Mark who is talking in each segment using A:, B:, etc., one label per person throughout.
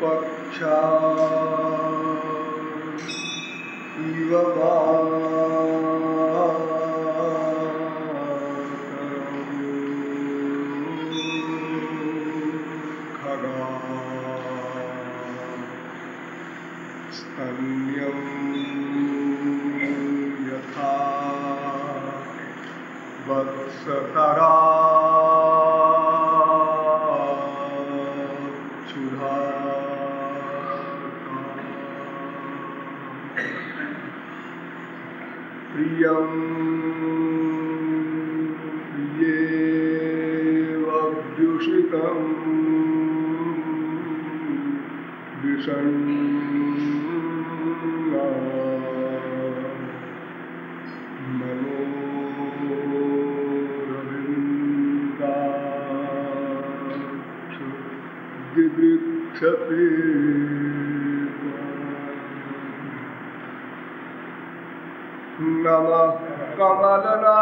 A: पक्षा इव खगा स्तन्यं यथा वत्सकरा प्रियं प्रियेवभ्युषितं विषण्णा मनोरविन्दाक्ष दिदृक्षते नमः कमलना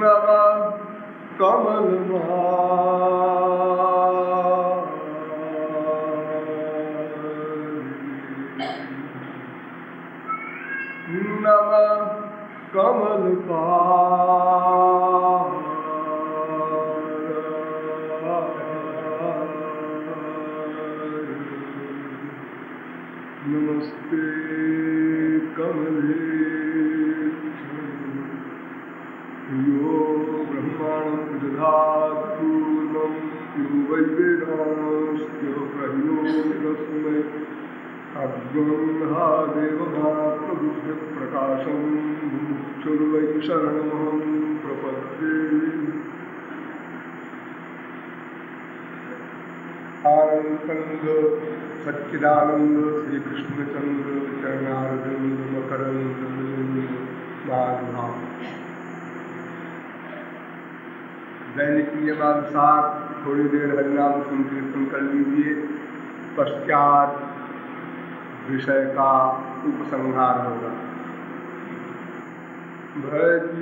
A: नमः कमलना नमः कमलपाद नमस्ते कमले यो ब्रह्माणं दधातु पूर्वं यो वै वेदांश्च प्रह्योरस्मै अग्रहा देवमात्रबुद्धिप्रकाशं मुमुक्षुर्वै शरणमहं प्रपद्ये। आनंद सच्चिदानंद श्री कृष्णचंद्र चरणारविंद मकरंद माधवा। दैनिक नियमानुसार थोड़ी देर हरिनाम संकीर्तन कर लीजिए, पश्चात विषय का उपसंहार होगा। भज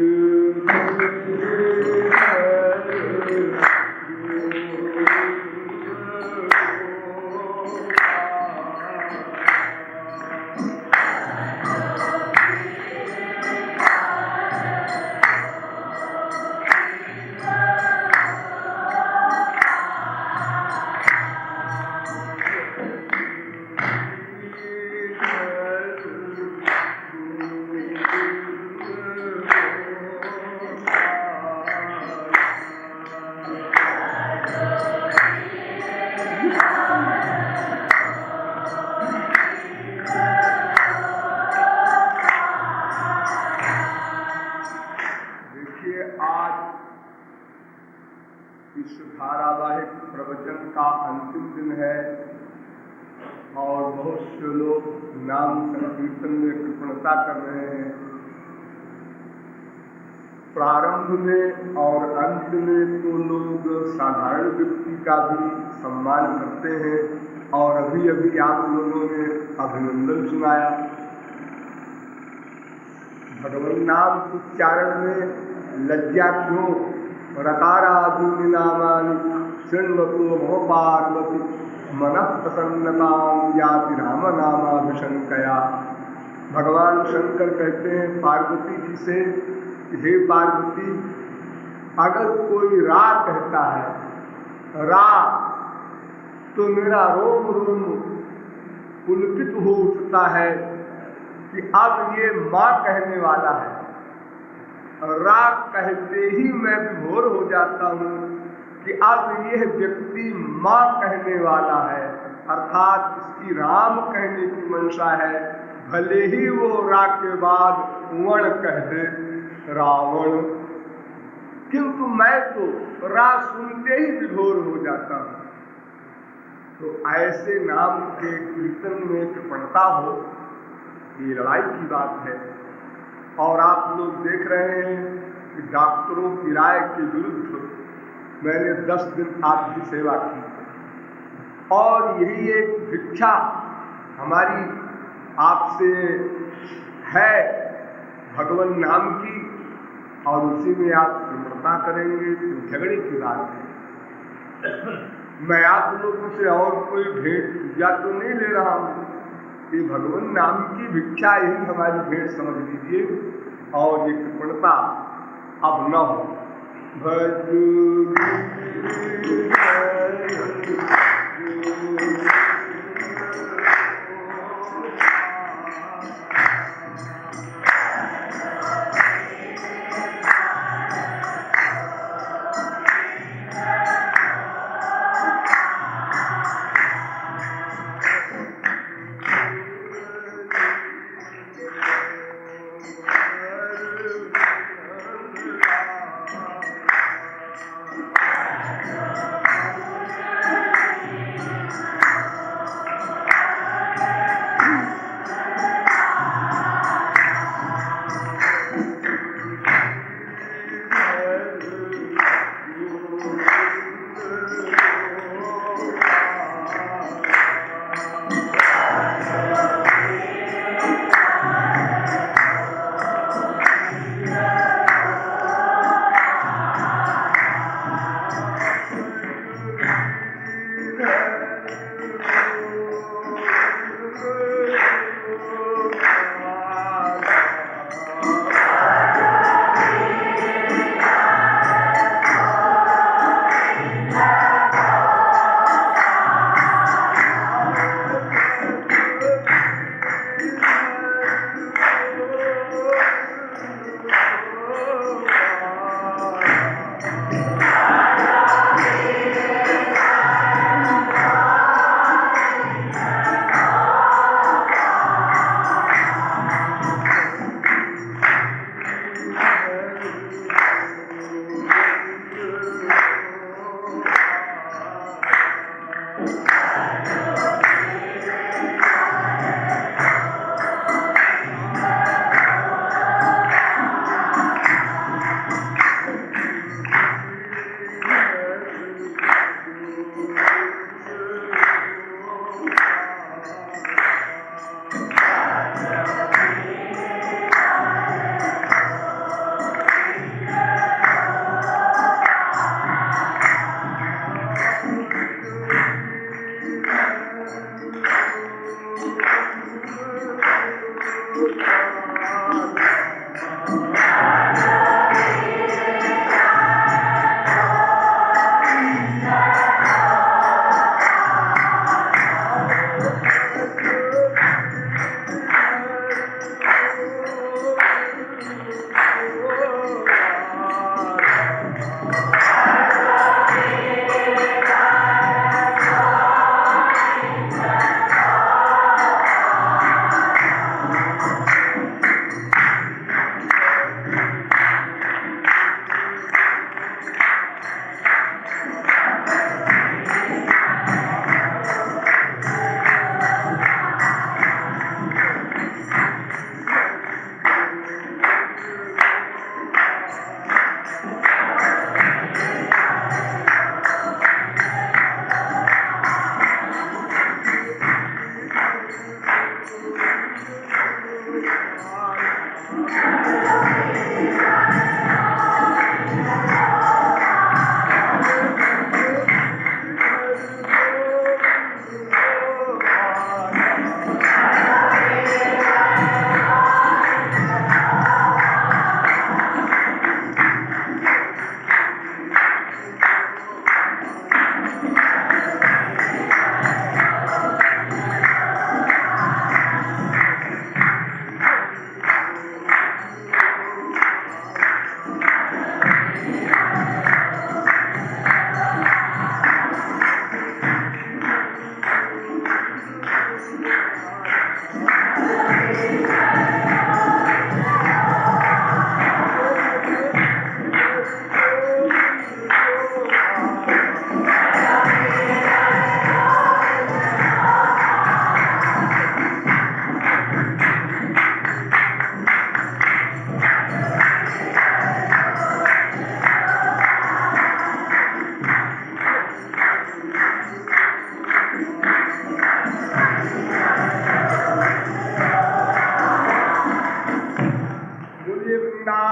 A: इस धारावाहिक प्रवचन का अंतिम दिन है और बहुत से लोग नाम संकीर्तन में कृपणता कर रहे हैं। प्रारंभ में और अंत में तो लोग साधारण व्यक्ति का भी सम्मान करते हैं और अभी अभी आप लोगों ने अभिनंदन सुनाया। भगवान नाम उच्चारण में लज्जा क्यों? रकारादीनि नामानि शृण्वतो मम पार्वती मनः प्रसन्नतां याति राम नामाभिशंकया। भगवान शंकर कहते हैं पार्वती जी से, हे पार्वती, अगर कोई रा कहता है रा तो मेरा रोम रोम पुलकित हो उठता है कि अब ये माँ कहने वाला है। राग कहते ही मैं विभोर हो जाता हूँ कि अब यह व्यक्ति माँ कहने वाला है, अर्थात इसकी राम कहने की मंशा है। भले ही वो रा के बाद वण कह दे रावण, किंतु मैं तो रा सुनते ही विभोर हो जाता हूँ। तो ऐसे नाम के कीर्तन में कृपणता हो, ये लड़ाई की बात है। और आप लोग देख रहे हैं कि डॉक्टरों की राय के विरुद्ध मैंने 10 दिन आपकी सेवा की और यही एक भिक्षा हमारी आपसे है भगवान नाम की, और उसी में आप विमृता करेंगे तो झगड़े की बात है। मैं आप लोगों से और कोई भेंट पूजा तो नहीं ले रहा हूँ, ये भगवान नाम की भिक्षा यही हमारी भेंट समझ लीजिए, और ये कृपणता अब न हो।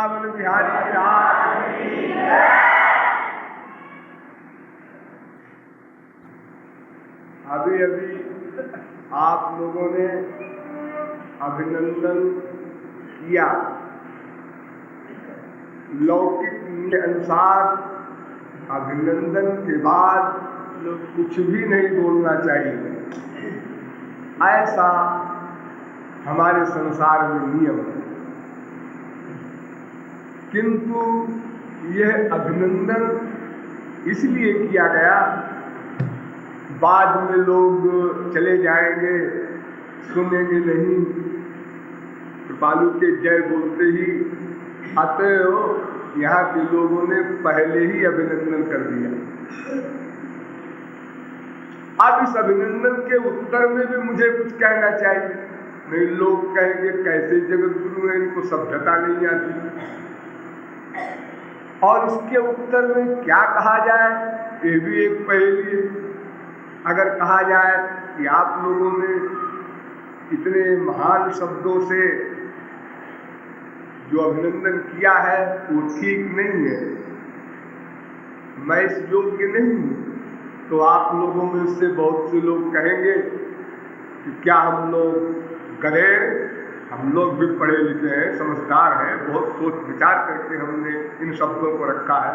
A: वृंदावन बिहारी लाल की जय। अभी अभी आप लोगों ने अभिनंदन किया। लौकिक के अनुसार अभिनंदन के बाद कुछ भी नहीं बोलना चाहिए, ऐसा हमारे संसार में नियम है। किंतु यह अभिनंदन इसलिए किया गया, बाद में लोग चले जाएंगे, सुनेंगे नहीं, कृपालु के जय बोलते ही अतएव यहाँ के लोगों ने पहले ही अभिनंदन कर दिया। अब इस अभिनंदन के उत्तर में भी मुझे कुछ कहना चाहिए, नहीं लोग कहेंगे कैसे जगत गुरु हैं, इनको सभ्यता नहीं आती। और इसके उत्तर में क्या कहा जाए, ये भी एक पहेली है। अगर कहा जाए कि आप लोगों ने इतने महान शब्दों से जो अभिनंदन किया है वो ठीक नहीं है, मैं इस योग्य नहीं हूं, तो आप लोगों में से बहुत से लोग कहेंगे कि क्या हम लोग गधे, हम लोग भी पढ़े लिखे हैं, समझदार हैं, बहुत सोच विचार करके हमने इन शब्दों को रखा है।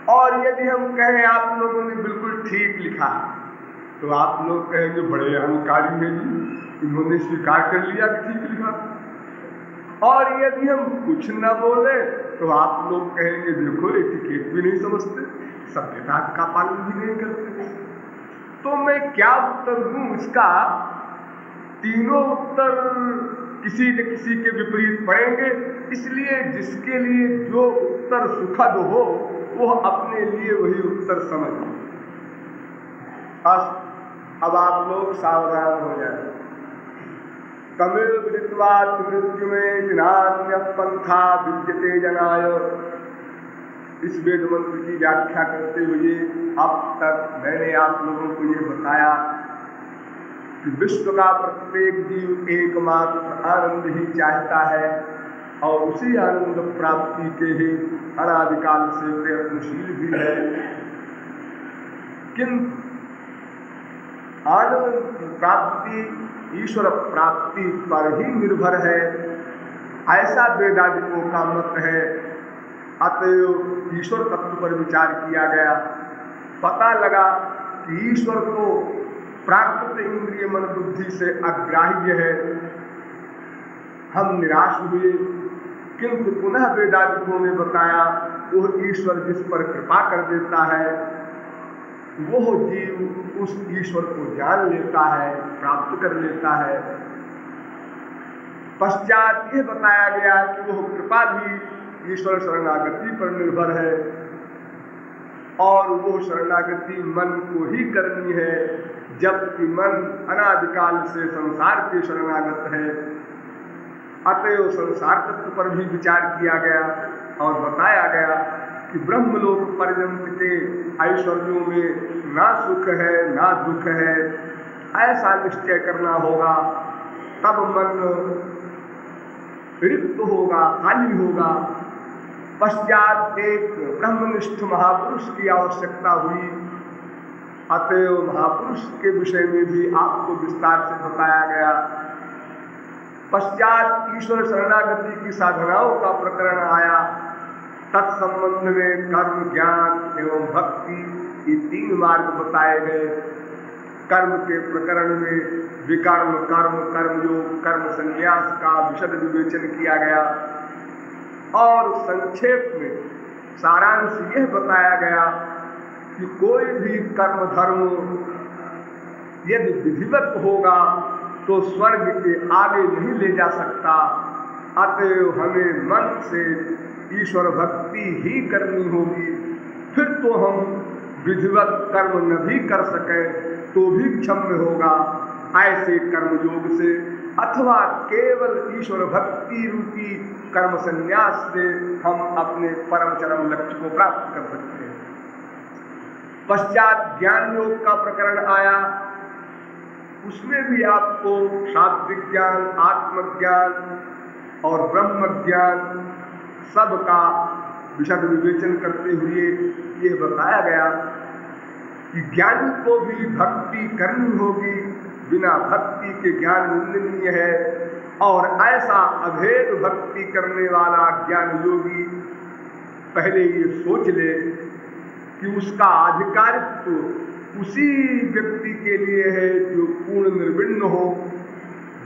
A: और यदि हम कहें आप लोगों ने बिल्कुल ठीक लिखा, तो आप लोग कहेंगे बड़े अहंकारी हैं जी, इन्होंने स्वीकार कर लिया कि ठीक लिखा। और यदि हम कुछ न बोले तो आप लोग कहेंगे देखो एटिकेट भी नहीं समझते, सभ्यता का पालन भी नहीं करते। तो मैं क्या उत्तर दूं इसका? तीनों उत्तर किसी न किसी के विपरीत पड़ेंगे, इसलिए जिसके लिए जो उत्तर सुखद हो वो अपने लिए वही उत्तर समझ। अब आप लोग सावधान हो जाए। तमिल विदित्वात् मृत्यु में जिनान्य पंथा विद्यते जनाय, इस वेद मंत्र की व्याख्या करते हुए अब तक मैंने आप लोगों को ये बताया कि विश्व का प्रत्येक जीव एकमात्र आनंद ही चाहता है और उसी आनंद प्राप्ति के ही अनादिकाल से प्रयत्नशील भी है। किंतु आनंद की प्राप्ति ईश्वर प्राप्ति पर ही निर्भर है, ऐसा वेदांतियों का मत है। अतएव ईश्वर तत्व पर विचार किया गया, पता लगा कि ईश्वर को प्राकृत इंद्रिय मन बुद्धि से अग्राह्य है। हम निराश हुए, किंतु पुनः वेदांतियों ने बताया वह ईश्वर जिस पर कृपा कर देता है वो जीव उस ईश्वर को जान लेता है, प्राप्त कर लेता है। पश्चात यह बताया गया कि वह कृपा भी ईश्वर शरणागति पर निर्भर है और वो शरणागति मन को ही करनी है, जबकि मन अनादिकाल से संसार के शरणागत है। अतएव संसार तत्व पर भी विचार किया गया और बताया गया कि ब्रह्मलोक पर्यंत के ऐश्वर्यों में ना सुख है ना दुख है, ऐसा निश्चय करना होगा, तब मन रिक्त होगा, खाली होगा। पश्चात एक ब्रह्मनिष्ठ महापुरुष की आवश्यकता हुई। अतएव महापुरुष के विषय में भी आपको विस्तार से बताया गया। पश्चात ईश्वर शरणागति की साधनाओं का प्रकरण आया। तत्संबंध में कर्म, ज्ञान एवं भक्ति ये तीन मार्ग बताए गए। कर्म के प्रकरण में विकर्म, कर्म, कर्मयोग, कर्म संन्यास का विशद विवेचन किया गया और संक्षेप में सारांश यह बताया गया कि कोई भी कर्म धर्म यदि विधिवत होगा तो स्वर्ग के आगे नहीं ले जा सकता। अतएव हमें मन से ईश्वर भक्ति ही करनी होगी, फिर तो हम विधिवत कर्म न भी कर सकें तो भी क्षम्य होगा। ऐसे कर्मयोग से अथवा केवल ईश्वर भक्ति रूपी कर्म संन्यास से हम अपने परम चरम लक्ष्य को प्राप्त कर सकते हैं। पश्चात ज्ञान योग का प्रकरण आया। उसमें भी आपको शास्त्रिक ज्ञान, आत्मज्ञान और ब्रह्म ज्ञान सबका विशद विवेचन करते हुए ये बताया गया कि ज्ञानी को भी भक्ति करनी होगी, बिना भक्ति के ज्ञान निंदनीय है। और ऐसा अभेद भक्ति करने वाला ज्ञान योगी पहले ये सोच ले कि उसका आधिकारित्व उसी व्यक्ति के लिए है जो पूर्ण निर्विण्ण हो,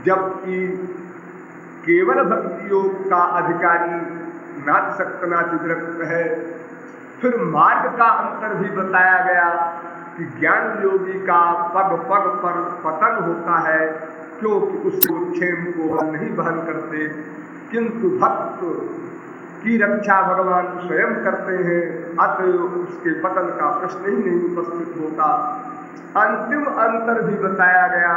A: जबकि केवल भक्ति योग का अधिकारी नातिशक्त नातिद्रक्त है। फिर मार्ग का अंतर भी बताया गया कि ज्ञान योगी का पग पग पर पतन होता है, क्योंकि उसको क्षेम को नहीं वहन करते, किंतु भक्त की रक्षा भगवान स्वयं करते हैं, अतः उसके पतन का प्रश्न ही नहीं उपस्थित होता। अंतिम अंतर भी बताया गया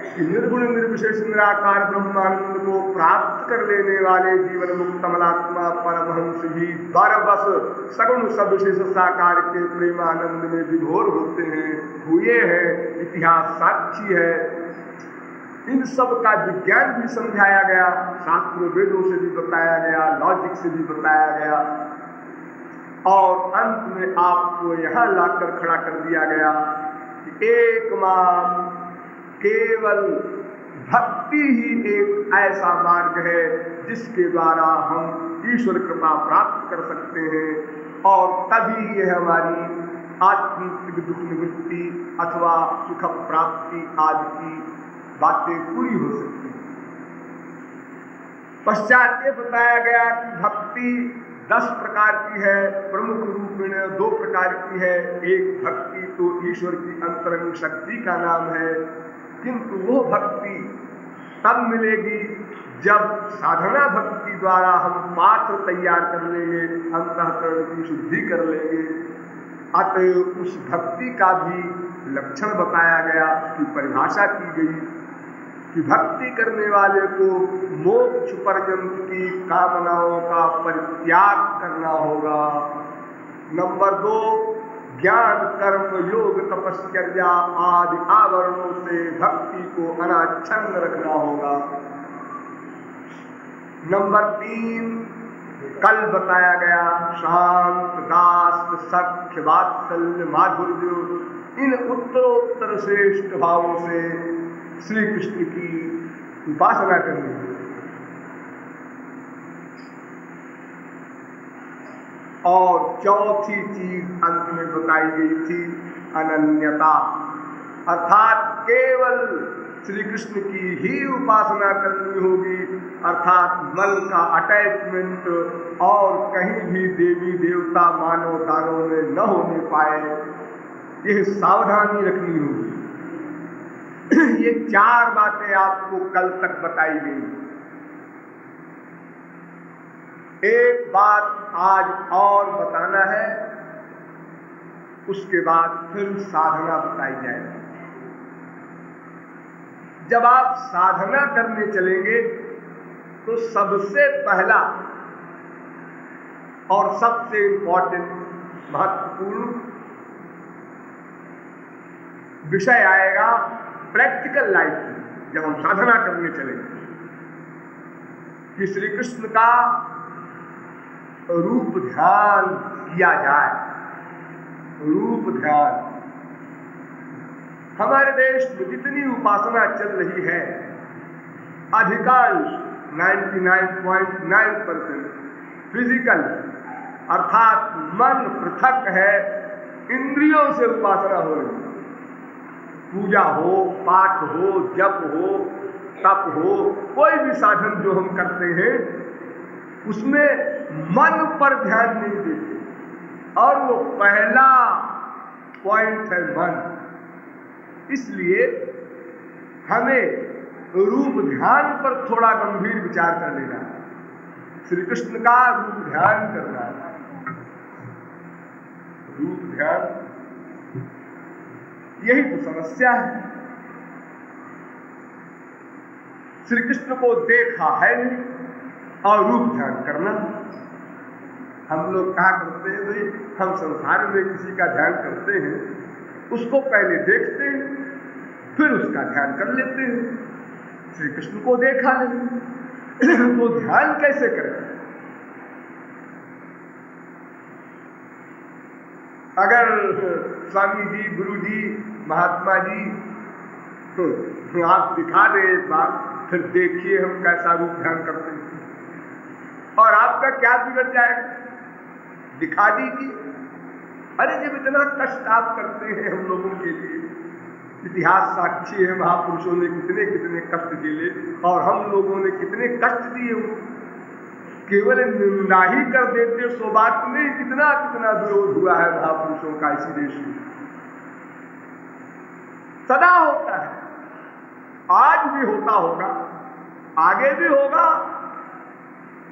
A: कि निर्गुण निर्विशेष निराकार ब्रह्मानंद को प्राप्त कर लेने वाले जीवन मुक्त कमलात्मा परमहंस भी द्वारवश सगुण सविशेष साकार के प्रेमानंद में विभोर होते हैं, हुए हैं, इतिहास साक्षी है। इन सब का विज्ञान भी समझाया गया, शास्त्र वेदों से भी बताया गया, लॉजिक से भी बताया गया, और अंत में आपको यहाँ लाकर खड़ा कर दिया गया कि एकमात्र केवल भक्ति ही एक ऐसा मार्ग है जिसके द्वारा हम ईश्वर कृपा प्राप्त कर सकते हैं, और तभी यह हमारी आत्मिक दुख निवृत्ति अथवा सुख प्राप्ति आदि की बातें पूरी हो सकती हैं। पश्चात ये बताया गया कि भक्ति 10 प्रकार की है, प्रमुख रूप में 2 प्रकार की है। एक भक्ति तो ईश्वर की अंतरंग शक्ति का नाम है, किंतु वो भक्ति तब मिलेगी जब साधना भक्ति द्वारा हम पात्र तैयार कर लेंगे, अंतःकरण की शुद्धि कर लेंगे। अतः उस भक्ति का भी लक्षण बताया गया, उसकी परिभाषा की गई कि भक्ति करने वाले को मोक्ष पर्यंत की कामनाओं का परित्याग करना होगा। नंबर 2, ज्ञान कर्म योग तपस्या आदि आवरणों से भक्ति को अनाच्छन्न रखना होगा। नंबर 3, कल बताया गया शांत दास सख्य वात्सल्य माधुर्य, इन उत्तरोत्तर श्रेष्ठ भावों से श्री कृष्ण की उपासना करनी है। और चौथी चीज अंत में बताई गई थी अनन्यता, अर्थात केवल श्री कृष्ण की ही उपासना करनी होगी, अर्थात मन का अटैचमेंट और कहीं भी देवी देवता मानव दानों में न होने पाए, यह सावधानी रखनी होगी। ये 4 बातें आपको कल तक बताई गई। एक बात आज और बताना है, उसके बाद फिर साधना बताई जाएगी। जब आप साधना करने चलेंगे तो सबसे पहला और सबसे इंपॉर्टेंट महत्वपूर्ण विषय आएगा प्रैक्टिकल लाइफ में। जब हम साधना करने चलेंगे कि श्री कृष्ण का रूप ध्यान किया जाए। रूप ध्यान हमारे देश में जितनी उपासना चल रही है, अधिकांश 99.9% फिजिकल, अर्थात मन पृथक है, इंद्रियों से उपासना हो रही है। पूजा हो, पाठ हो, जप हो, तप हो, कोई भी साधन जो हम करते हैं उसमें मन पर ध्यान नहीं देते, और वो पहला पॉइंट है मन। इसलिए हमें रूप ध्यान पर थोड़ा गंभीर विचार कर लेना है। श्री कृष्ण का रूप ध्यान करना है। रूप ध्यान, यही तो समस्या है। श्री कृष्ण को देखा है नहीं और रूप ध्यान करना। हम लोग कहा करते हैं भाई, हम संसार में किसी का ध्यान करते हैं, उसको पहले देखते हैं, फिर उसका ध्यान कर लेते हैं। श्री कृष्ण को देखा नहीं, तो ध्यान कैसे करें? अगर स्वामी जी, गुरु जी, महात्मा जी आप दिखा दे एक बार, फिर देखिए हम कैसा रूप ध्यान करते हैं और आपका क्या बिगड़ जाएगा, दिखा दीजिए। अरे जब इतना कष्ट आप करते हैं हम लोगों के लिए, इतिहास साक्षी है महापुरुषों ने कितने कितने कष्ट झेले और हम लोगों ने कितने कष्ट दिए उनको। केवल निंदा ही कर देते सो बात नहीं, कितना कितना विरोध हुआ है महापुरुषों का इसी देश में, सदा होता है, आज भी होता होगा, आगे भी होगा।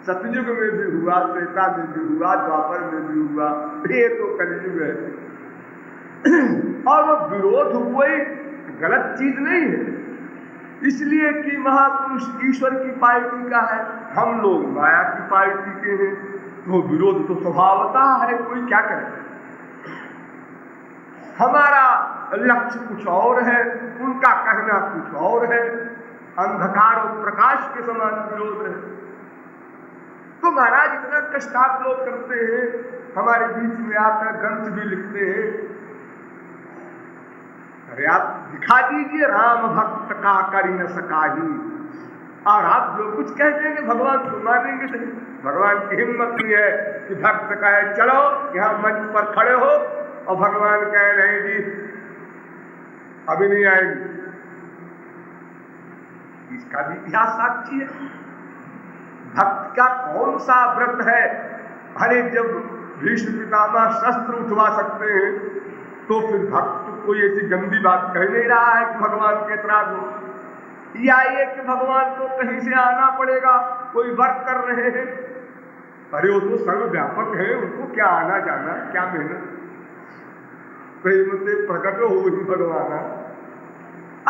A: सतयुग में भी हुआ, त्रेता में भी हुआ, द्वापर में भी हुआ, ये तो कलयुग है। और वो विरोध कोई गलत चीज नहीं है, इसलिए कि महापुरुष ईश्वर की पार्टी का है, हम लोग माया की पार्टी के हैं, तो विरोध तो स्वभावतः है, कोई क्या करे। हमारा लक्ष्य कुछ और है, उनका कहना कुछ और है, अंधकार और प्रकाश के समान विरोध है। तो महाराज इतना कष्ट आप लोग करते हैं, हमारे बीच में आकर ग्रंथ भी लिखते हैं। अरे आप दिखा दीजिए, राम भक्त का कर न सकाही, और आप जो कुछ कह देंगे भगवान तो मानेंगे नहीं। भगवान की हिम्मत नहीं है कि भक्त कहे चलो यहाँ मंच पर खड़े हो, और भगवान कहे नहीं जी अभी नहीं आएंगे। इसका भी इतिहास साक्षी है। भक्त का कौन सा व्रत है? अरे जब भीष्म पितामह शस्त्र उठवा सकते हैं, तो फिर भक्त कोई ऐसी गंदी बात कह नहीं रहा है कि भगवान के एतराज हो, या ये कि भगवान को कहीं से आना पड़ेगा, कोई वर्क कर रहे हैं। अरे वो तो सर्वव्यापक है, उनको क्या आना जाना, क्या मेहनत, प्रेम से प्रकट हो ही भगवान।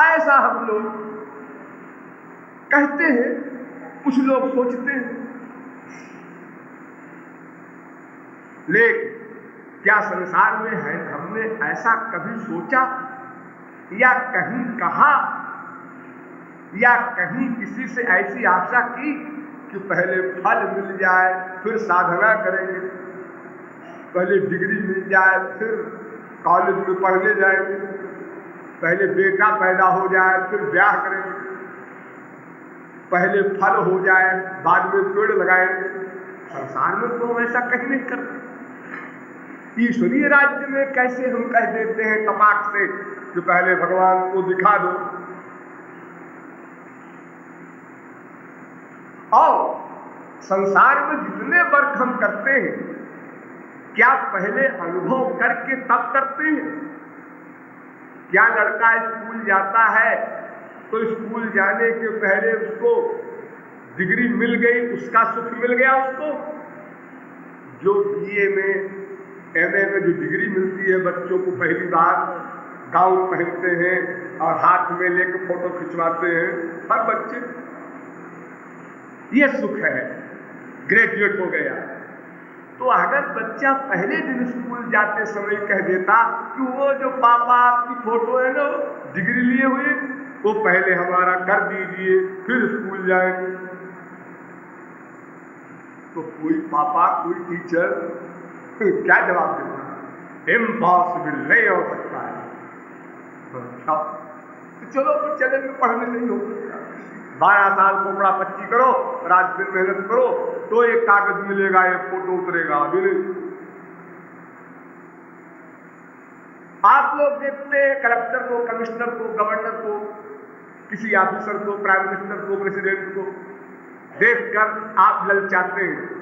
A: ऐसा हम लोग कहते हैं, कुछ लोग सोचते हैं, लेकिन क्या संसार में है हमने ऐसा कभी सोचा या कहीं कहा या कहीं किसी से ऐसी आशा की कि पहले फल मिल जाए फिर साधना करेंगे, पहले डिग्री मिल जाए फिर कॉलेज में पढ़ने जाएंगे, पहले बेटा पैदा हो जाए फिर ब्याह करेंगे, पहले फल हो जाए बाद में पेड़ लगाएंगे। संसार में तो ऐसा कहीं नहीं करते। ईश्वरीय राज्य में कैसे हम कह देते हैं तपाक से कि पहले भगवान को दिखा दो। और संसार में जितने वर्क हम करते हैं, क्या पहले अनुभव करके तब करते हैं? क्या लड़का स्कूल जाता है तो स्कूल जाने के पहले उसको डिग्री मिल गई, उसका सुख मिल गया उसको? जो बीए में एमए में जो डिग्री मिलती है बच्चों को, पहली बार गाउन पहनते हैं और हाथ में लेकर फोटो खिंचवाते हैं हर बच्चे, ये सुख है, ग्रेजुएट हो गया। तो अगर बच्चा पहले दिन स्कूल जाते समय कह देता कि वो जो पापा आपकी फोटो है ना डिग्री लिए हुए, वो पहले हमारा कर दीजिए फिर स्कूल जाएंगे, तो कोई पापा कोई टीचर क्या जवाब देता? इम्पॉसिबल, नहीं हो सकता है। तो चलो तो चलेंगे, पढ़ने नहीं हो सकता। 12 साल कोपड़ा पच्ची करो, रात दिन मेहनत करो, तो एक कागज मिलेगा, एक फोटो उतरेगा। अभी नहीं। आप लोग देखते हैं कलेक्टर को, कमिश्नर को, गवर्नर को, किसी ऑफिसर को, प्राइम मिनिस्टर को, प्रेसिडेंट को देखकर आप ललचाते हैं,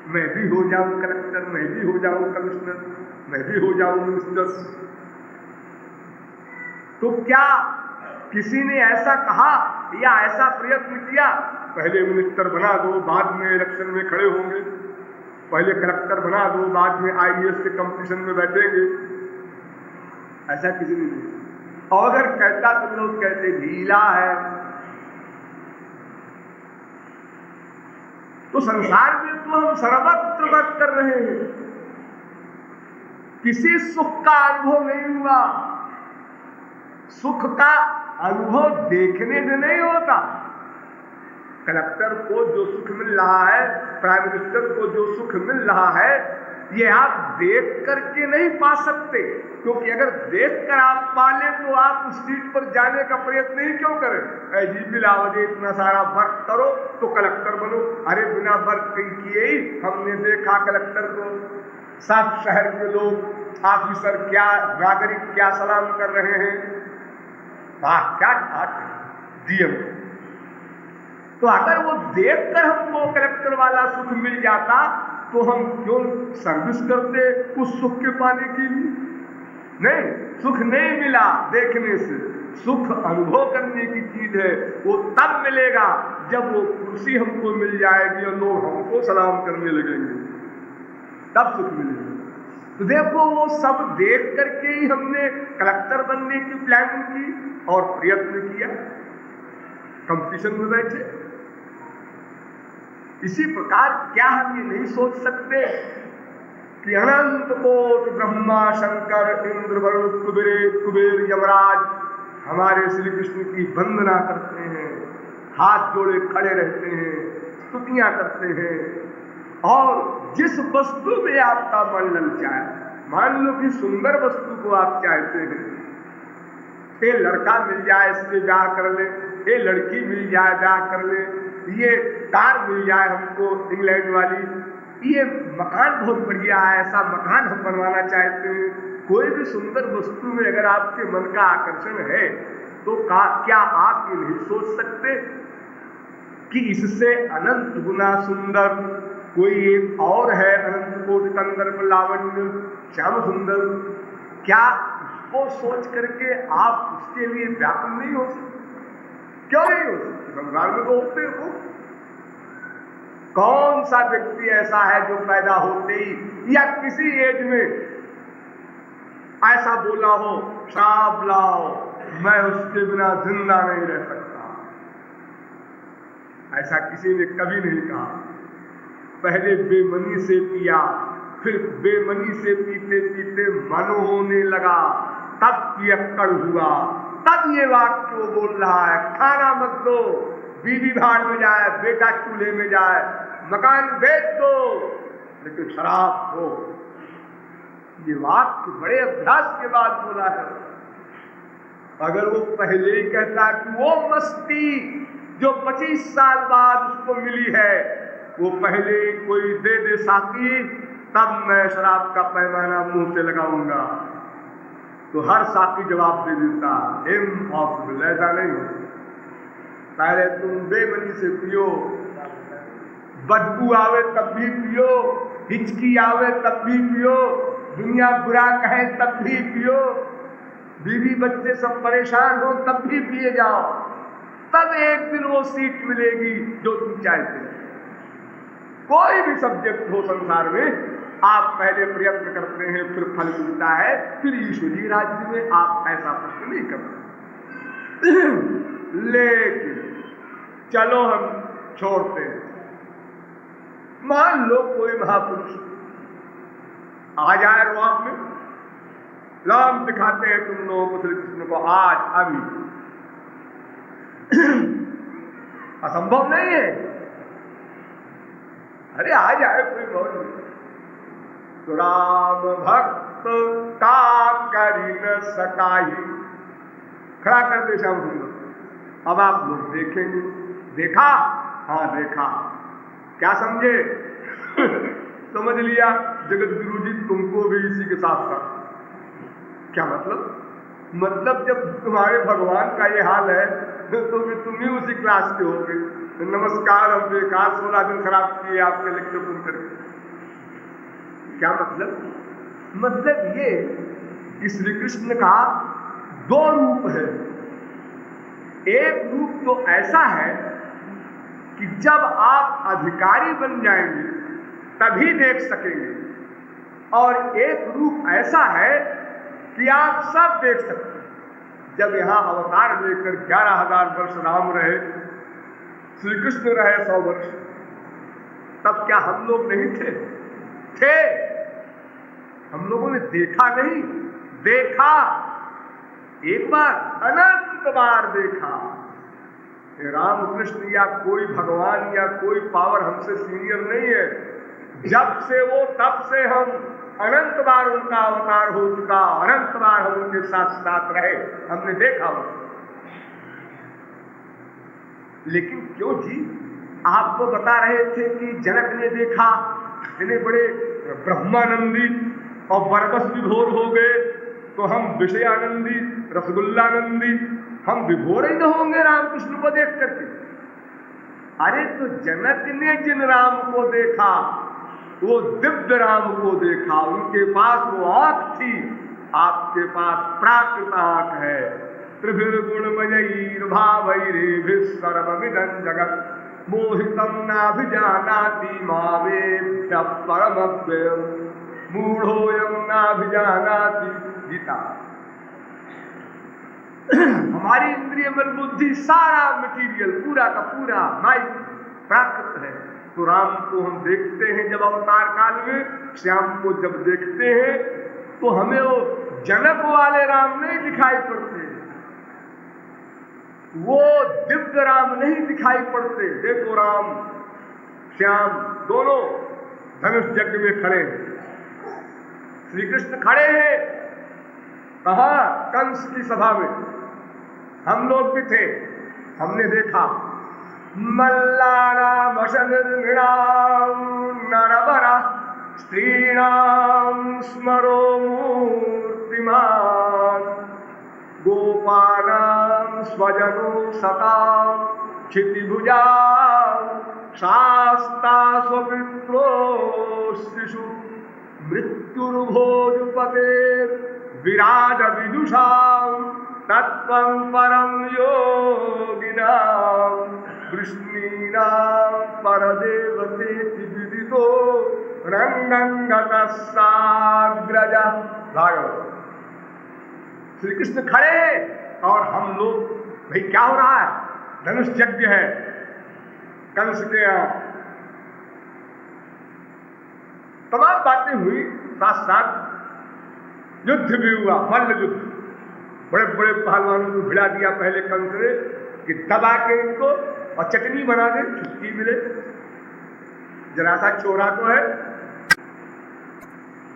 A: मैं भी हो जाऊं कलेक्टर, मैं भी हो जाऊं कमिश्नर, मैं भी हो जाऊं मिनिस्टर। तो क्या किसी ने ऐसा कहा या ऐसा प्रयत्न किया पहले मिनिस्टर बना दो बाद में इलेक्शन में खड़े होंगे, पहले कलेक्टर बना दो बाद में आईएएस के कंपटीशन में बैठेंगे? ऐसा किसी ने नहीं। और अगर कहता तो लोग कहते लीला है। तो संसार में तो हम सर्वत्र बात कर रहे हैं, किसी सुख का अनुभव नहीं हुआ। सुख का अनुभव देखने से नहीं होता, कलेक्टर को जो सुख मिल रहा है, प्राइम मिनिस्टर को जो सुख मिल रहा है, ये आप देख करके नहीं पा सकते, क्योंकि अगर देख कर आप पा ले तो आप उस सीट पर जाने का प्रयत्न ही क्यों करें। जी बिलावजे इतना सारा वर्क करो तो कलेक्टर बनो। अरे बिना वर्क किए ही हमने देखा कलेक्टर को, सब शहर के लोग ऑफिसर क्या नागरिक क्या सलाम कर रहे हैं, वाह क्या ठाक डीएम। तो अगर वो देखकर हमको कलेक्टर वाला सुख मिल जाता तो हम क्यों सर्विस करते उस सुख के पाने के लिए। नहीं, सुख नहीं मिला देखने से, सुख अनुभव करने की चीज है। वो तब मिलेगा जब वो कुर्सी हमको मिल जाएगी और लोग हमको सलाम करने लगेंगे, तब सुख मिलेगा। तो देखो वो सब देख करके ही हमने कलेक्टर बनने की प्लानिंग की और प्रयत्न किया, कंपटीशन में बैठे। इसी प्रकार क्या हम ये नहीं सोच सकते कि अनंत कोटि ब्रह्मा शंकर इंद्र वरुण कुबेर यमराज हमारे श्री कृष्ण की वंदना करते हैं, हाथ जोड़े खड़े रहते हैं, स्तुतियां करते हैं। और जिस वस्तु में आपका मन ललचाए, मान लो कि सुंदर वस्तु को आप चाहते हैं, ये लड़का मिल जाए इससे ब्याह कर ले, ये लड़की मिल जाए ब्याह कर ले, ये कार मिल जाए हमको इंग्लैंड वाली, ये मकान बहुत बढ़िया है, ऐसा मकान हम बनवाना चाहते हैं। कोई भी सुंदर वस्तु में अगर आपके मन का आकर्षण है तो क्या आप ये नहीं सोच सकते कि इससे अनंत गुना सुंदर कोई एक और है, अनंत कोटि कंदर्प लावण्य श्याम सुंदर। क्या उसको सोच करके आप उसके लिए व्याकुल नहीं हो सकते? क्यों नहीं हो सकते? संसार में तो होते हो। कौन सा व्यक्ति ऐसा है जो पैदा होते ही या किसी एज में ऐसा बोला हो, शाब लाओ मैं उसके बिना जिंदा नहीं रह सकता? ऐसा किसी ने कभी नहीं कहा। पहले बेमनी से पिया, फिर बेमनी से पीते पीते मन होने लगा, तब पियक्कड़ हुआ, तब ये वाक्य वो बोल रहा है, खाना मत दो, बीवी भाड़ में जाए, बेटा चूल्हे में जाए, मकान बेच दो, लेकिन शराब हो। ये वाक्य बड़े अभ्यास के बाद बोला है। अगर वो पहले ही कहता कि वो मस्ती जो 25 साल बाद उसको मिली है, वो पहले कोई दे दे साथी, तब मैं शराब का पैमाना मुंह से लगाऊंगा, तो हर साथी जवाब दे देता इम्पॉसिबल, ऐसा नहीं हो। पहले तुम बेमनी से पियो, बदबू आवे तब भी पियो, हिचकी आवे तब भी पियो, दुनिया बुरा कहे तब भी पियो, बीवी बच्चे सब परेशान हो तब भी पिए जाओ, तब एक दिन वो सीट मिलेगी जो तुम चाहते हो। कोई भी सब्जेक्ट हो संसार में, आप पहले प्रयत्न करते हैं, फिर फल मिलता है, फिर ईश्वरीय राज्य में आप ऐसा प्रश्न नहीं करते। लेकिन चलो हम छोड़ते हैं। मान लो कोई महापुरुष आ जाए रोआब में, लाम दिखाते हैं तुम लोगों को श्री कृष्ण को आज अभी, असंभव नहीं है। अरे आ जाए कोई बहुत, तो राम भक्त का करी न सकाही, खड़ा कर दे श्याम सुंदर। अब आप लोग देखेंगे। देखा? हाँ देखा। क्या समझे? समझ लिया जगत गुरु जी तुमको भी इसी के साथ साथ। क्या मतलब जब तुम्हारे भगवान का ये हाल है तो भी तुम ही उसी क्लास के होगे। नमस्कार, हम बेकार 16 दिन खराब किए आपके लेक्चर सुन करके। क्या मतलब ये कि श्री कृष्ण का 2 रूप है। एक रूप तो ऐसा है कि जब आप अधिकारी बन जाएंगे तभी देख सकेंगे, और एक रूप ऐसा है कि आप सब देख सकते हैं। जब यहां अवतार लेकर 11,000 वर्ष राम रहे, श्री कृष्ण रहे 100 वर्ष, तब क्या हम लोग नहीं थे? हम लोगों ने देखा नहीं? देखा, एक बार, अनंत बार देखा। राम कृष्ण या कोई भगवान या कोई पावर हमसे सीनियर नहीं है। जब से वो तब से हम अनंत बार उनका अवतार हो चुका, अनंत बार हम उनके साथ साथ रहे, हमने देखा वो। लेकिन क्यों जी, आप तो बता रहे थे कि जनक ने देखा, इतने बड़े ब्रह्मानंदी और बरबस विभोर हो गए, तो हम विषयानंदी रसगुल्लानंदी हम विभोर ही न होंगे रामकृष्ण को देख करके। अरे तो जनक ने जिन राम को देखा वो दिव्य राम को देखा, उनके पास वो आंख थी, आपके पास प्राकृत आंख है। त्रिभिर्गुणमयैर्भावैरेभिः सर्वमिदं जगत् मोहितं नाभिजानाति मामेभ्यः परमव्ययम् मूढ़ोऽयं नाभिजानाति। गीता। हमारी इंद्रिय मन बुद्धि सारा मटीरियल पूरा का पूरा माइक प्राकृत है। तो राम को हम देखते हैं जब अवतार काल में, श्याम को जब देखते हैं तो हमें वो जनक वाले राम नहीं दिखाई पड़ते, वो दिव्य राम नहीं दिखाई पड़ते। देखो राम श्याम दोनों धनुष यज्ञ में खड़े हैं, श्री कृष्ण खड़े हैं कहा? कंस की सभा में। हम लोग भी थे, हमने देखा मल्लानाम अशनिर्नृणाम नरवरा स्त्रीणाम स्मरो मूर्तिमान गोपानां स्वजनो सतां क्षितिभुजा शास्ता स्वपित्रो शिशु मृत्युर्भोजपते विराज विदुषां तत्त्वं परं योगिनां वृष्णीनां परदेवतेति विदितो रंगंगतः साग्रजा। भागवत। श्री कृष्ण खड़े और हम लोग, भाई क्या हो रहा है? धनुष यज्ञ है कंस के यहाँ। तमाम बातें हुई, साथ साथ युद्ध भी हुआ, मल्ल युद्ध। बड़े बड़े पहलवानों को भिड़ा दिया पहले कंस ने कि दबा के इनको और चटनी बना दे, छुट्टी मिले। जरा सा छोरा तो है,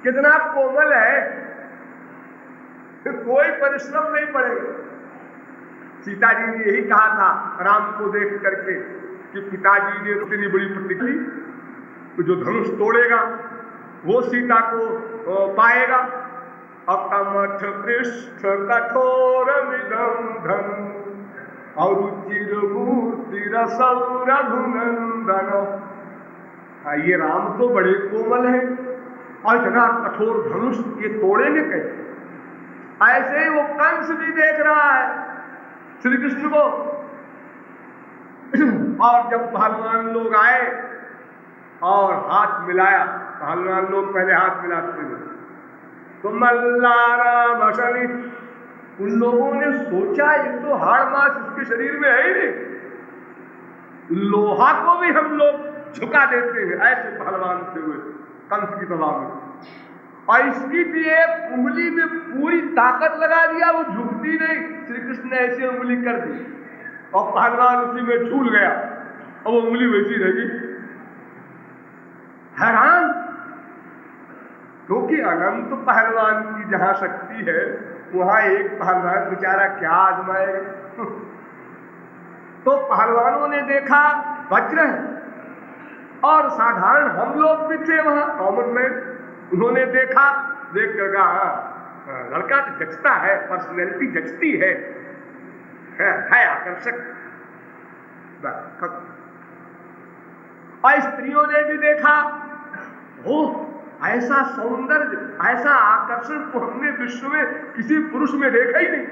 A: कितना कोमल है, कोई परिश्रम नहीं पड़ेगा। सीता जी ने यही कहा था राम को देख करके कि पिताजी ने इतनी बड़ी प्रतिज्ञा ली कि जो धनुष तोड़ेगा वो सीता को पाएगा। अकमठ पृष्ठ कठोरमिदं धनु अरुचिर मूर्ति रसौ रघुनंदन। ये राम तो बड़े कोमल है और इतना कठोर धनुष ये तोड़ेंगे कैसे? ऐसे ही वो कंस भी देख रहा है श्री कृष्ण को। और जब पहलवान लोग आए और हाथ मिलाया, पहलवान लोग पहले हाथ मिलाते हैं, तो मल्लाराम अशनि, उन लोगों ने सोचा ये तो हाड़ मांस इसके शरीर में है ही नहीं, लोहा को भी हम लोग झुका देते हैं। ऐसे पहलवान से हुए कंस की सभा में, और इसकी भी एक उंगली में पूरी ताकत लगा दिया, वो झुकती नहीं। श्री कृष्ण ने ऐसे उंगली कर दी और पहलवान उसी में झूल गया और वो उंगली वैसी रह गई। हैरान, क्योंकि अनंत पहलवान की जहां शक्ति है वहां एक पहलवान बेचारा क्या आजमाएगा। तो पहलवानों ने देखा वज्र है, और साधारण हम लोग भी थे वहां कॉमन मैन, उन्होंने देखा, देख कर कहा लड़का तो जचता है, पर्सनैलिटी जचती है आकर्षक। और स्त्रियों ने भी देखा, ओह ऐसा सौंदर्य, ऐसा आकर्षण तो हमने विश्व में किसी पुरुष में देखा ही नहीं।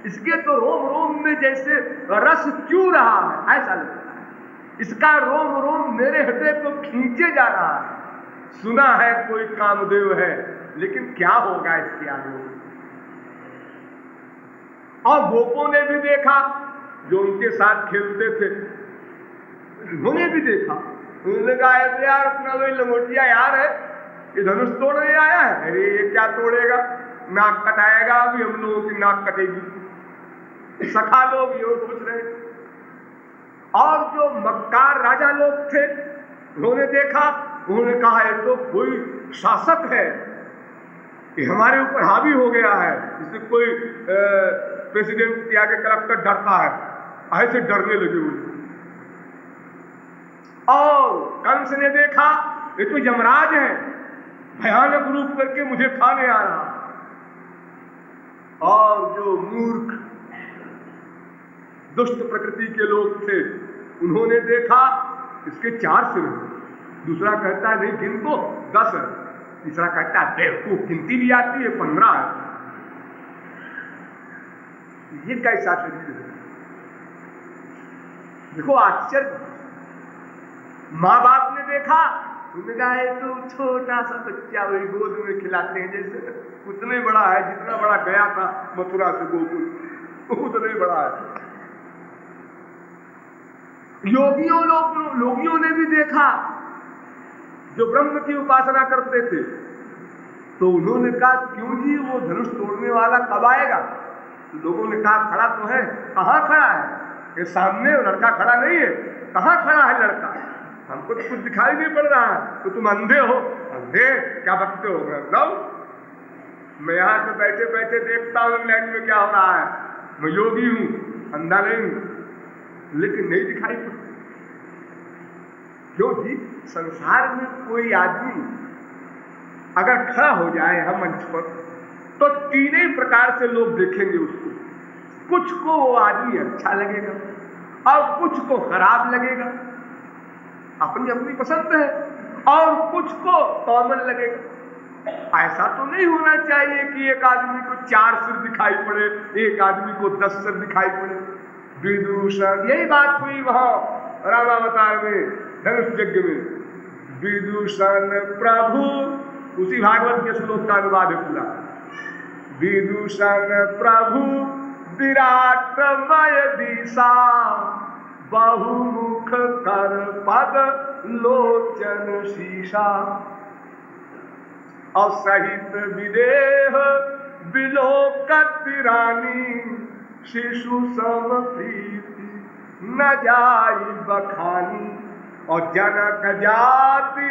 A: इसके तो रोम रोम में जैसे रस क्यों रहा है ऐसा लगता है, इसका रोम रोम मेरे हृदय को खींचे जा रहा है। सुना है कोई कामदेव है, लेकिन क्या होगा इसके आगे। और गोपों ने भी देखा, जो उनके साथ खेलते थे, उन्होंने भी देखा। उन्होंने कहा यार अपना वही लंगोटिया यार है, ये धनुष तोड़ने आया है। अरे ये क्या तोड़ेगा, नाक कटाएगा, अभी हम लोगों की नाक कटेगी। सखा लोग यो सोच रहे। और जो मक्कार राजा लोग थे उन्होंने देखा, उन्होंने कहा ये तो कोई शासक है, ये हमारे ऊपर हावी हो गया है, जिससे कोई प्रेसिडेंट के आगे कलेक्टर डरता है, ऐसे डरने लगे हुए। और कंस ने देखा ये तो यमराज है, भयानक रूप करके मुझे खाने आ रहा। और जो मूर्ख दुष्ट प्रकृति के लोग थे उन्होंने देखा इसके 4 सिर हैं, दूसरा कहता है नहीं गिन तो 10 है, तीसरा कहता है बेवकूफ गिनती भी आती है 15 है। ये कैसा शरीर है? देखो आश्चर्य। माँ बाप ने देखा, उन्होंने कहा है तो छोटा सा बच्चा वही गोद में खिलाते हैं, जैसे उतना ही बड़ा है जितना बड़ा गया था मथुरा से गोकुल, उतना ही बड़ा है। योगियों ने भी देखा, जो ब्रह्म की उपासना करते थे, तो उन्होंने कहा क्यों जी वो धनुष तोड़ने वाला कब आएगा? तो लोगों ने कहा खड़ा तो है। कहाँ खड़ा है? ये सामने लड़का खड़ा नहीं है। कहाँ खड़ा है लड़का? हमको तो कुछ दिखाई नहीं पड़ रहा है। तो तुम अंधे हो? अंधे क्या बकते हो? मैं यहाँ से बैठे बैठे देखता हूँ इंग्लैंड में क्या हो रहा है। मैं योगी हूँ, अंधा नहीं हूँ, लेकिन नहीं दिखाई पड़ता। क्यों जी? संसार में कोई आदमी अगर खड़ा हो जाए हम मंच पर, तो 3 ही प्रकार से लोग देखेंगे उसको। कुछ को वो आदमी अच्छा लगेगा और कुछ को खराब लगेगा, अपनी अपनी पसंद है, और कुछ को कॉमन लगेगा। ऐसा तो नहीं होना चाहिए कि एक आदमी को 4 सिर दिखाई पड़े, एक आदमी को 10 सिर दिखाई पड़े। विदूषण, यही बात हुई वहां रामावतार में, धनुष यज्ञ में। विदूषण प्रभु, उसी भागवत के श्लोक का अनुवाद है पूरा। विदूषण प्रभु विराटमय दिशा, बहुमुख कर पद लोचन शीशा। असहित विदेह विलोकत रानी, शिशु सम प्रीति न जाई बखानी। और जनक जाति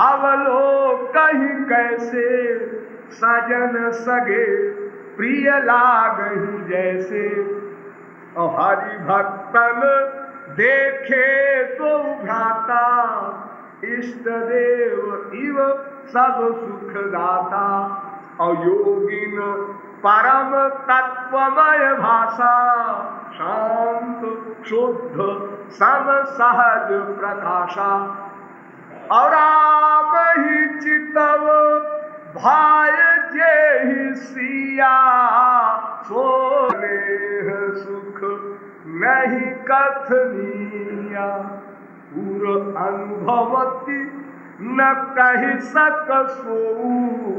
A: अवलोकहि कैसे, सजन सगे प्रिय लागहि जैसे। और हरि भक्तन देखे तो भ्राता, इष्ट देव इव सब सुख दाता। और योगिन परम तत्वमय भाषा, शांत शुद्ध सम सहज प्रकाशा। और राम ही चितव भाय जेहि सिया, सो नेह सुख नहीं कथनिया। पूर अनुभवती न कहि सक सोऊ,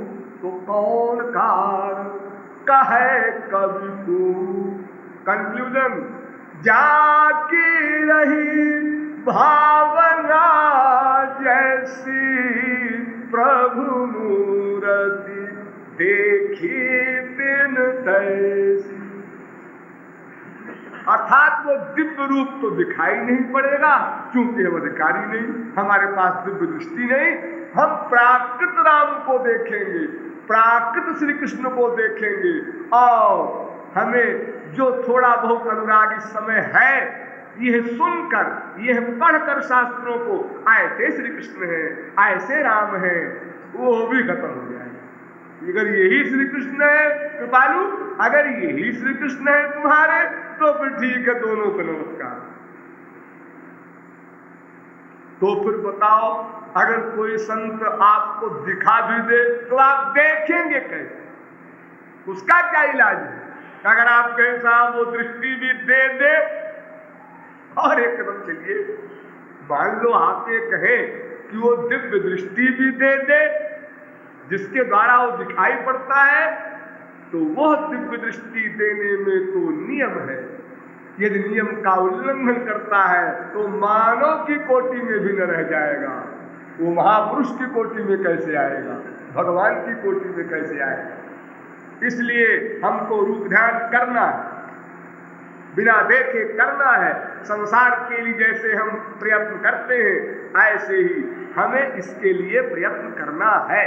A: तो कौन कार कहे कवि को। कंक्लूजन, जाकी रही भावना जैसी, प्रभु मूर्ति देखी दिन तैसी। अर्थात वो दिव्य रूप तो दिखाई नहीं पड़ेगा, क्योंकि हम अधिकारी नहीं, हमारे पास दिव्य दृष्टि नहीं। हम प्राकृत राम को देखेंगे, प्राकृत श्री कृष्ण को देखेंगे, और हमें जो थोड़ा बहुत अनुराग इस समय है, यह सुनकर, यह पढ़कर शास्त्रों को, ऐसे श्री कृष्ण है, ऐसे राम है, वो भी खत्म हो जाए। अगर यही श्री कृष्ण है कृपालु, अगर यही श्री कृष्ण है तुम्हारे, तो फिर ठीक है, दोनों को नमस्कार। तो फिर बताओ, अगर कोई संत आपको दिखा भी दे तो आप देखेंगे कैसे? उसका क्या इलाज है? अगर आप कहें साहब वो दृष्टि भी दे दे, और एक कदम चलिए, मान लो आप ये कहें कि वो दिव्य दृष्टि भी दे दे, जिसके द्वारा वो दिखाई पड़ता है, तो वह दिव्य दृष्टि देने में तो नियम है। यदि नियम का उल्लंघन करता है तो मानव की कोटि में भी न रह जाएगा, वो महापुरुष की कोटि में कैसे आएगा, भगवान की कोटि में कैसे आएगा। इसलिए हमको रूप ध्यान करना है। बिना देखे करना है। संसार के लिए जैसे हम प्रयत्न करते हैं ऐसे ही हमें इसके लिए प्रयत्न करना है।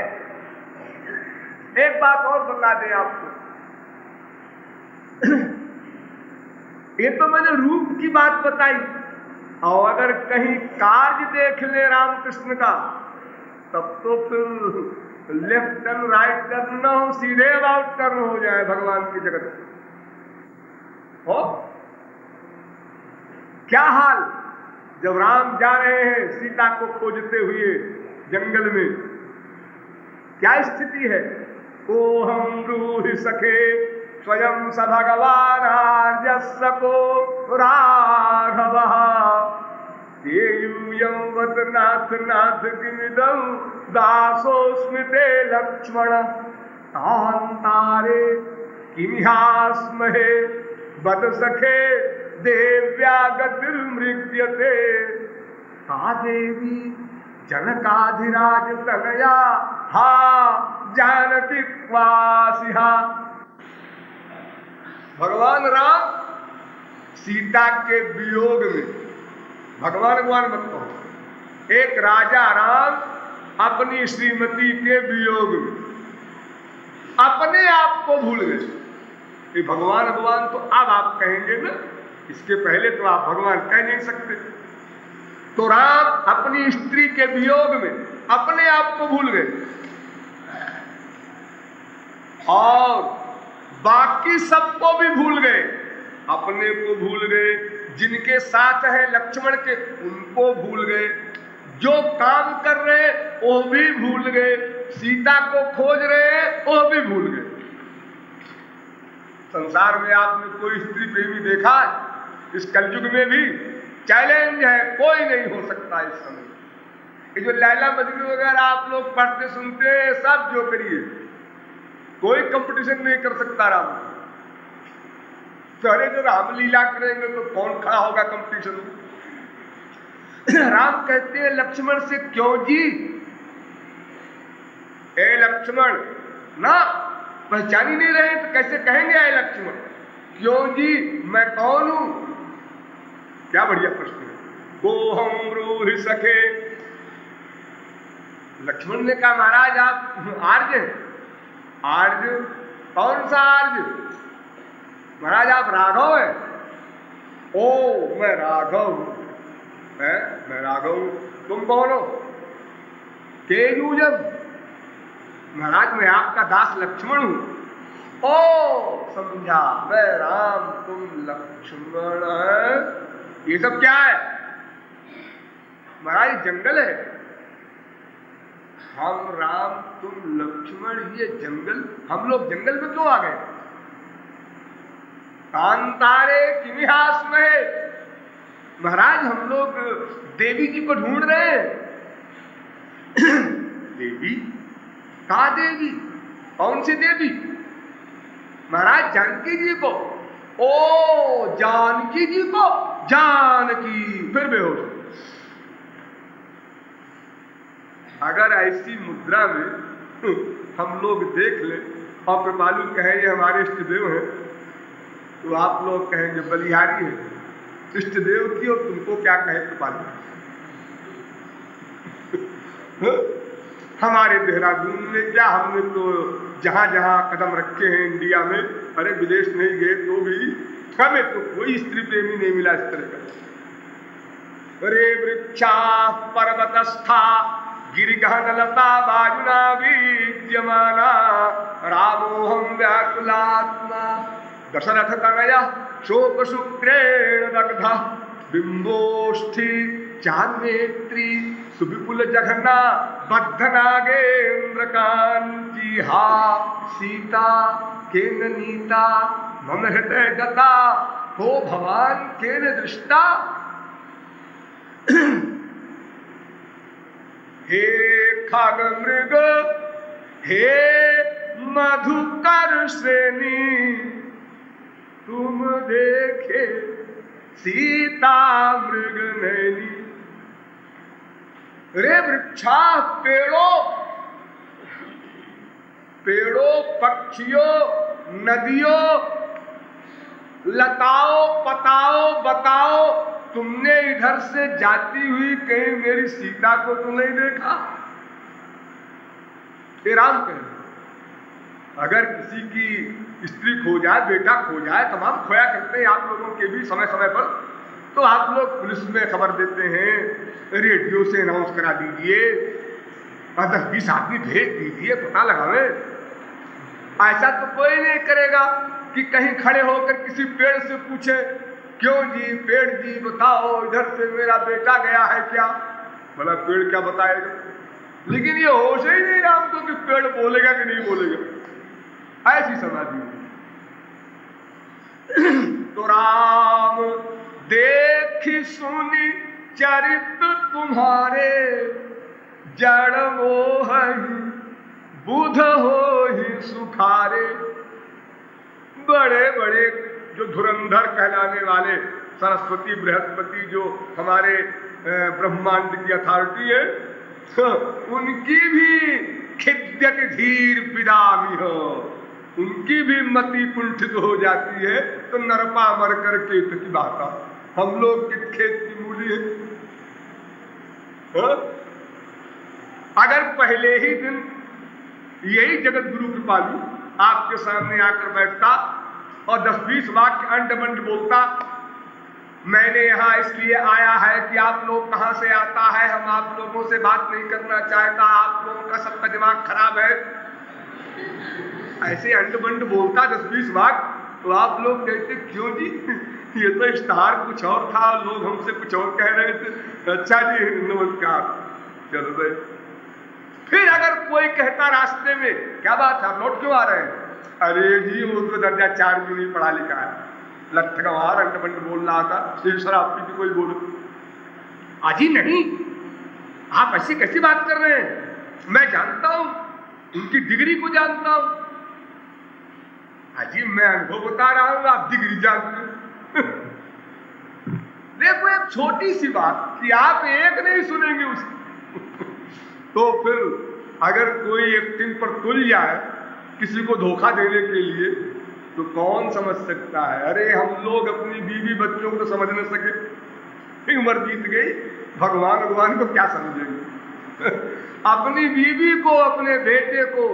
A: एक बात और बता दें आपको, ये तो मैंने रूप की बात बताई, और अगर कहीं कार्य देख ले रामकृष्ण का तब तो फिर लेफ्ट टर्न राइट टर्न न हो, सीधे अबाउट टर्न हो जाए भगवान की जगत हो। क्या हाल जब राम जा रहे हैं सीता को खोजते हुए जंगल में, क्या स्थिति है। ओ हम रूहि सखे स्वयं स भगवान आर्यस्सको राघव यूयंवत नाथ नाथ किमिदं दासोऽस्मि ते लक्ष्मण कांतारे किमिहास्महे बद सखे देव्या गतिर्मृग्यते का देवी जनकाधिराज तनया हा जानकी क्वासिहा। भगवान राम सीता के वियोग में, भगवान मत कहो, एक राजा राम अपनी श्रीमती के वियोग में अपने आप को भूल गए। ये भगवान तो अब आप कहेंगे ना, इसके पहले तो आप भगवान कह नहीं सकते। तो राम अपनी स्त्री के वियोग में अपने आप को भूल गए और बाकी सबको भी भूल गए। अपने को भूल गए, जिनके साथ है लक्ष्मण के उनको भूल गए, जो काम कर रहे वो भी भूल गए, सीता को खोज रहे वो भी भूल गए। संसार में आपने कोई स्त्री प्रेमी देखा? इस कलयुग में भी चैलेंज है, कोई नहीं हो सकता इस समय। ये जो लैला मजनू वगैरह आप लोग पढ़ते सुनते सब जो करिए, कोई कंपटीशन नहीं कर सकता राम। तो अरे जो रामलीला करेंगे तो कौन खड़ा होगा कंपटीशन में। राम कहते हैं लक्ष्मण से, क्यों जी? ए लक्ष्मण, ना पहचान ही नहीं रहे तो कैसे कहेंगे ए लक्ष्मण? क्यों जी, मैं कौन हूं? क्या बढ़िया प्रश्न है। वो हम रूहि सके। लक्ष्मण ने कहा महाराज आप आर्य हैं। आर्य? कौन सा आर्य? महाराज आप राघव हैं। ओ मैं राघव हूं। मैं राघव हूं, तुम कौन हो? केयूजम। महाराज मैं आपका दास लक्ष्मण हूं। ओ समझा, मैं राम तुम लक्ष्मण है। ये सब क्या है? महाराज जंगल है। हम राम तुम लक्ष्मण, ये जंगल, हम लोग जंगल में क्यों आ गए? कांतारे किमिहास में। महाराज हम लोग देवी जी को ढूंढ रहे हैं। देवी? कहा देवी? कौन सी देवी? महाराज जानकी जी को। ओ जानकी जी को? जानकी फिर बेहोश। अगर ऐसी मुद्रा में हम लोग देख ले और कृपालु कहें ये हमारे इष्ट देव हैं, तो आप लोग कहेंगे बलिहारी है। इष्ट देव की और तुमको क्या कहे कृपालु। हमारे देहरादून में क्या, हमने तो जहां जहां कदम रखे हैं इंडिया में, अरे विदेश नहीं गए तो भी हमें तो कोई स्त्री प्रेमी नहीं मिला इस तरह का। अरे वृक्षा पर्वतस्था गिरिगहन लता वायुना विद्यमाना रामोहम व्याकुलात्मा दशरथ तनया शोक शुक्रेण दग्धा बिंबोष्ठी चान्नेत्री सुविपुल जघना बद्धनागेन्द्र कांची हा सीता केन नीता मम हृदय गता हो भवान केन दृष्टा। हे खग मृग हे मधुकर श्रेणी तुम देखे सीता मृग नैनी। रे वृक्षा पेड़ों पक्षियों नदियों लताओ पताओ बताओ, तुमने इधर से जाती हुई कहीं मेरी सीता को तो नहीं देखा? हे राम कहे, अगर किसी की स्त्री खो जाए, बेटा खो जाए, तमाम खोया करते हैं आप लोगों के भी समय समय पर, तो आप लोग पुलिस में खबर देते हैं, रेडियो से अनाउंस करा दीजिए, 10-20 आदमी भेज दीजिए, पता लगावे। ऐसा तो कोई नहीं करेगा कि कहीं खड़े होकर किसी पेड़ से पूछे, क्यों जी पेड़ जी बताओ इधर से मेरा बेटा गया है क्या? भला पेड़ क्या बताएगा? लेकिन ये होश ही नहीं राम को कि पेड़ बोलेगा कि नहीं बोलेगा। ऐसी समाधि तो राम देखी सुनी चरित तुम्हारे, जड़ मोह बुध हो ही सुखारे। बड़े बड़े जो धुरंधर कहलाने वाले सरस्वती बृहस्पति जो हमारे ब्रह्मांड की अथॉरिटी है, उनकी भी खिद्यक धीर पिदामी हो, उनकी भी मति कुंठित हो जाती है। तो नरपा मर कर केत की बात, हम लोग किस खेत की मूली है? अगर पहले ही दिन यही जगत गुरु कृपालु आपके सामने आकर बैठता और 10-20 वाक्य अंड-बंड बोलता, मैंने यहाँ इसलिए आया है कि आप लोग कहाँ से आता है, हम आप लोगों से बात नहीं करना चाहता, आप लोगों का सबका दिमाग खराब है, ऐसे अंड-बंड बोलता 10-20 वाक्य, तो आप लोग कहते क्यों जी, ये तो इश्तहार कुछ और था, लोग हमसे कुछ और कह रहे थे। अच्छा जी नमस्कार, चलो भाई। फिर अगर कोई कहता रास्ते में, क्या बात है लौट क्यों आ रहे हैं? अरे जी वो तो दर्जा 4 भी नहीं पढ़ा लिखा है, लट्ठगवार अंड-बंड बोल रहा था, सिर्फ शराब पी के कोई बोलो। अजी नहीं, आप ऐसी कैसी बात कर रहे हैं? मैं जानता हूं, उनकी डिग्री को जानता हूं। अजी मैं अनुभव बता रहा हूं, आप डिग्री जानते हैं। देखो एक छोटी सी बात कि आप एक नहीं सुनेंगे उसकी। तो फिर अगर कोई एक्टिंग पर तुल जाए किसी को धोखा देने के लिए, तो कौन समझ सकता है? अरे हम लोग अपनी बीवी बच्चों को तो समझ न सके, उम्र बीत गई, भगवान को क्या समझेंगे? अपनी बीवी को, अपने बेटे को,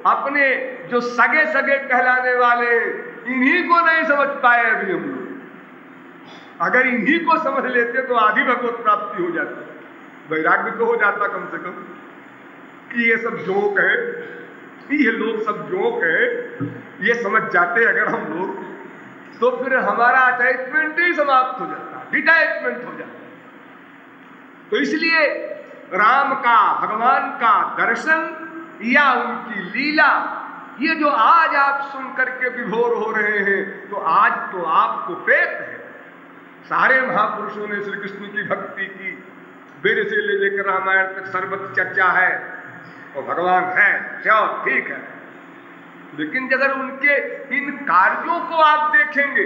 A: अपने जो सगे सगे कहलाने वाले इन्हीं को नहीं समझ पाए अभी हम लोग। अगर इन्हीं को समझ लेते तो आधी भगवत प्राप्ति हो जाती, वैराग्य तो हो जाता कम से कम। कि ये सब जोक है, ये लोग सब जोक है, ये समझ जाते अगर हम लोग, तो फिर हमारा अटैचमेंट ही समाप्त हो जाता, डिटैचमेंट हो जाता। तो इसलिए राम का, भगवान का दर्शन या उनकी लीला, ये जो आज आप सुन करके विभोर हो रहे हैं, तो आज तो आपको फेत है। सारे महापुरुषों ने श्री कृष्ण की भक्ति की, वेद से लेकर रामायण तक सर्वत्र चर्चा है, और भगवान है, श्योर, ठीक है। लेकिन अगर उनके इन कार्यों को आप देखेंगे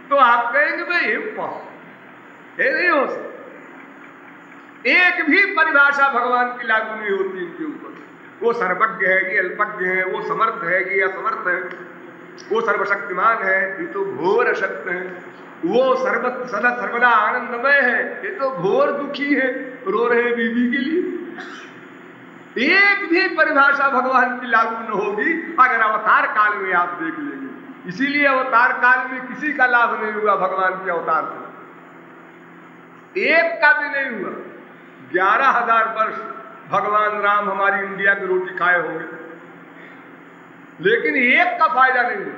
A: तो आप कहेंगे भाई इम्पॉसिबल, ये नहीं हो सकता। एक भी परिभाषा भगवान की लागू नहीं होती इनके ऊपर। वो सर्वज्ञ है, ये अल्पज्ञ है, वो समर्थ है, ये असमर्थ है, वो सर्वशक्तिमान है, ये तो घोर अशक्त है, वो सदा सर्वदा आनंदमय है, ये तो घोर दुखी है, रो रहे बीवी के लिए। एक भी परिभाषा भगवान की लागू न होगी अगर अवतार काल में आप देख लेंगे। इसीलिए अवतार काल में किसी का लाभ नहीं हुआ भगवान के अवतार से, एक का भी नहीं हुआ। 11,000 वर्ष भगवान राम हमारी इंडिया की रोटी खाए होंगे, लेकिन एक का फायदा नहीं हुआ,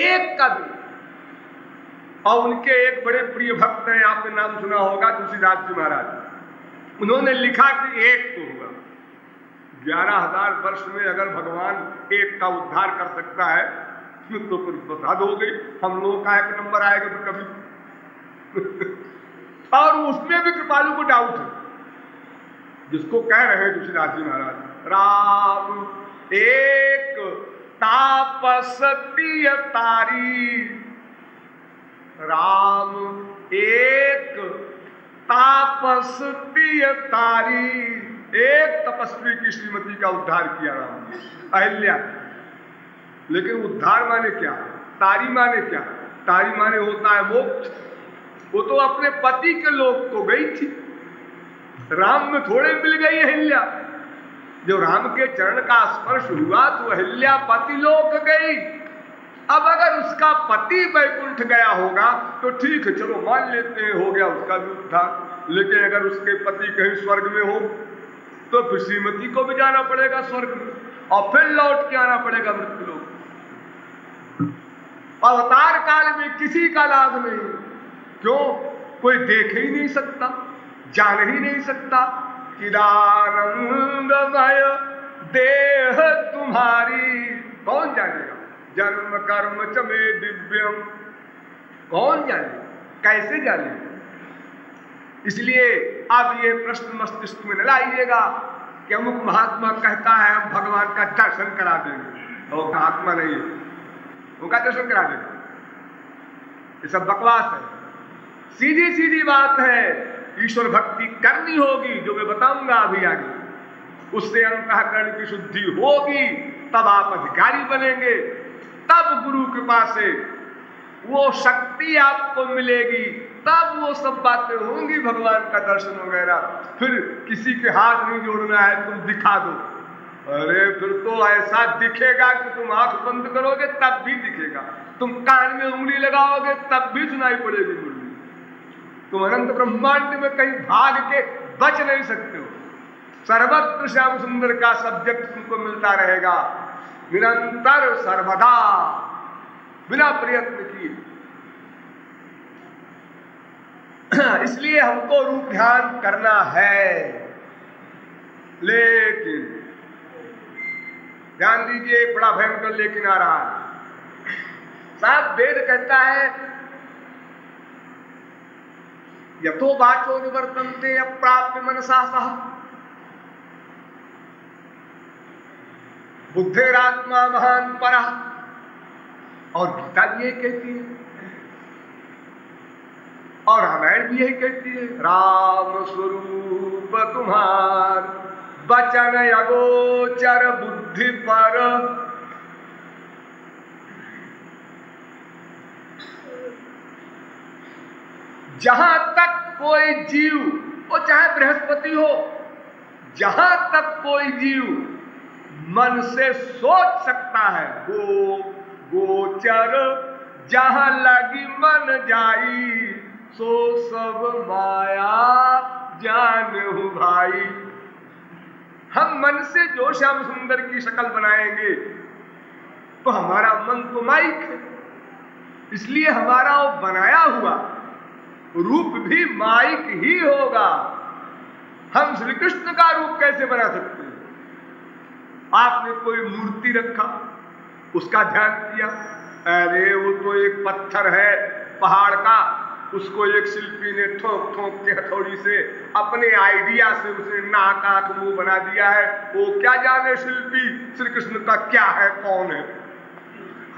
A: एक का भी। और उनके एक बड़े प्रिय भक्त हैं, आपने नाम सुना होगा, तुलसीदास जी महाराज। उन्होंने लिखा कि एक तो हुआ। 11,000 वर्ष में अगर भगवान एक का उद्धार कर सकता है तो फिर बता दो गई, हम लोगों का 1 नंबर आएगा तो कभी। और उसमें भी कृपालु को डाउट है, जिसको कह रहे हैं तुलसीदास जी महाराज, राम एक तापसतीय तारी, राम एक तापसतीय तारी। एक तपस्वी की श्रीमती का उद्धार किया राम ने, अहिल्या। लेकिन उद्धार माने क्या? तारी माने क्या? तारी माने होता है मोक्ष। वो तो अपने पति के लोग तो गई थी, राम में थोड़े मिल गई अहिल्या। जो राम के चरण का स्पर्श हुआ तो अहिल्या पति लोक गई। अब अगर उसका पति वैकुंठ गया होगा तो ठीक है, चलो मान लेते हैं, हो गया उसका भी उद्धार। लेकिन अगर उसके पति कहीं स्वर्ग में हो तो फिर श्रीमती को भी जाना पड़ेगा स्वर्ग में, और फिर लौट के आना पड़ेगा मृत्यु लोक। अवतार काल में किसी का लाभ नहीं। क्यों? कोई देख ही नहीं सकता, जान ही नहीं सकता। चिदानंदमय देह तुम्हारी, कौन जानेगा? जन्म कर्म च मे दिव्यम, कौन जाने, कैसे जाने? इसलिए अब ये प्रश्न मस्तिष्क में न लाइएगा कि अमुक महात्मा कहता है हम भगवान का दर्शन करा देंगे। वो महात्मा नहीं है, उनका दर्शन करा देंगे, ये सब बकवास है। सीधी सीधी बात है, ईश्वर भक्ति करनी होगी, जो मैं बताऊंगा अभी आगे। उससे अंतःकरण की शुद्धि होगी, तब आप अधिकारी बनेंगे, तब गुरु कृपा से वो शक्ति आपको मिलेगी, तब वो सब बातें होंगी, भगवान का दर्शन वगैरह। फिर किसी के हाथ नहीं जोड़ना है, तुम दिखा दो, अरे फिर तो ऐसा दिखेगा कि तुम आंख बंद करोगे तब भी दिखेगा, तुम कान में उंगली लगाओगे तब भी सुनाई पड़ेगी मुरली। तुम अनंत ब्रह्मांड में कहीं भाग के बच नहीं सकते हो। सर्वत्र श्याम सुंदर का सब्जेक्ट तुमको मिलता रहेगा, निरंतर सर्वदा, बिना प्रयत्न किए। इसलिए हमको रूप ध्यान करना है। लेकिन ध्यान दीजिए, बड़ा भयंकर लेकिन आ रहा है साहब। वेद कहता है यथो वाचो निवर्तन्ते अप्राप्य मनसा सह, बुद्धेरात्मा महान परः। और गीता भी यही कहती है, और रामायण भी यही कहती है, राम स्वरूप तुम्हार वचन अगोचर बुद्धि पर। जहां तक कोई जीव, वो चाहे बृहस्पति हो, जहां तक कोई जीव मन से सोच सकता है, गोचर जहां लगी मन जाई, सो सब माया जानहु भाई। हम मन से जो श्याम सुंदर की शक्ल बनाएंगे तो हमारा मन तो माइक है, इसलिए हमारा वो बनाया हुआ रूप भी माइक ही होगा। हम श्री कृष्ण का रूप कैसे बना सकते हैं? आपने कोई मूर्ति रखा, उसका ध्यान किया, अरे वो तो एक पत्थर है पहाड़ का, उसको एक शिल्पी ने ठोक ठोक के हथौड़ी से अपने आइडिया से उसने नाक आंख मुंह बना दिया है। वो क्या जाने शिल्पी श्री कृष्ण का क्या है, कौन है,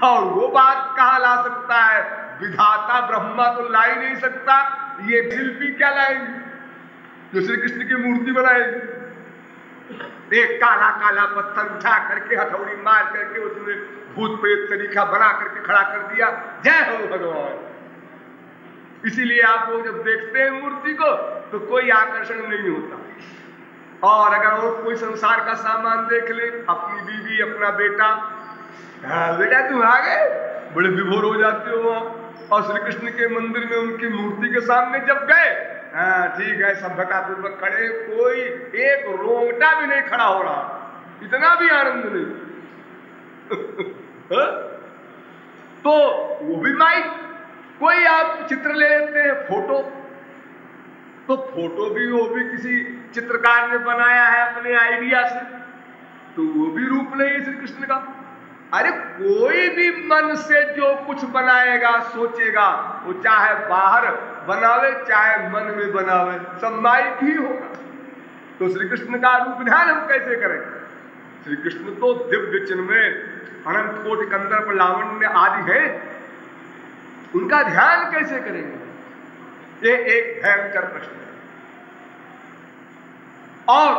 A: और वो बात कहाँ ला सकता है? विधाता ब्रह्मा तो ला ही नहीं सकता, ये शिल्पी क्या लाएंगे जो श्री कृष्ण की मूर्ति बनाएंगे? एक काला काला पत्थर उठा करके हथौड़ी मार करके उसमें भूत प्रेत तरीका बना करके खड़ा कर दिया, जय हो भगवान। इसीलिए आप लोग जब देखते हैं मूर्ति को तो कोई आकर्षण नहीं होता। और अगर और कोई संसार का सामान देख ले, अपनी बीवी, अपना बेटा, बेटा तुम आ गए, बड़े विभोर हो जाते हो। और श्री कृष्ण के मंदिर में उनकी मूर्ति के सामने जब गए, ठीक है, सभ्यता पूर्वक खड़े, कोई एक रोंगटा भी नहीं खड़ा हो रहा, इतना भी आनंद नहीं। तो वो भी माइक। कोई आप चित्र ले लेते हैं, फोटो, तो फोटो भी वो भी किसी चित्रकार ने बनाया है अपने आइडिया से, तो वो भी रूप नहीं है श्री कृष्ण का। अरे कोई भी मन से जो कुछ बनाएगा, सोचेगा, वो चाहे बाहर बनावे चाहे मन में बनावे, सब माइक ही होगा। तो श्री कृष्ण का रूप ध्यान हम कैसे करें? श्री कृष्ण तो दिव्य चिन्मय अनंत कोटि कंदर्प लावण्य आदि है, उनका ध्यान कैसे करेंगे? ये एक भयंकर प्रश्न है। और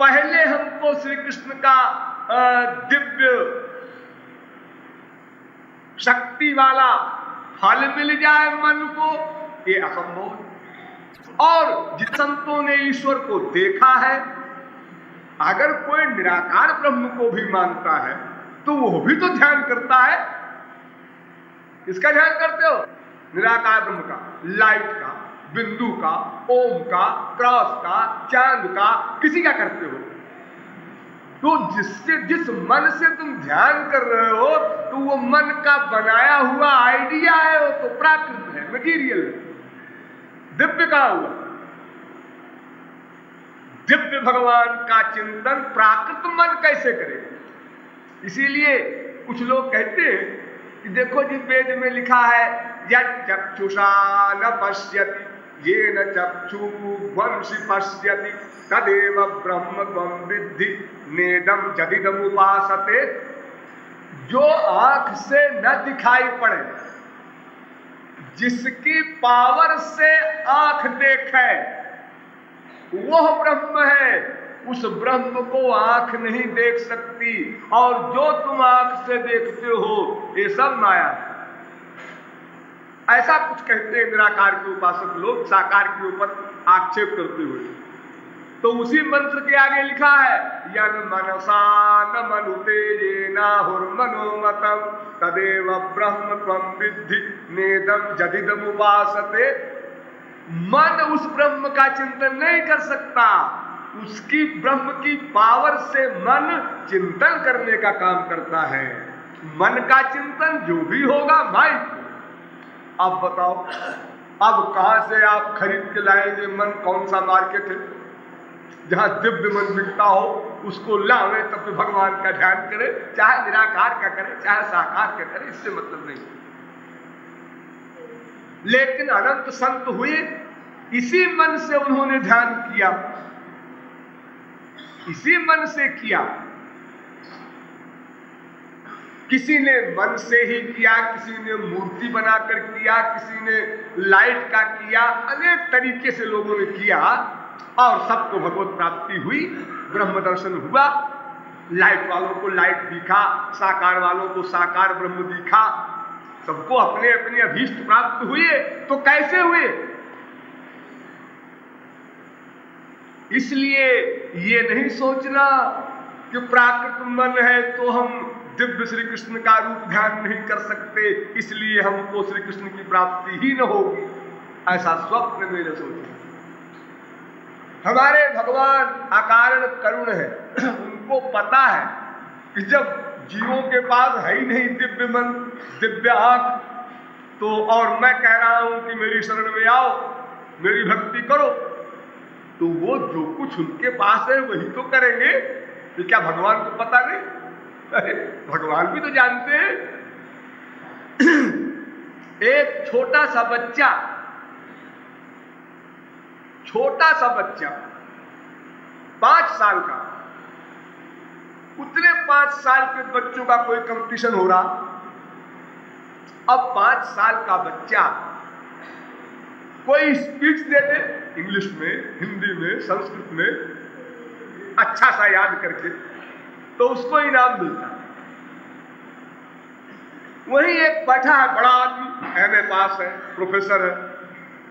A: पहले हमको श्री कृष्ण का दिव्य शक्ति वाला फल मिल जाए मन को, ये असंभव है। और जिन संतों ने ईश्वर को देखा है, अगर कोई निराकार ब्रह्म को भी मानता है तो वो भी तो ध्यान करता है। किसका ध्यान करते हो? निराकार ब्रह्म का, लाइट का, बिंदु का, ओम का, क्रॉस का, चांद का, किसी का करते हो। तो जिस मन से तुम ध्यान कर रहे हो तो वो मन का बनाया हुआ आइडिया है, वो तो प्राकृत है, मटीरियल है। दिव्य कहां हुआ? दिव्य भगवान का चिंतन प्राकृत मन कैसे करे? इसीलिए कुछ लोग कहते हैं कि देखो जी, वेद में लिखा है यच्चक्षुषा न पश्यति येन चक्षुर्वंशि पश्यति तदेव ब्रह्म त्वं विद्धि नेदं जदिदं उपासते। जो आंख से न दिखाई पड़े, जिसकी पावर से आंख देखे, वह ब्रह्म है। उस ब्रह्म को आंख नहीं देख सकती, और जो तुम आंख से देखते हो ये सब माया है। ऐसा कुछ कहते हैं निराकार के उपासक लोग, साकार के ऊपर आक्षेप करते हुए। तो उसी मंत्र के आगे लिखा है यन मनसा न मनुतेजेनाहुर्मनोमतं तदेव ब्रह्म त्वं विद्धि नेदं जदिदं उपासते। मन उस ब्रह्म का चिंतन नहीं कर सकता, उसकी ब्रह्म की पावर से मन चिंतन करने का काम करता है। मन का चिंतन जो भी होगा माइक। अब बताओ, अब कहां से आप खरीद के लाएंगे मन? कौन सा मार्केट है जहां दिव्य मन मिलता हो? उसको लावे तब तो भगवान का ध्यान करे, चाहे निराकार का करे चाहे साकार का करे, इससे मतलब नहीं। लेकिन अनंत संत हुए, इसी मन से उन्होंने ध्यान किया, इसी मन से किया। किसी ने मन से ही किया, किसी ने मूर्ति बनाकर किया, किसी ने लाइट का किया, अनेक तरीके से लोगों ने किया, और सबको भगवत प्राप्ति हुई, ब्रह्म दर्शन हुआ। लाइट वालों को लाइट दिखा, साकार वालों को साकार ब्रह्म दिखा, सबको अपने अपने अभीष्ट प्राप्त हुए। तो कैसे हुए? इसलिए ये नहीं सोचना कि प्राकृत मन है तो हम दिव्य श्री कृष्ण का रूप ध्यान नहीं कर सकते, इसलिए हमको श्री कृष्ण की प्राप्ति ही न होगी। ऐसा स्वप्न में न सोचना। हमारे भगवान अकारण करुण है। उनको पता है कि जब जीवों के पास है ही नहीं दिव्य मन, दिव्य आंख, तो और मैं कह रहा हूं कि मेरी शरण में आओ, मेरी भक्ति करो, तो वो जो कुछ उनके पास है वही तो करेंगे। तो क्या भगवान को पता नहीं? अरे भगवान भी तो जानते हैं। एक छोटा सा बच्चा, छोटा सा बच्चा 5 साल का, उतने 5 साल के बच्चों का कोई कंपटीशन हो रहा। अब 5 साल का बच्चा कोई स्पीच दे दे, इंग्लिश में, हिंदी में, संस्कृत में, अच्छा सा याद करके, तो उसको इनाम मिलता है। वही एक बैठा है बड़ा आदमी, एमए पास है, प्रोफेसर है,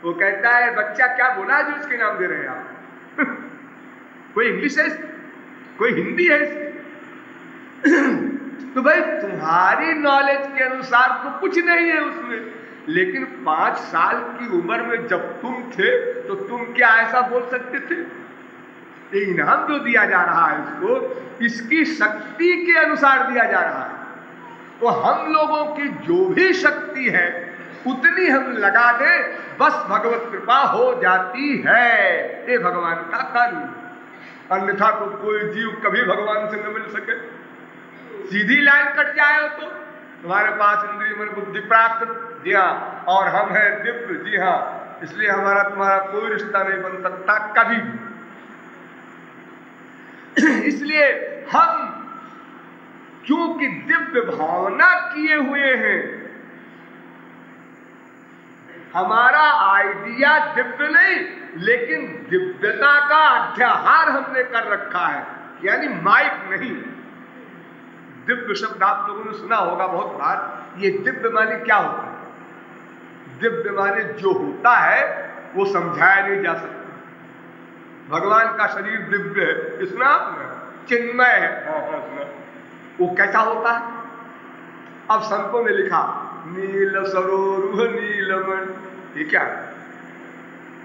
A: वो कहता है बच्चा क्या बोला जो इसके इनाम दे रहे हैं आप? कोई इंग्लिश है, कोई हिंदी है तो भाई तुम्हारी नॉलेज के अनुसार तो कुछ नहीं है उसमें, लेकिन 5 साल की उम्र में जब तुम थे तो तुम क्या ऐसा बोल सकते थे? ये इनाम जो दिया जा रहा है इसको, इसकी शक्ति के अनुसार दिया जा रहा है। तो हम लोगों की जो भी शक्ति है उतनी हम लगा दे, बस भगवत कृपा हो जाती है। ये भगवान का कानून, अन्यथा तो कोई जीव कभी भगवान से न मिल सके। सीधी लाइन कट जाए तो तुम्हारे पास इंद्रिय मन बुद्धि प्राकृत, जी हाँ, और हम हैं दिव्य, जी हाँ, इसलिए हमारा तुम्हारा कोई रिश्ता नहीं बन सकता कभी भी। इसलिए हम क्योंकि दिव्य भावना किए हुए हैं, हमारा आइडिया दिव्य नहीं, लेकिन दिव्यता का अध्याहार हमने कर रखा है, यानी माइक नहीं, दिव्य शब्द आप लोगों ने सुना होगा बहुत बार। ये दिव्य माने क्या होता है? दिव्य माने जो होता है वो समझाया नहीं जा सकता। भगवान का शरीर दिव्य है, ये सुना आपने? चिन्मय है, हाँ सुना। वो कैसा होता है? अब संतों ने लिखा नील सरोरुह नीलमण, ये क्या है?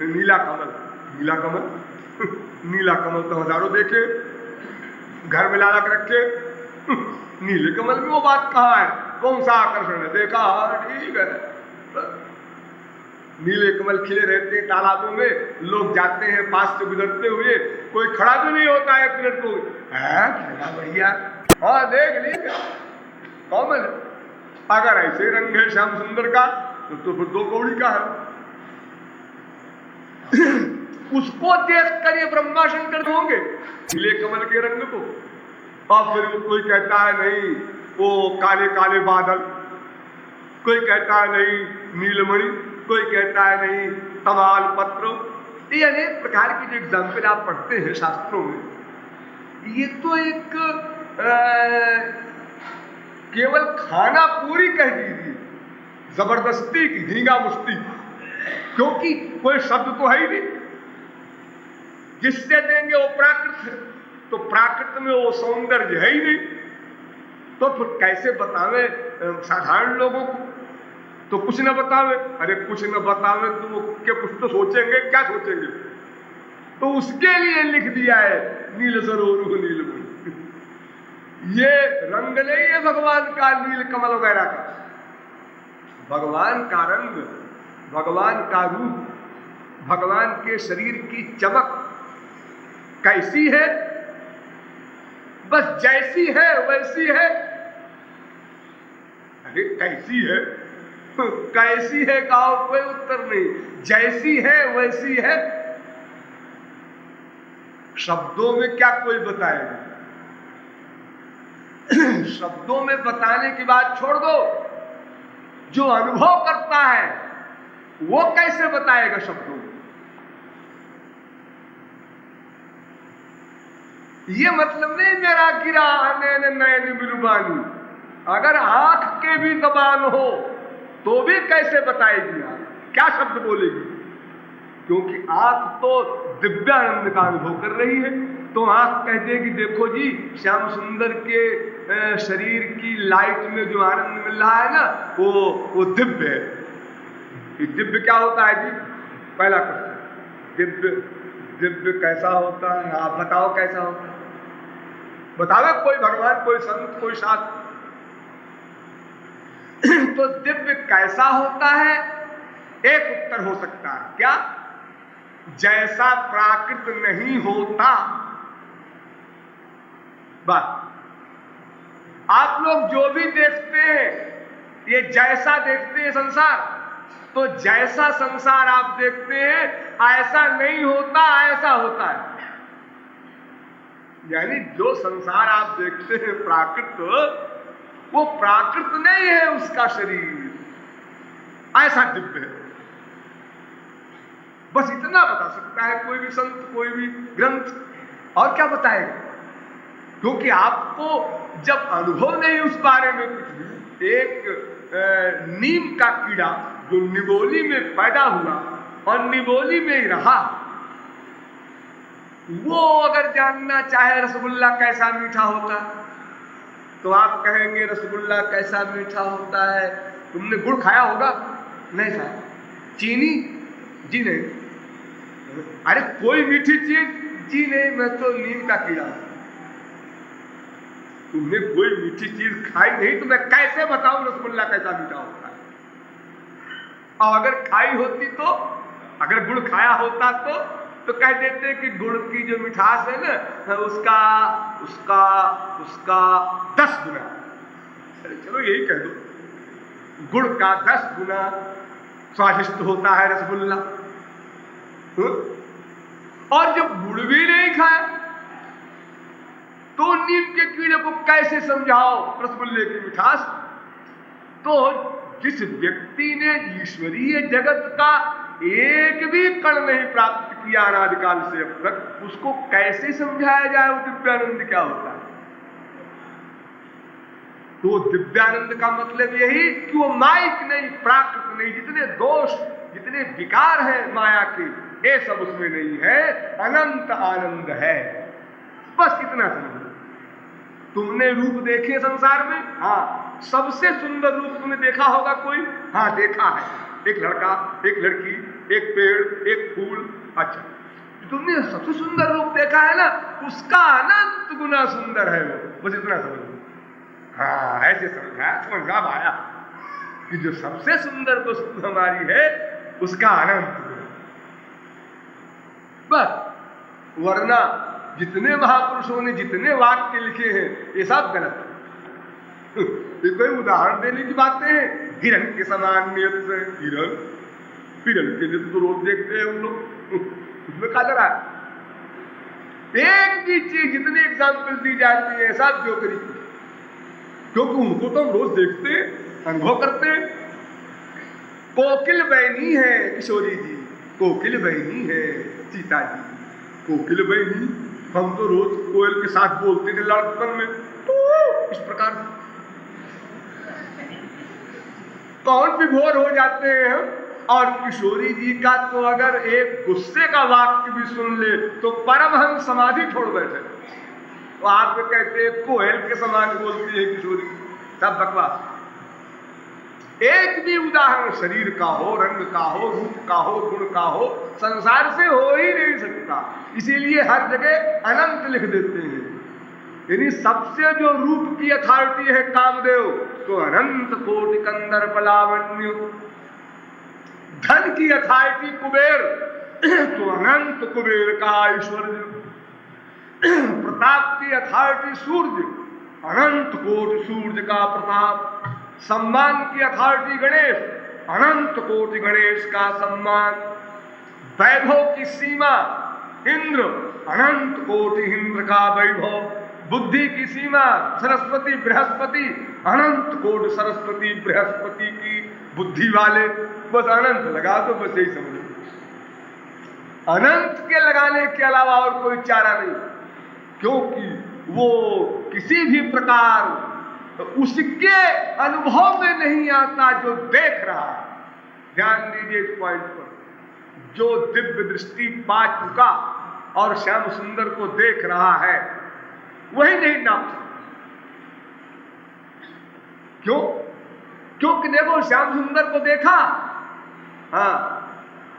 A: नीला कमल। नीला कमल नीला कमल तो हजारों देखे, घर में ला कर रखे। नीले कमल में वो बात कहाँ है? कौन सा आकर्षण है? देखा, ठीक है। नीले कमल खिले रहते हैं तालाबों में, लोग जाते हैं पास से गुजरते हुए, कोई खड़ा भी नहीं होता है 1 मिनट को। है बढ़िया, हाँ देख लीजिए कमल। अगर ऐसे रंग है श्याम सुंदर का तो फिर 2 कौड़ी का है। उसको देखकर ये ब्रह्मा शंकर होंगे नीले कमल के रंग को। और फिर कोई कहता है नहीं वो काले काले बादल, कोई कहता है नहीं नीलमणि, कोई कहता है नहीं तमाल पत्र। ये अनेक प्रकार की जो एग्जाम्पल आप पढ़ते हैं शास्त्रों में, ये तो एक केवल खाना पूरी कह दीजिए, जबरदस्ती की धींगा मुश्ती, क्योंकि कोई शब्द तो है ही नहीं। जिससे देंगे वो प्राकृत है, तो प्राकृत में वो सौंदर्य है ही नहीं, तो फिर कैसे बतावे साधारण लोगों को? तो कुछ न बतावे। अरे कुछ न बतावे तो वो क्या कुछ तो सोचेंगे, क्या सोचेंगे? तो उसके लिए लिख दिया है नील सरोरुह नीलमणि। ये रंग नहीं है भगवान का नील कमल वगैरह का। भगवान का रंग, भगवान का रूप, भगवान के शरीर की चमक कैसी है? बस जैसी है वैसी है। अरे कैसी है? कैसी है का कोई उत्तर नहीं, जैसी है वैसी है। शब्दों में क्या कोई बताएगा? शब्दों में बताने की बात छोड़ दो, जो अनुभव करता है वो कैसे बताएगा शब्दों में? ये मतलब नहीं मेरा गिरा नैन नैन बिलुबानी, अगर आंख के भी दबान हो तो भी कैसे बताएगी आंख? क्या शब्द बोलेगी? क्योंकि आंख तो दिव्यानंद का अनुभव कर रही है, तो आंख कह देगी देखो जी श्याम सुंदर के शरीर की लाइट में जो आनंद मिल रहा है ना, वो दिव्य है। ये दिव्य क्या होता है जी? पहला प्रश्न, दिव्य दिव्य कैसा होता है? आप बताओ कैसा होता है? बतावे कोई भगवान, कोई संत, कोई शास्त्र। तो दिव्य कैसा होता है? एक उत्तर हो सकता है, क्या? जैसा प्राकृत नहीं होता। बस आप लोग जो भी देखते हैं ये जैसा देखते हैं संसार, तो जैसा संसार आप देखते हैं ऐसा नहीं होता, ऐसा होता है। यानी जो संसार आप देखते हैं प्राकृत, वो प्राकृत नहीं है उसका शरीर, ऐसा दिव्य है। बस इतना बता सकता है कोई भी संत, कोई भी ग्रंथ, और क्या बताएगा? क्योंकि आपको जब अनुभव नहीं उस बारे में कुछ भी, एक नीम का कीड़ा जो निबोली में पैदा हुआ और निबोली में ही रहा, वो अगर जानना चाहे रसगुल्ला कैसा मीठा होता है, तो आप कहेंगे रसगुल्ला कैसा मीठा होता है? तुमने गुड़ खाया होगा? नहीं खाया। चीनी? जी नहीं। अरे कोई मीठी चीज? जी नहीं, मैं तो नीम का कीड़ा। तुमने कोई मीठी चीज खाई नहीं तो मैं कैसे बताऊं रसगुल्ला कैसा मीठा होता है? और अगर खाई होती तो, अगर गुड़ खाया होता तो कह देते कि गुड़ की जो मिठास है ना, उसका उसका उसका 10 गुना। चलो यही कह दो, गुड़ का 10 गुना स्वादिष्ट होता है रसगुल्ला। और जब गुड़ भी नहीं खाया तो नीम के कीड़े को कैसे समझाओ रसगुल्ले की मिठास? तो जिस व्यक्ति ने ईश्वरीय जगत का एक भी कण नहीं प्राप्त किया अनादिकाल से अब तक, उसको कैसे समझाया जाए वो दिव्यानंद क्या होता है? तो दिव्यानंद का मतलब यही कि वो माइक नहीं, प्राकृत नहीं, जितने दोष, जितने विकार हैं माया के, ये सब उसमें नहीं है, अनंत आनंद है। बस इतना समझ लो। तुमने रूप देखे संसार में? हाँ। सबसे सुंदर रूप तुमने देखा होगा कोई? हाँ, देखा है। एक लड़का, एक लड़की, एक पेड़, एक फूल। अच्छा, तुमने सबसे सुंदर रूप देखा है ना, उसका अनंत गुना सुंदर है वो। बस इतना समझ लो। हाँ, ऐसे समझा आया कि जो सबसे सुंदर वस्तु हमारी है उसका अनंत गुण। बस, वरना जितने महापुरुषों ने जितने वाक्य लिखे हैं ये सब गलत है। ये कोई उदाहरण देने की बातें हैं? हिरण के समान नेत्र, हिरण के नेत्र तो रोज देखते हैं हम लोग, उसमें क्या जरा एक भी चीज जितनी एग्जाम्पल दी जाती है सब जोकरी, क्योंकि उनको तो हम रोज देखते, अनुभव करते। कोकिल बहनी है किशोरी जी, कोकिल बहनी है सीता जी, कोकिल बहनी। हम तो रोज कोयल के साथ बोलते थे लड़कपन में, तो इस प्रकार कौन विभोर हो जाते हैं। और किशोरी जी का तो अगर एक गुस्से का वाक्य भी सुन ले तो परमहंस समाधि छोड़ बैठे। तो आप कहते हैं कोयल के समान बोलती है किशोरी, सब बकवास। एक भी उदाहरण शरीर का हो, रंग का हो, रूप का हो, गुण का हो, संसार से हो ही नहीं सकता। इसीलिए हर जगह अनंत लिख देते हैं। यानी सबसे जो रूप की अथॉरिटी है कामदेव, तो अनंत कोटि कंदर बलावण्य। धन की अथॉरिटी कुबेर, तो अनंत कुबेर का ऐश्वर्य। प्रताप की अथॉरिटी सूर्य, अनंत कोटि सूर्य का प्रताप। सम्मान की अथॉरिटी गणेश, अनंत कोटि गणेश का सम्मान। वैभव की सीमा इंद्र, अनंत कोटि इंद्र का वैभव। बुद्धि की सीमा सरस्वती बृहस्पति, अनंत कोटि सरस्वती बृहस्पति की बुद्धि वाले। बस अनंत लगा दो, बस यही समझो। अनंत के लगाने के अलावा और कोई चारा नहीं, क्योंकि वो किसी भी प्रकार उसके अनुभव में नहीं आता जो देख रहा है। ध्यान दीजिए इस पॉइंट पर। जो दिव्य दृष्टि पा चुका और श्याम सुंदर को देख रहा है वही नहीं नाप सकता। क्यों? क्योंकि देखो श्याम सुंदर को देखा, हाँ,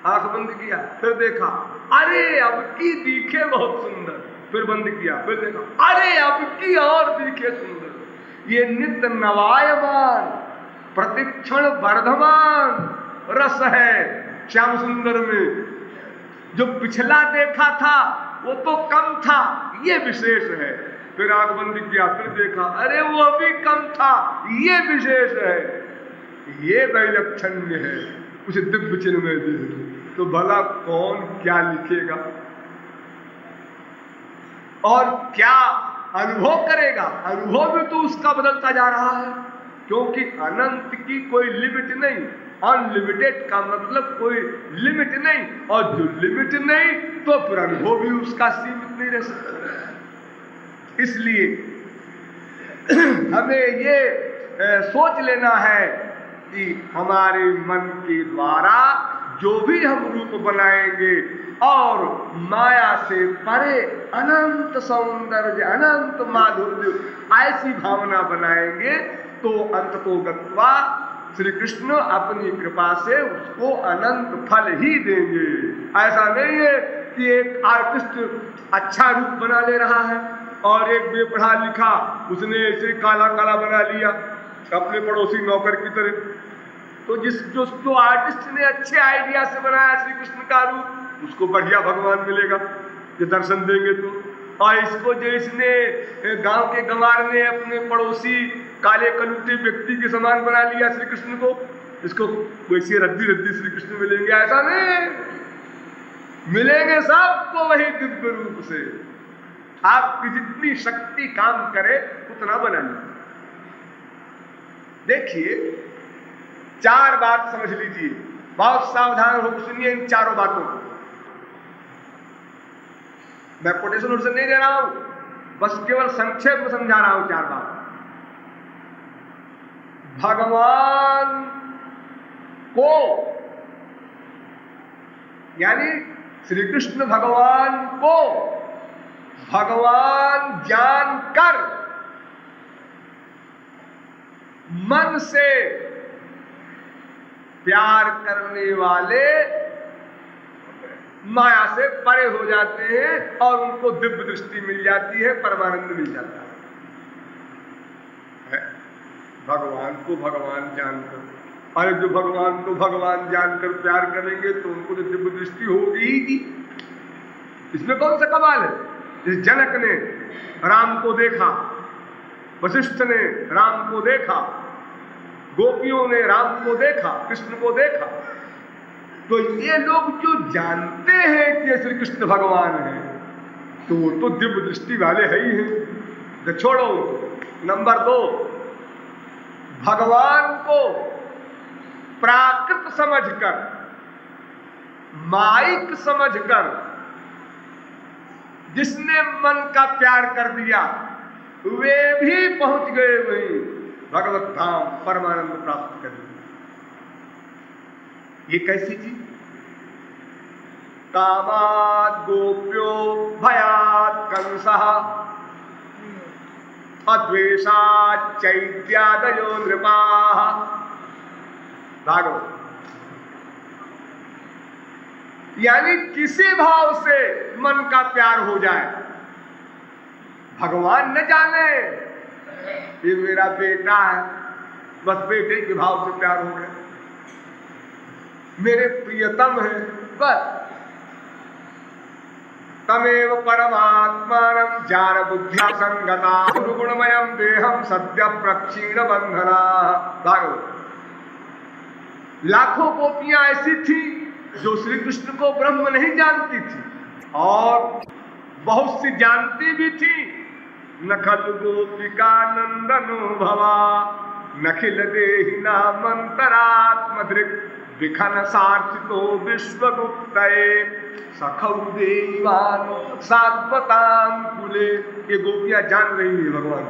A: आंख बंद किया, फिर देखा, अरे अब की दिखे बहुत सुंदर, फिर बंद किया, फिर देखा, अरे अब की और दिखे सुंदर। ये नित्य नवायमान, प्रतिक्षण वर्धमान रस है श्याम सुंदर में। जो पिछला देखा था वो तो कम था, ये विशेष है। फिर आंख बंद किया, फिर देखा, अरे वो भी कम था, ये विशेष है। ये वैलक्षण्य है उसे दिव्य चिन्ह में दे। तो भला कौन क्या लिखेगा और क्या अनुभव करेगा? अनुभव भी तो उसका बदलता जा रहा है, क्योंकि अनंत की कोई लिमिट नहीं। अनलिमिटेड का मतलब कोई लिमिट नहीं, और जो लिमिट नहीं तो फिर अनुभव भी उसका सीमित नहीं रह सकता। इसलिए हमें ये सोच लेना है कि हमारे मन के द्वारा जो भी हम रूप बनाएंगे और माया से परे अनंत सौंदर्य, अनंत माधुर्य, ऐसी भावना बनाएंगे तो अंततोगत्वा श्री कृष्ण अपनी कृपा से उसको अनंत फल ही देंगे। ऐसा नहीं है कि एक आर्टिस्ट अच्छा रूप बना ले रहा है और एक बेपढ़ा लिखा उसने ऐसे काला काला बना लिया अपने पड़ोसी नौकर की तरह। तो जो आर्टिस्ट ने अच्छे आइडिया से बनाया श्री कृष्ण का रूप, उसको बढ़िया भगवान मिलेगा जो दर्शन देंगे तो। और इसको जो इसने गांव के गंवार ने अपने पड़ोसी काले कलूटे व्यक्ति के समान बना लिया श्री कृष्ण को, इसको वैसे रद्दी रद्दी श्री कृष्ण मिलेंगे, ऐसा नहीं। मिलेंगे सबको वही दिव्य रूप से। आपकी जितनी शक्ति काम करे उतना बना लीजिए। देखिए, चार बात समझ लीजिए, बहुत सावधान होकर सुनिए इन चारों बातों को। मैं कोटेशन नहीं दे रहा हूं, बस केवल संक्षेप में समझा रहा हूं चार बात। भगवान को, यानी श्री कृष्ण भगवान को भगवान जानकर मन से प्यार करने वाले माया से परे हो जाते हैं और उनको दिव्य दृष्टि मिल जाती है, परमानंद मिल जाता है। भगवान को भगवान जानकर, अरे जो भगवान को भगवान जानकर प्यार करेंगे तो उनको तो दिव्य दृष्टि होगी ही। इसमें कौन सा कमाल है? इस जनक ने राम को देखा, वशिष्ठ ने राम को देखा, गोपियों ने राम को देखा, कृष्ण को देखा, तो ये लोग जो जानते हैं कि श्री कृष्ण भगवान है तो वो तो दिव्य दृष्टि वाले है ही हैं। तो छोड़ो। नंबर 2, भगवान को प्राकृत समझकर, माइक समझकर जिसने मन का प्यार कर दिया वे भी पहुंच गए वहीं भगवत धाम, परमानंद प्राप्त कर लिया। ये कैसी चीज? कामाद गोप्यो भयात कंसः अद्वेषात् चैत्यादयो नृपाः। भागवत। यानी किसी भाव से मन का प्यार हो जाए, भगवान न जाने ये मेरा बेटा है, बस बेटे के भाव से प्यार हो गया, मेरे प्रियतम है, बस। तमेव परमात्मानं जार बुद्ध्या संगता गुणमयं देहम सद्य प्रक्षीण बंधना। भागवत। लाखों गोपियां ऐसी थी जो श्री कृष्ण को ब्रह्म नहीं जानती थी और बहुत सी जानती भी थी। नखल गोपिका नंदनो भवा नखिल देहि नामंतरात्मदृक् विखन सार्थितो विश्वगुप्तये सखौ देवान सात्वतां कुले। ये गोपियां जान रही है भगवान।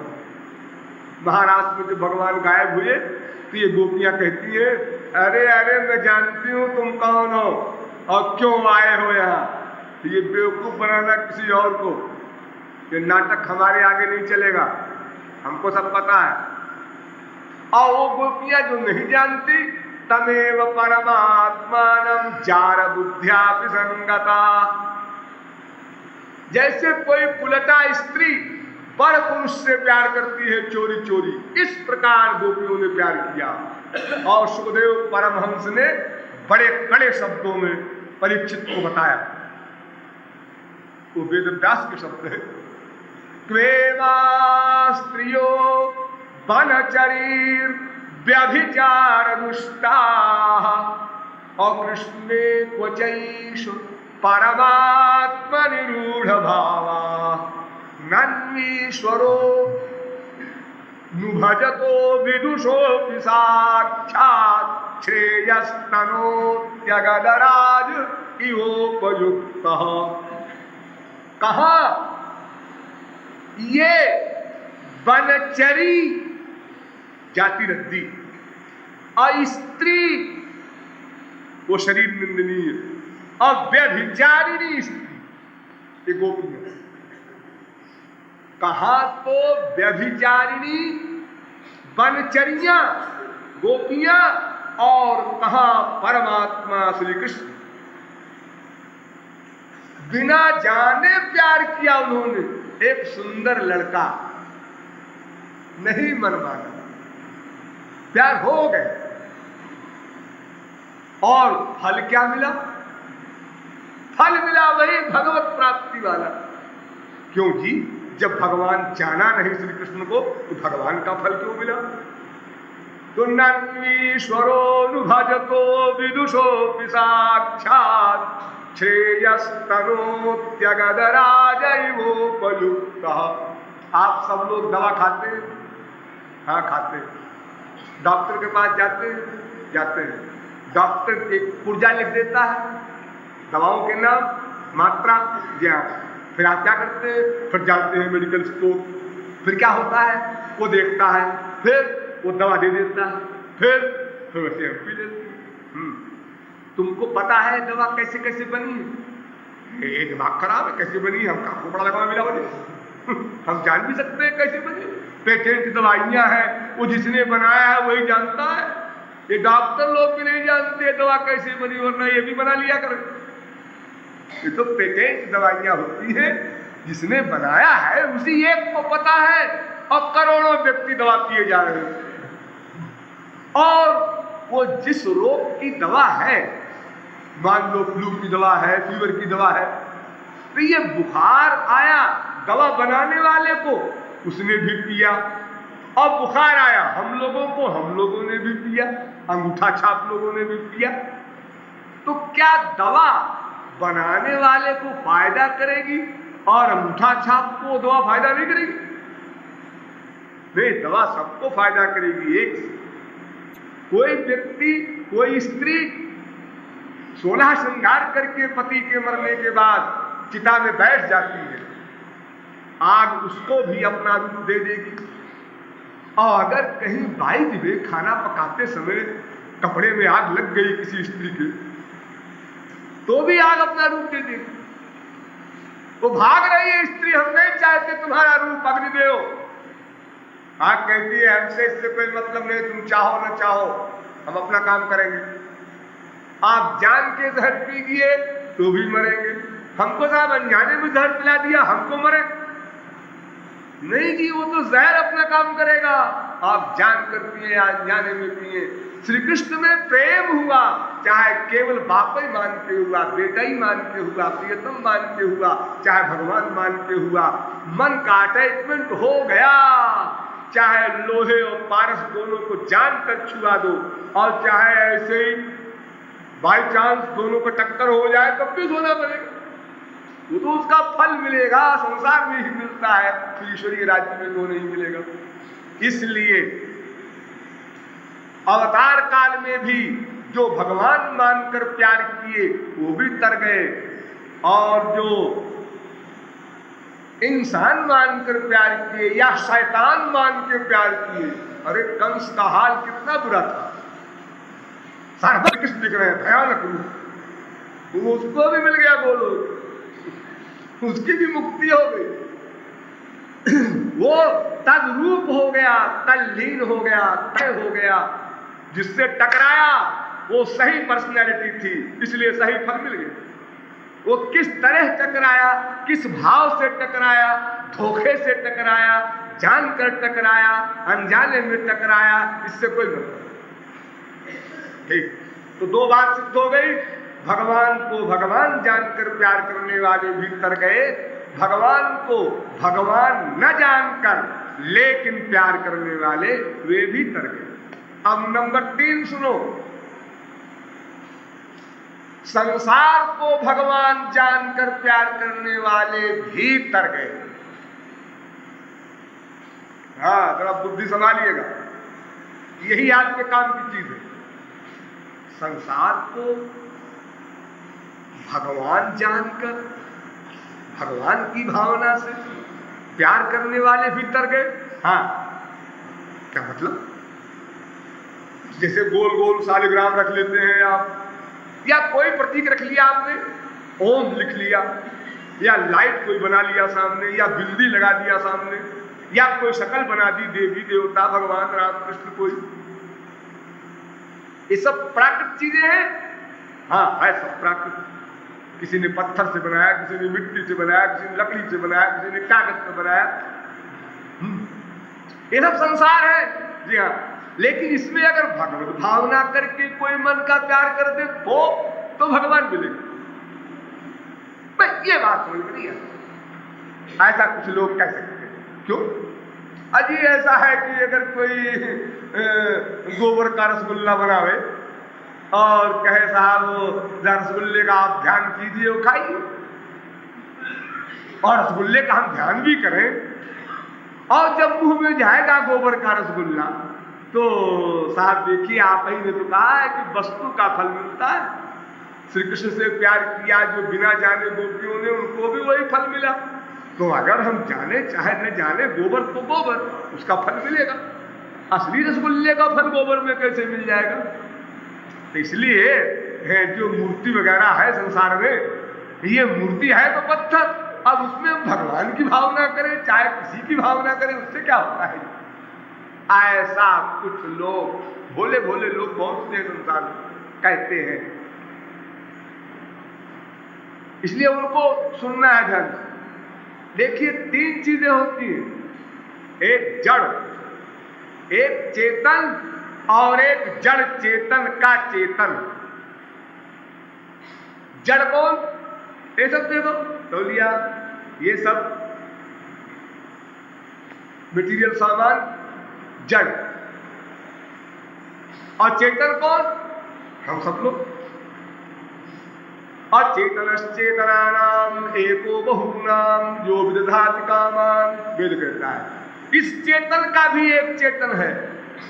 A: महाराष्ट्र में जब भगवान गायब हुए तो ये गोपियां कहती है, अरे अरे मैं जानती हूं तुम कौन हो और क्यों आए हो यहाँ। तो ये बेवकूफ बनाना किसी और को, ये नाटक हमारे आगे नहीं चलेगा, हमको सब पता है। और वो गोपियां जो नहीं जानती, तमेव परमात्मानं जार बुद्ध्या विसंगता। जैसे कोई कुलटा स्त्री पर पुरुष से प्यार करती है चोरी चोरी, इस प्रकार गोपियों ने प्यार किया। और सुखदेव परमहंस ने बड़े कड़े शब्दों में परीक्षित को बताया। वो वेदव्यास के शब्द है। क्वेमा स्त्रियो वनचरीर व्यभिचार दुष्टाः अकृष्णे क्वचैषु परमात्मनिरूढ भावाः नन्वीश्वरो नुभजतो विदुषोऽपि साक्षात् श्रेयस्तनोत्यगदराज इवोपयुक्तः। कहा ये वनचरी जाति रद्दी और स्त्री वो शरीर निंदनीय और व्यभिचारिणी स्त्री ये गोपियां। कहा तो व्यभिचारिणी वनचरियां गोपियां और कहा परमात्मा श्री कृष्ण। बिना जाने प्यार किया उन्होंने। एक सुंदर लड़का नहीं मन माना, प्यार हो गए और फल क्या मिला? फल मिला वही भगवत प्राप्ति वाला। क्यों जी? जब भगवान जाना नहीं श्री कृष्ण को तो भगवान का फल क्यों मिला? तो नन्वीश्वरोऽनुभजतो विदुषोऽपि साक्षात् श्रेयस्तनोत्यगदराजैवोपयुक्तः। आप सब लोग दवा खाते हैं? हाँ खाते हैं। डॉक्टर के पास जाते हैं। डॉक्टर एक पुर्जा लिख देता है दवाओं के नाम, मात्रा, ज्ञान। फिर आप क्या करते हैं? फिर जाते हैं मेडिकल स्टोर। फिर क्या होता है? वो देखता है, फिर वो दवा दे देता है, फिर वैसे हम पी लेते हैं। तुमको पता है दवा कैसे कैसे बनी है? ये दिमाग खराब है, कैसे बनी? हम आपको बड़ा लगा मिला बनी हम जान भी सकते हैं कैसे बनी। पेटेंट दवाइयां हैं, वो जिसने बनाया है वही जानता है। ये डॉक्टर लोग भी नहीं जानते दवा कैसे बनी, वरना ये भी बना लिया करें। ये तो पेटेंट दवाइयां होती है, जिसने बनाया है उसी एक को पता है, और करोड़ों व्यक्ति दवा पिए जा रहे हैं। और वो जिस रोग की दवा है, मान लो फ्लू की दवा है, फीवर की दवा है, तो ये बुखार आया, दवा बनाने वाले को उसने भी पिया, और बुखार आया हम लोगों को, हम लोगों ने भी पिया, अंगूठा छाप लोगों ने भी पिया। तो क्या दवा बनाने वाले को फायदा करेगी और अंगूठा छाप को दवा फायदा नहीं करेगी? नहीं, दवा सबको फायदा करेगी। एक कोई व्यक्ति, कोई स्त्री 16 श्रृंगार करके पति के मरने के बाद चिता में बैठ जाती है, आग उसको भी अपना रूप दे देगी। और अगर कहीं बाई वे खाना पकाते समय कपड़े में आग लग गई किसी स्त्री के, तो भी आग अपना रूप दे देगी। वो भाग रही है स्त्री, हम नहीं चाहते तुम्हारा रूप अग्निदेव। आग कहती है हमसे इससे कोई मतलब नहीं, तुम चाहो न चाहो हम अपना काम करेंगे। आप जान के जहर पी गए तो भी मरेंगे, हमको साहब अनजाने में जहर पिला दिया हमको मरे नहीं जी, वो तो जहर अपना काम करेगा। आप जान कर पिए, अनजाने में पिए। श्री कृष्ण में प्रेम हुआ, चाहे केवल बाप ही मान के हुआ, बेटा ही मान के हुआ, प्रियतम मान के हुआ, चाहे भगवान मान के हुआ, मन का अटैचमेंट हो गया, चाहे लोहे और पारस दोनों को जान कर छुआ दो, और चाहे ऐसे ही बाई चांस दोनों को टक्कर हो जाए तब भी सोना पड़ेगा। वो तो उसका फल मिलेगा, संसार में ही मिलता है, ईश्वरीय राज्य में तो नहीं मिलेगा। इसलिए अवतार काल में भी जो भगवान मानकर प्यार किए वो भी तर गए, और जो इंसान मानकर प्यार किए या शैतान मान के प्यार किए, अरे कंस का हाल कितना बुरा था, सार्वत किस दिख रहे हैं, भयानक रूप, उसको भी मिल गया गोलोक, उसकी भी मुक्ति हो गई। वो तद्रूप हो गया, तल्लीन हो गया, तय हो गया। जिससे टकराया वो सही पर्सनैलिटी थी, इसलिए सही फल मिल गया। वो किस तरह टकराया, किस भाव से टकराया, धोखे से टकराया, जानकर टकराया, अनजाने में टकराया, इससे कोई मतलब। ठीक, तो दो बात सिद्ध हो गई। भगवान को भगवान जानकर प्यार करने वाले भी तर गए, भगवान को भगवान न जानकर लेकिन प्यार करने वाले वे भी तर गए। अब नंबर 3 सुनो, संसार को भगवान जानकर प्यार करने वाले भी तर गए। हाँ, जरा बुद्धि संभालिएगा, यही आज के काम की चीज है। संसार को भगवान जानकर भगवान की भावना से प्यार करने वाले भी तर गए। हाँ, क्या मतलब? जैसे गोल गोल शालिग्राम रख लेते हैं आप, या कोई प्रतीक रख लिया आपने, ओम लिख लिया, या लाइट कोई बना लिया सामने, या बिल्ली लगा दिया सामने, या कोई शक्ल बना दी, देवी देवता भगवान राम कृष्ण कोई, ये सब प्राकृतिक चीजें हैं। हाँ, है सब प्राकृतिक। किसी ने पत्थर से बनाया, किसी ने मिट्टी से बनाया, किसी ने लकड़ी से बनाया, किसी ने कागज से बनाया, ये सब संसार है। जी हाँ, लेकिन इसमें अगर भगवत भावना करके कोई मन का प्यार कर दे तो भगवान मिलेगा। भाई ये बात समझ में नहीं है। ऐसा कुछ लोग कह सकते हैं, क्यों? अजी ऐसा है कि अगर कोई गोबर का रसगुल्ला बनावे और कहे साहब वो रसगुल्ले का आप ध्यान कीजिए, वो खाइए, और रसगुल्ले का हम ध्यान भी करें, और जब मुंह में जाएगा गोबर का रसगुल्ला तो साहब देखिए, आप ही ने तो कहा है कि वस्तु का फल मिलता है। श्री कृष्ण से प्यार किया जो बिना जाने गोपियों ने, उनको भी वही फल मिला। तो अगर हम जाने चाहे न जाने, गोबर तो गोबर, उसका फल मिलेगा। असली रसगुल्ले का फल गोबर में कैसे मिल जाएगा? तो इसलिए जो मूर्ति वगैरह है संसार में, ये मूर्ति है तो पत्थर, अब उसमें भगवान की भावना करें चाहे किसी की भावना करें, उससे क्या होता है? ऐसा कुछ लोग, भोले भोले लोग बहुत से संसार में कहते हैं, इसलिए उनको सुनना है ध्यान से। देखिए, तीन चीजें होती हैं, एक जड़, एक चेतन और एक जड़ चेतन का चेतन। जड़ कौन? ये सब देखो, तौलिया, ये सब मटेरियल सामान जड़। और चेतन कौन? हम सब लोग। अचेतनश्चेतनानाम एको बहुनाम जो विदधाति कामान, वेद कहता है। इस चेतन का भी एक चेतन है,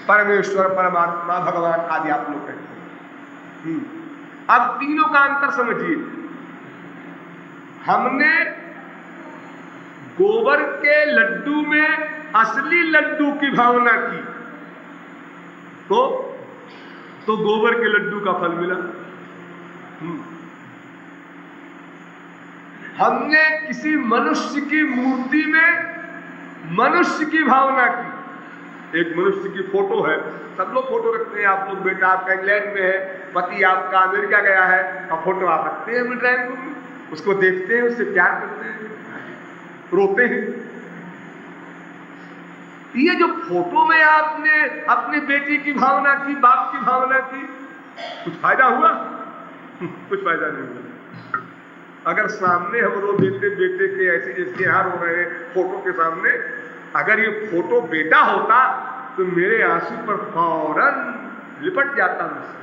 A: परमेश्वर, परमात्मा, भगवान आदि आप लोग कहते हैं। अब तीनों का अंतर समझिए। हमने गोबर के लड्डू में असली लड्डू की भावना की तो गोबर के लड्डू का फल मिला। हमने किसी मनुष्य की मूर्ति में मनुष्य की भावना की। एक मनुष्य की फोटो है, सब लोग फोटो रखते हैं, आप लोग, बेटा आपका इंग्लैंड में है, पति आपका अमेरिका गया है, और फोटो आप रखते हैं ड्राइंग रूम में, उसको देखते हैं, उससे प्यार करते हैं, रोते हैं। ये जो फोटो में आपने अपने बेटी की भावना की, बाप की भावना की, कुछ फायदा हुआ? कुछ फायदा नहीं हुआ। अगर सामने हम रो देते बेटे के, ऐसे जैसे यहाँ रो रहे हैं फोटो के सामने, अगर ये फोटो बेटा होता तो मेरे आंसू पर फौरन लिपट जाता मुझसे,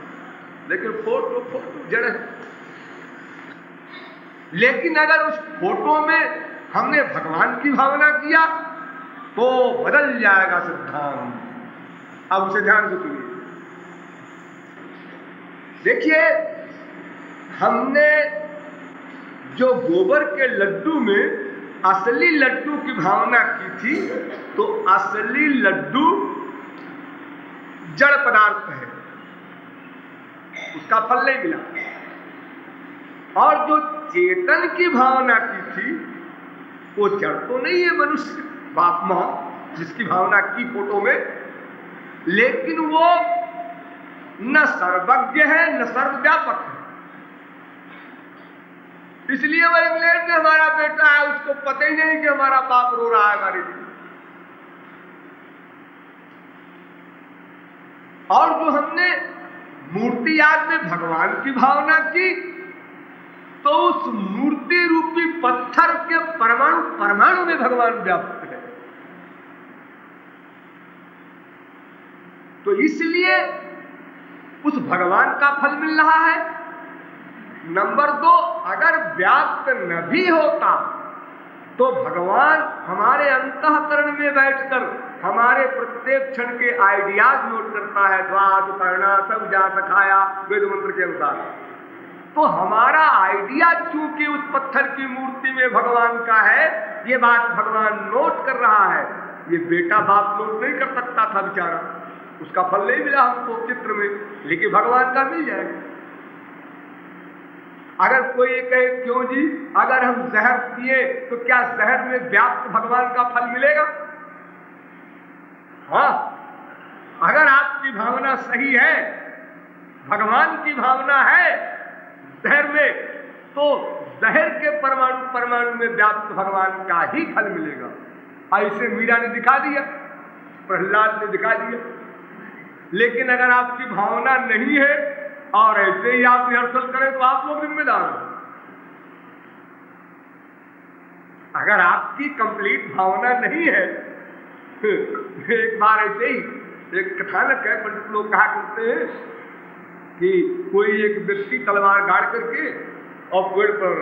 A: लेकिन फोटो जड़ है। लेकिन अगर उस फोटो में हमने भगवान की भावना किया तो बदल जाएगा सिद्धांत। अब उसे ध्यान से सुनिए। देखिए, हमने जो गोबर के लड्डू में असली लड्डू की भावना की थी, तो असली लड्डू जड़ पदार्थ है, उसका फल नहीं मिला। और जो चेतन की भावना की थी, वो जड़ तो नहीं है, मनुष्य बाप मां जिसकी भावना की फोटो में, लेकिन वो न सर्वज्ञ है न सर्वव्यापक है। इसलिए वो इंग्लैंड में हमारा बेटा है, उसको पता ही नहीं कि हमारा बाप रो रहा है हमारे लिए। और जो हमने मूर्ति याद में भगवान की भावना की, तो उस मूर्ति रूपी पत्थर के परमाणु परमाणु में भगवान व्याप्त है। तो इसलिए उस भगवान का फल मिल रहा है। नंबर 2, अगर व्याप्त न भी होता तो भगवान हमारे अंतःकरण में बैठकर हमारे प्रत्येक क्षण के आइडियाज नोट करता है। द्वाद कर्णा सब जा सखाया, वेद मंत्र के अनुसार। तो हमारा आइडिया चूंकि उस पत्थर की मूर्ति में भगवान का है, ये बात भगवान नोट कर रहा है। ये बेटा बाप नोट नहीं कर सकता था बेचारा, उसका फल नहीं मिला हमको चित्र में, लेकिन भगवान का मिल जाएगा। अगर कोई कहे क्यों जी, अगर हम जहर पिए तो क्या जहर में व्याप्त भगवान का फल मिलेगा? हाँ, अगर आपकी भावना सही है, भगवान की भावना है जहर में, तो जहर के परमाणु परमाणु में व्याप्त भगवान का ही फल मिलेगा। ऐसे मीरा ने दिखा दिया, प्रहलाद ने दिखा दिया। लेकिन अगर आपकी भावना नहीं है और ऐसे ही आप रिहर्सल करें तो आप लोग जिम्मेदार हैं। अगर आपकी कंप्लीट भावना नहीं है, एक बार ऐसे ही एक कथानक है, पंडित लोग कहा करते हैं कि कोई एक व्यक्ति तलवार गाड़ करके और पेड़ पर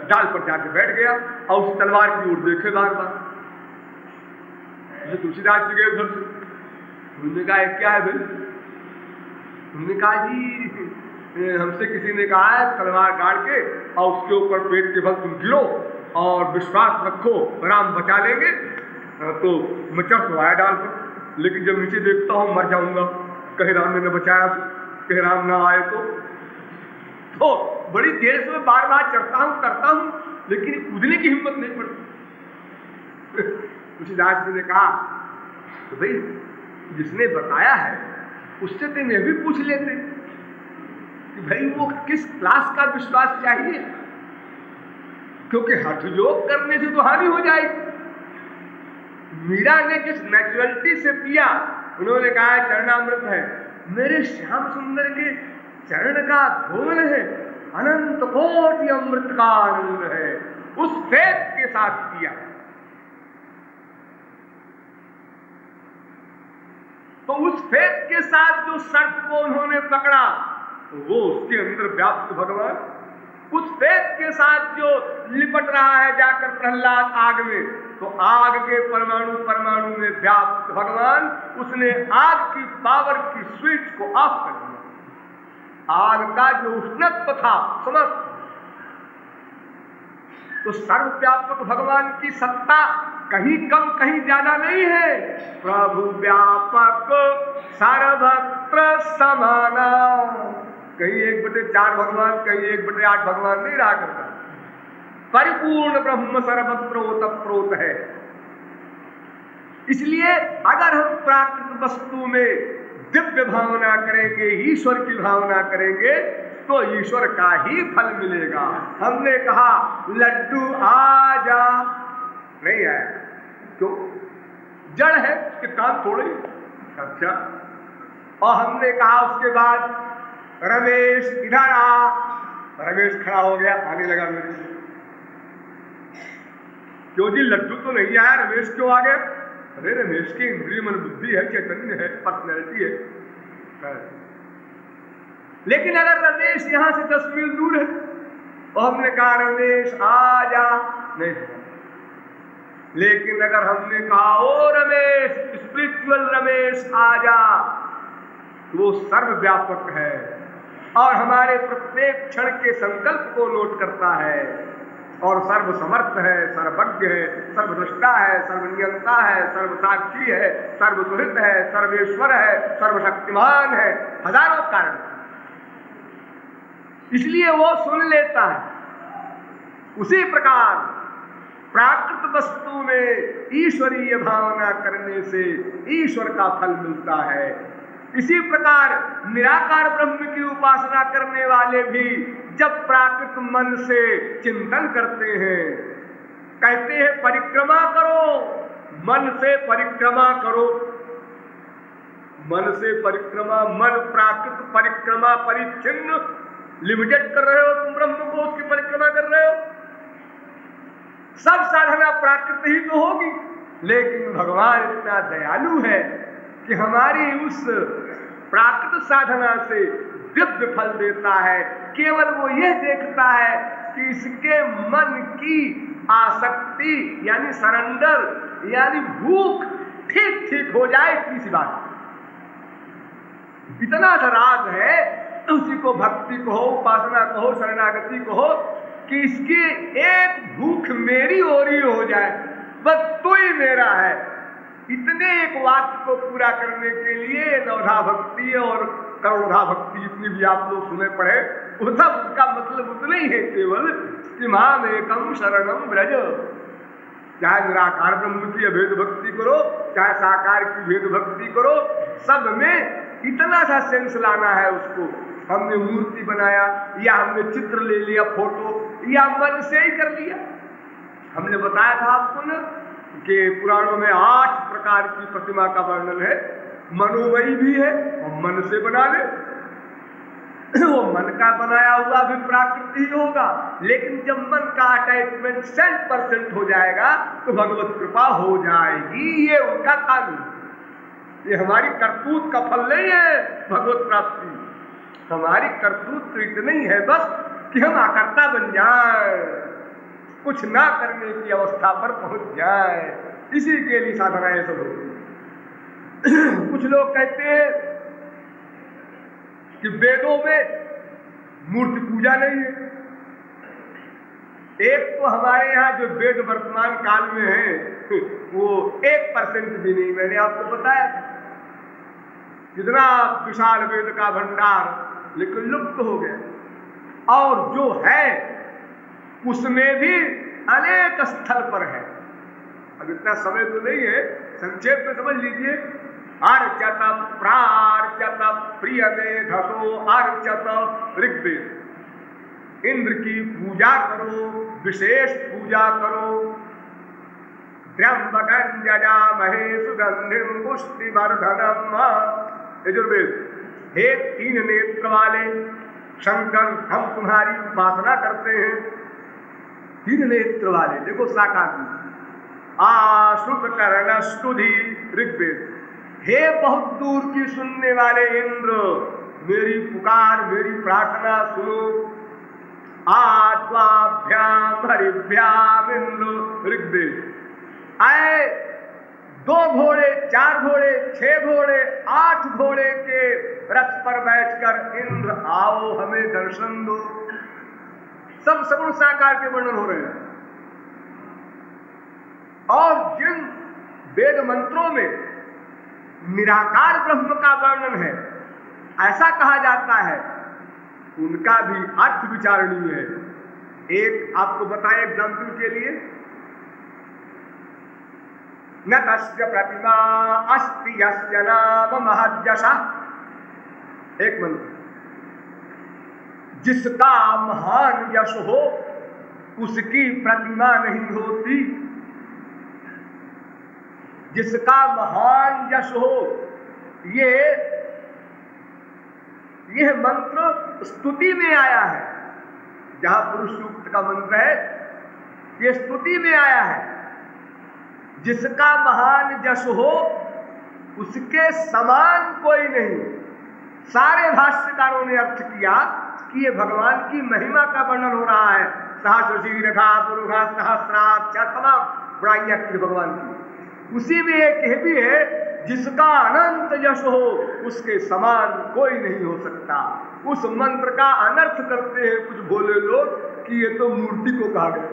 A: डाल पर जाके बैठ गया और उस तलवार की ओर देखे बार बार। तुलसीदास जी गए उधर से, उन्होंने कहा क्या है भाई? उन्होंने कहा जी हमसे किसी ने कहा है तलवार गाड़ के और उसके ऊपर पेट के बल तुम गिरो और विश्वास रखो राम बचा लेंगे, तो मचर तो आया डाल पर। लेकिन जब नीचे देखता हूं मर जाऊंगा, कहीं राम ने न बचाया, कहीं राम ना आए तो बड़ी देर से मैं बार बार चढ़ता हूं, करता हूं, लेकिन कूदने की हिम्मत नहीं पड़ती। तुलसीदास जी ने कहा तो भाई जिसने बताया है उससे तो मैं भी पूछ लेते कि भाई वो किस क्लास का विश्वास चाहिए, क्योंकि हठ योग करने से तो हानि हो जाएगी। मीरा ने जिस नेचुरलिटी से पिया, उन्होंने कहा चरणामृत है, मेरे श्याम सुंदर के चरण का धोवन है, अनंत कोटि अमृत का आनंद है, उस फेथ के साथ पिया। तो उस फेथ के साथ जो सर्प को उन्होंने पकड़ा वो उसके अंदर व्याप्त भगवान, उस फेथ के साथ जो लिपट रहा है जाकर प्रहलाद आग में, तो आग के परमाणु परमाणु में व्याप्त भगवान, उसने आग की पावर की स्विच को ऑफ कर दिया। आग का जो उष्णत्व था समस्त, तो सर्वव्यापक भगवान की सत्ता कहीं कम कहीं ज्यादा नहीं है। प्रभु व्यापक सर्वत्र समाना, कहीं 1/4 भगवान, कहीं 1/8 भगवान नहीं रहा करता। परिपूर्ण ब्रह्म सर्वत्र ओतप्रोत है। इसलिए अगर हम प्राकृत वस्तु में दिव्य भावना करेंगे, ईश्वर की भावना करेंगे, तो ईश्वर का ही फल मिलेगा। हमने कहा लड्डू आ जा, नहीं आया, क्यों? जड़ है, उसके काम थोड़े। अच्छा, और हमने कहा उसके बाद रमेश इधर आ, रमेश खड़ा हो गया, आने लगा मेरे, क्यों जी लड्डू तो नहीं आया, रमेश क्यों आ गया? अरे रमेश की इंद्रिय मन बुद्धि है, चैतन्य है, पर्सनैलिटी है। लेकिन अगर रमेश यहां से 10 मील दूर है और हमने कहा रमेश आ जा, नहीं। लेकिन अगर हमने कहा ओ रमेश, स्पिरिचुअल रमेश आ जा, तो वो सर्वव्यापक है और हमारे प्रत्येक क्षण के संकल्प को नोट करता है और सर्वसमर्थ है, सर्वज्ञ है, सर्वदृष्टा है, सर्वनियंता है, सर्वसाक्षी है, सर्वसुहृद है, सर्वेश्वर है, सर्वशक्तिमान है, हजारों कारण। इसलिए वो सुन लेता है। उसी प्रकार प्राकृत वस्तु में ईश्वरीय भावना करने से ईश्वर का फल मिलता है। इसी प्रकार निराकार ब्रह्म की उपासना करने वाले भी जब प्राकृत मन से चिंतन करते हैं, कहते हैं परिक्रमा करो, मन से परिक्रमा करो, मन से परिक्रमा, मन प्राकृत परिक्रमा परिच्छिन्न लिमिटेड कर रहे हो तुम ब्रह्म को, उसकी परिक्रमा कर रहे हो। सब साधना प्राकृत ही तो होगी, लेकिन भगवान इतना दयालु है कि हमारी उस प्राकृत साधना से दिव्य फल देता है। केवल वो यह देखता है कि इसके मन की आसक्ति यानी सरेंडर यानी भूख ठीक ठीक हो जाए, इतनी सी बात। इतना सा राग है, उसी को भक्ति कहो, उपासना कहो, शरणागति कहो, कि इसकी एक भूख मेरी ओरी हो जाए, बस तू ही मेरा है। इतने एक वाक्य को पूरा करने के लिए नवधा भक्ति और करुणा भक्ति जितनी भी आप लोग सुने पढ़े, वो सब उसका मतलब उतना ही है, केवल कि माम एकम शरणम ब्रज। चाहे निराकार ब्रह्म की अभेद भक्ति करो, चाहे साकार की भेद भक्ति करो, सब में इतना सा सेंस लाना है उसको। हमने मूर्ति बनाया या हमने चित्र ले लिया, फोटो, या मन से ही कर लिया। हमने बताया था आपको न कि पुराणों में 8 प्रकार की प्रतिमा का वर्णन है। मनोमयी भी है और मन से बना ले, वो मन का बनाया हुआ भी प्राकृत ही होगा, लेकिन जब मन का अटैचमेंट 100% हो जाएगा तो भगवत कृपा हो जाएगी। ये उनका कानून, ये हमारी करतूत का फल नहीं है भगवत प्राप्ति। हमारी करतूत तो इतनी है बस कि हम आकर्ता बन जाए, कुछ ना करने की अवस्था पर पहुंच जाए। इसी के लिए साधनाएं सब होती। कुछ लोग कहते हैं कि वेदों में मूर्ति पूजा नहीं है, एक तो हमारे यहाँ जो वेद वर्तमान काल में है वो 1% भी नहीं। मैंने आपको बताया था कितना विशाल वेद का भंडार, लेकिन लुप्त हो गया। और जो है उसमें भी अनेक स्थल पर है। अब इतना समय तो नहीं है, संक्षेप में समझ लीजिए। अर्चत प्रार्चत प्रियमेधसो अर्चत ऋग्वेद, इंद्र की पूजा करो, विशेष पूजा करो। त्र्यंबकं यजामहे सुगंधिं पुष्टिवर्धनम्, यजुर्वेद। हे 3 नेत्र वाले शंकर, हम तुम्हारी उपासना करते हैं। 3 नेत्र वाले, देखो साकार में आश्रुत कर्ण स्तुधि ऋग्वेद। हे बहुत दूर की सुनने वाले इंद्र, मेरी पुकार, मेरी प्रार्थना सुनो। आत्वाभ्याम हरिभ्याम इंद्र ऋग्वेद। आए 2 घोड़े, 4 घोड़े, 6 घोड़े, 8 घोड़े के रथ पर बैठकर इंद्र आओ हमें दर्शन दो। सब सगुण साकार के वर्णन हो रहे हैं। और जिन वेद मंत्रों में निराकार ब्रह्म का वर्णन है, ऐसा कहा जाता है, उनका भी अर्थ विचारणीय है। एक आपको बताएं एग्जाम्पल के लिए, न तस्य प्रतिमा अस्ति यस्य नाम महद्यशः। एक मंत्र, जिसका महान यश हो उसकी प्रतिमा नहीं होती। जिसका महान यश हो, यह मंत्र स्तुति में आया है। जहां पुरुष सूक्त का मंत्र है, यह स्तुति में आया है। जिसका महान यश हो उसके समान कोई नहीं। सारे भाष्यकारों ने अर्थ किया कि ये भगवान की महिमा का वर्णन हो रहा है। सहस्रशीर्षा पुरुषा सहस्राक्ष, तमाम बड़ाइयां की भगवान की। उसी में एक यह भी है, जिसका अनंत यश हो उसके समान कोई नहीं हो सकता। उस मंत्र का अनर्थ करते हैं कुछ भोले लोग कि ये तो मूर्ति को कहा गया।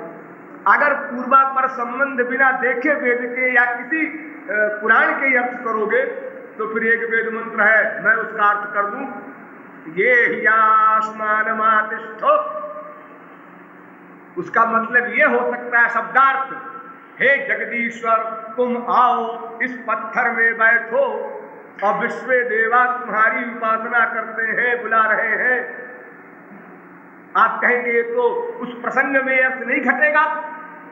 A: अगर पूर्वापर संबंध बिना देखे वेद के या किसी पुराण के अर्थ करोगे तो फिर एक वेद मंत्र है, मैं उसका अर्थ कर दूं, ये ह्यास्मानमातिष्ठो, उसका मतलब ये हो सकता है शब्दार्थ, हे जगदीश्वर तुम आओ इस पत्थर में बैठो और विश्व देवा तुम्हारी उपासना करते हैं, बुला रहे हैं। आप कहेंगे तो उस प्रसंग में अर्थ नहीं घटेगा,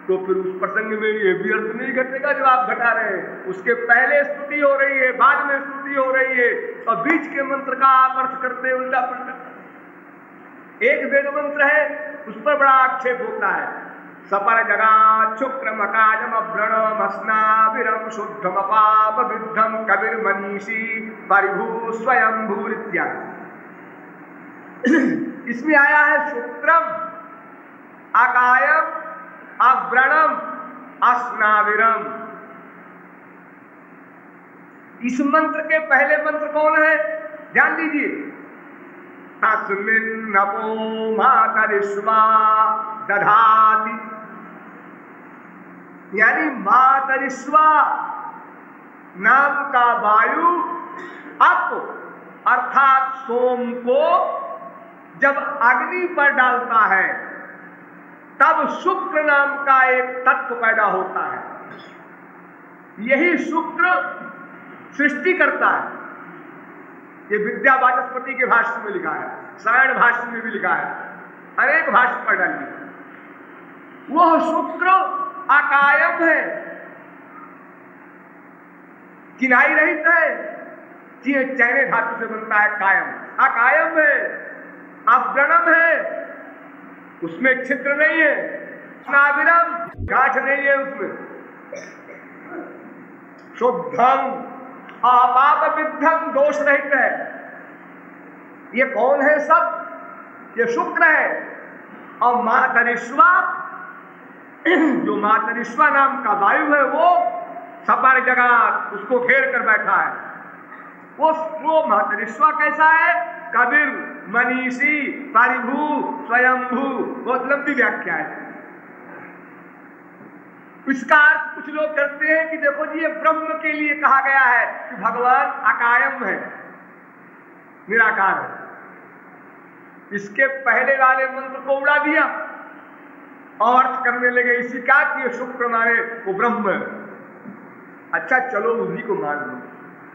A: तो फिर उस प्रसंग में ये भी अर्थ नहीं घटेगा जो आप घटा रहे हैं। उसके पहले स्तुति हो रही है, बाद में स्तुति हो रही है, और बीच के मंत्र का आप अर्थ करते हैं उल्टा पुल्टा। एक वेद मंत्र है, उस पर बड़ा आक्षेप होता है, सपर जगा शुक्र मकाजम व्रणम स्नाविरम शुद्धम पाप विद्धम कबीर मनीषी परिभू स्वयं भूर इत्यादि। इसमें आया है शुक्रम, अकायम, अव्रणम, अस्नाविरम। इस मंत्र के पहले मंत्र कौन है, ध्यान दीजिए, तस्मिन् नपो मातरिश्वा दधाति, यानी मातरिश्वा नाम का वायु अप अर्थात सोम को जब अग्नि पर डालता है तब शुक्र नाम का एक तत्व पैदा होता है। यही शुक्र सृष्टि करता है। ये विद्या वाचस्पति के भाष्य में लिखा है, सायण भाष्य में भी लिखा है, अनेक भाष्य पर डालिए। वह शुक्र अकायम है, किनाई रहित है, चैने धातु से बनता है कायम, अकायम है, अव्रणम है, उसमें छिद्र नहीं है, स्नाविरम, गांठ नहीं है उसमें, शुद्धम अपाप विद्धम, दोष रहित है। ये कौन है सब, ये शुक्र है। और मातरिश्वा, जो मातरिश्वा नाम का वायु है वो सपर जगह उसको घेर कर बैठा है। वो मातरिश्वा कैसा है, कबीर मनीषी परिभू स्वयंभू, बहुत लंबी व्याख्या है। इसका अर्थ कुछ लोग करते हैं कि देखो जी ये ब्रह्म के लिए कहा गया है कि भगवान अकायम है, निराकार है। इसके पहले वाले मंत्र को उड़ा दिया और अर्थ करने लगे इसी का कि ये शुक्र माने वो ब्रह्म है। अच्छा चलो उसी को मान लो।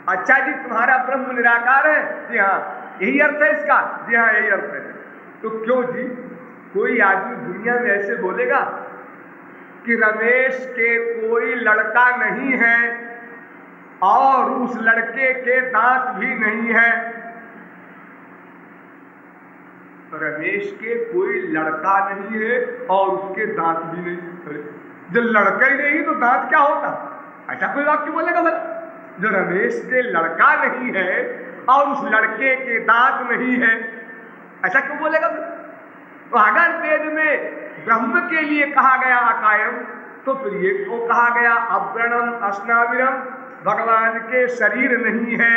A: अच्छा जी तुम्हारा ब्रह्म निराकार है? जी हाँ। यही अर्थ है इसका? जी हाँ यही अर्थ है। तो क्यों जी कोई आदमी दुनिया में ऐसे बोलेगा कि रमेश के कोई लड़का नहीं है और उस लड़के के दांत भी नहीं है? रमेश के कोई लड़का नहीं है और उसके दांत भी नहीं। जब लड़का ही नहीं तो दांत क्या होता? ऐसा कोई वाक्य बोलेगा भला? जो रमेश के लड़का नहीं है और उस लड़के के दांत नहीं है, ऐसा क्यों बोलेगा? तो अगर वेद में ब्रह्म के लिए कहा गया अकायम, तो फिर ये क्यों कहा गया अव्रणम अस्नाविरम? भगवान के शरीर नहीं है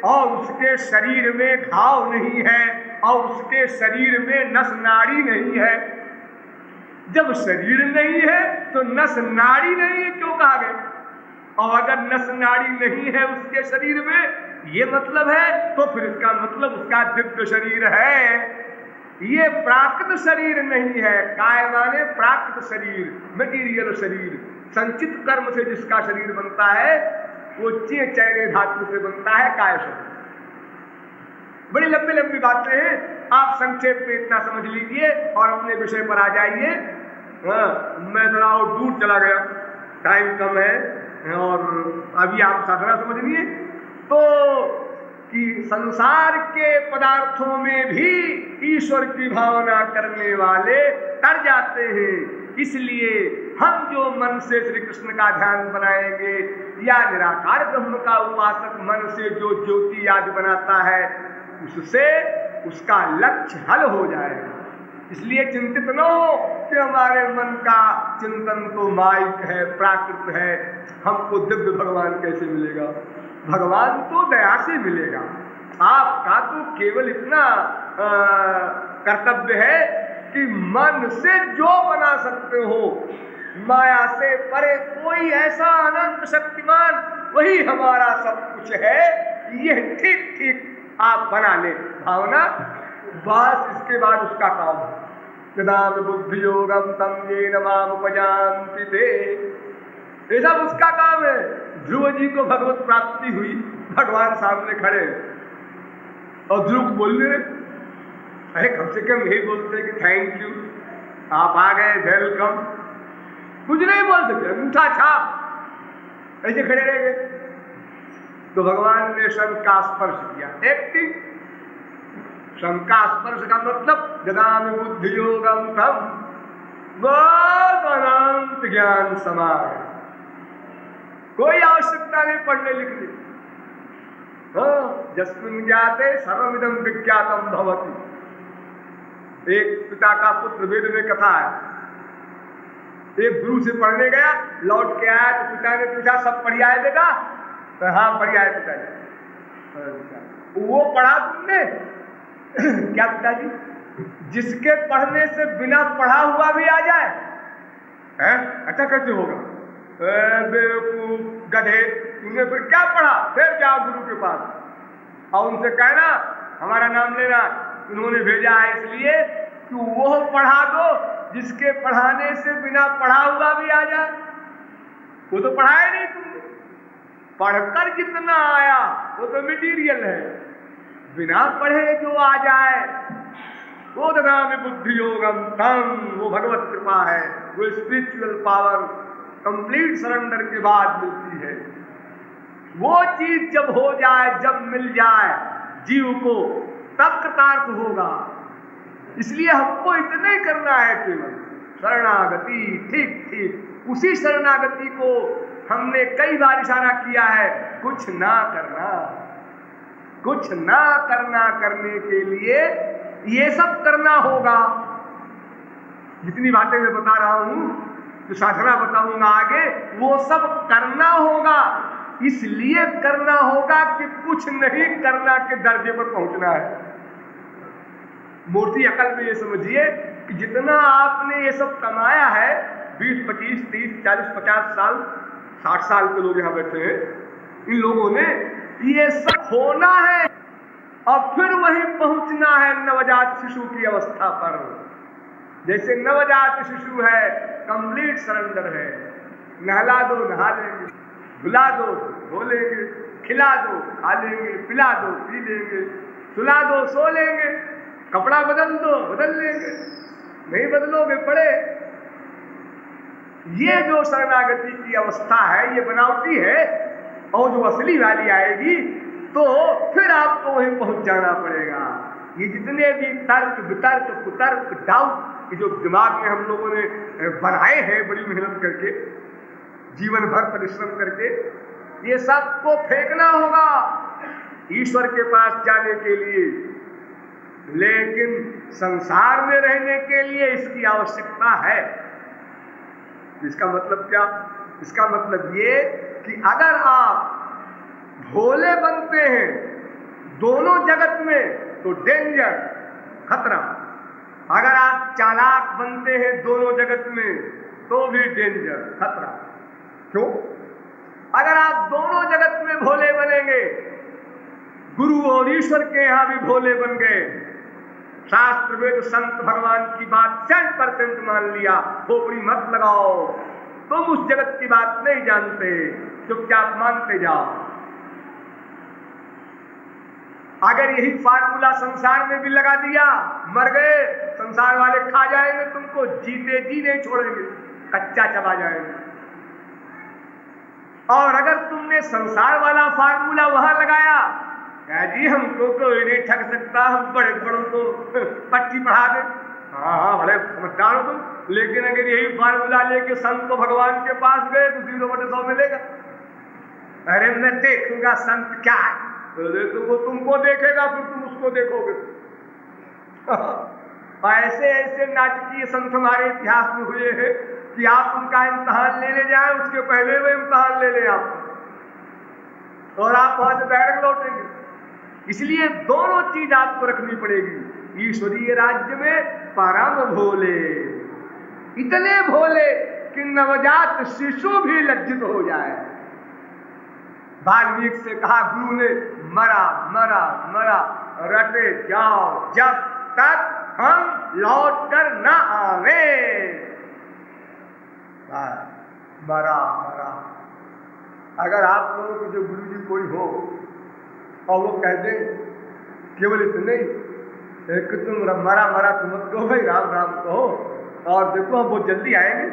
A: और उसके शरीर में घाव नहीं है और उसके शरीर में नस नाड़ी नहीं है। जब शरीर नहीं है तो नस नाड़ी नहीं है क्यों कहा गया? और अगर नस नाड़ी नहीं है उसके शरीर में, ये मतलब है, तो फिर इसका मतलब उसका दिव्य शरीर है। ये प्राकृत शरीर नहीं है। काय माने प्राकृत शरीर, मटीरियल शरीर। संचित कर्म से जिसका शरीर बनता है वो चे चैने धातु से बनता है काय शरीर। बड़ी लंबी लंबी बातें हैं, आप संक्षेप में इतना समझ लीजिए और अपने विषय पर आ जाइए। मैं जरा और दूर चला गया, टाइम कम है और अभी आप साधना समझिए तो कि संसार के पदार्थों में भी ईश्वर की भावना करने वाले तर जाते हैं। इसलिए हम जो मन से श्री कृष्ण का ध्यान बनाएंगे या निराकार ब्रह्म का उपासक मन से जो ज्योति याद बनाता है, उससे उसका लक्ष्य हल हो जाएगा। इसलिए चिंतित न हो कि हमारे मन का चिंतन तो माइक है, प्राकृत है, हमको दिव्य भगवान कैसे मिलेगा? भगवान तो दया से मिलेगा। आपका तो केवल इतना कर्तव्य है कि मन से जो बना सकते हो, माया से परे कोई ऐसा अनंत शक्तिमान, वही हमारा सब कुछ है, यह ठीक ठीक आप बना ले भावना। बस इसके बाद उसका काम है यदा बुद्धि योगम तम येन माम उपजान्ति ते। ये सब उसका काम है। ध्रुव जी को भगवत प्राप्ति हुई, भगवान सामने खड़े और ध्रुव बोलने रहे, अरे कम से कम यही बोलते कि थैंक यू, आप आ गए, वेलकम। कुछ नहीं बोल सकते, अंगूठा छाप ऐसे खड़े रह गए। तो भगवान ने शंका स्पर्श किया। एक्टिंग शंका स्पर्श का मतलब जदाम बुद्धि योगम तम बहुत अनंत ज्ञान समाय। कोई आवश्यकता नहीं पढ़ने लिखने। जस्मिन् ज्ञाते सर्वमिदं विज्ञातम भवति। एक पिता का पुत्र, वेद में कथा है, एक गुरु से पढ़ने गया, लौट के आया तो पिता ने पूछा सब पढ़ आए बेटा? तो हाँ पढ़ आए पिताजी। वो पढ़ा तुमने? क्या पिताजी? जिसके पढ़ने से बिना पढ़ा हुआ भी आ जाए, है? अच्छा कैसे होगा? बेवकूफ गधे, तुमने फिर क्या पढ़ा? फिर जाओ गुरु के पास और उनसे कहना हमारा नाम लेना, उन्होंने भेजा है इसलिए कि वो पढ़ा दो जिसके पढ़ाने से बिना पढ़ा हुआ भी आ जाए। वो तो पढ़ाया नहीं तुमने। पढ़कर जितना आया वो तो मटीरियल है, बिना पढ़े जो आ जाए वो ददामि बुद्धि योगम तम, वो भगवत कृपा है, वो स्पिरिचुअल पावर कंप्लीट सरेंडर के बाद मिलती है। वो चीज जब हो जाए, जब मिल जाए जीव को, तब कृतार्थ होगा। इसलिए हमको इतना ही करना है, केवल शरणागति। ठीक ठीक उसी शरणागति को हमने कई बार इशारा किया है, कुछ ना करना। कुछ ना करना करने के लिए ये सब करना होगा। जितनी बातें मैं बता रहा हूं, जो साधना बताऊंगा आगे, वो सब करना होगा। इसलिए करना होगा कि कुछ नहीं करना के दर्जे पर पहुंचना है। मूर्ति अकल में ये समझिए कि जितना आपने ये सब कमाया है, 20, 25, 30, 40, 50 साल, 60 साल के लोग यहाँ बैठे हैं, इन लोगों ने ये सब होना है और फिर वहीं पहुंचना है नवजात शिशु की अवस्था पर। जैसे नवजात शिशु है, कंप्लीट सरेंडर है, नहला दो नहा लेंगे, धुला दो धो लेंगे, खिला दो खा लेंगे, पिला दो पी लेंगे, सुला दो सो लेंगे, कपड़ा बदल दो बदल लेंगे, नहीं बदलोगे पड़े। ये जो शरणागति की अवस्था है ये बनावटी है, और जो असली वाली आएगी तो फिर आपको वहीं पहुंच जाना पड़ेगा। ये जितने भी तर्क वितर्क कुतर्क डाउट जो दिमाग में हम लोगों ने बनाए हैं बड़ी मेहनत करके, जीवन भर परिश्रम करके, ये सबको फेंकना होगा ईश्वर के पास जाने के लिए। लेकिन संसार में रहने के लिए इसकी आवश्यकता है। इसका मतलब क्या? इसका मतलब ये कि अगर आप भोले बनते हैं दोनों जगत में तो डेंजर, खतरा। अगर आप चालाक बनते हैं दोनों जगत में तो भी डेंजर, खतरा। क्यों? अगर आप दोनों जगत में भोले बनेंगे, गुरु और ईश्वर के यहां भी भोले बन गए, शास्त्र वेद संत भगवान की बात 100% मान लिया, खोपड़ी मत लगाओ, तुम उस जगत की बात नहीं जानते, चुपचाप मानते जाओ। अगर यही फार्मूला संसार में भी लगा दिया, मर गए, संसार वाले खा जाएंगे तुमको, जीते जी नहीं छोड़ेंगे, कच्चा चबा जाएंगे। और अगर तुमने संसार वाला फार्मूला वहां लगाया, क्या जी हमको कोई नहीं ठग सकता, हम बड़े बड़ों को पट्टी पढ़ा दे, हाँ बड़े समझदार हो तुम। लेकिन अगर यही फार्मूला लेके संत भगवान के पास गए तो 0/100 मिलेगा। अरे मैं देखूंगा संत क्या है, अरे तो वो तुमको देखेगा फिर तुम उसको देखोगे। ऐसे ऐसे नाटकीय संत हमारे इतिहास में हुए हैं कि आप उनका इम्तहान लेने जाए, उसके पहले वो इम्तहान ले लें आप, और आप वहां से डायरेक्ट लौटेंगे। इसलिए दोनों चीज आपको रखनी पड़ेगी। ईश्वरीय राज्य में परम भोले, इतने भोले कि नवजात शिशु भी लज्जित हो जाए। वाल्मीकि से कहा गुरु ने, मरा मरा मरा रटे जाओ जब तक हम लौट कर न आवे। मरा मरा। अगर आप लोगों के जो गुरु जी कोई हो और वो कह दे केवल इतने कि तुम मरा मरा तुम मत कहो भाई, राम राम कहो, और देखो हम बहुत जल्दी आएंगे,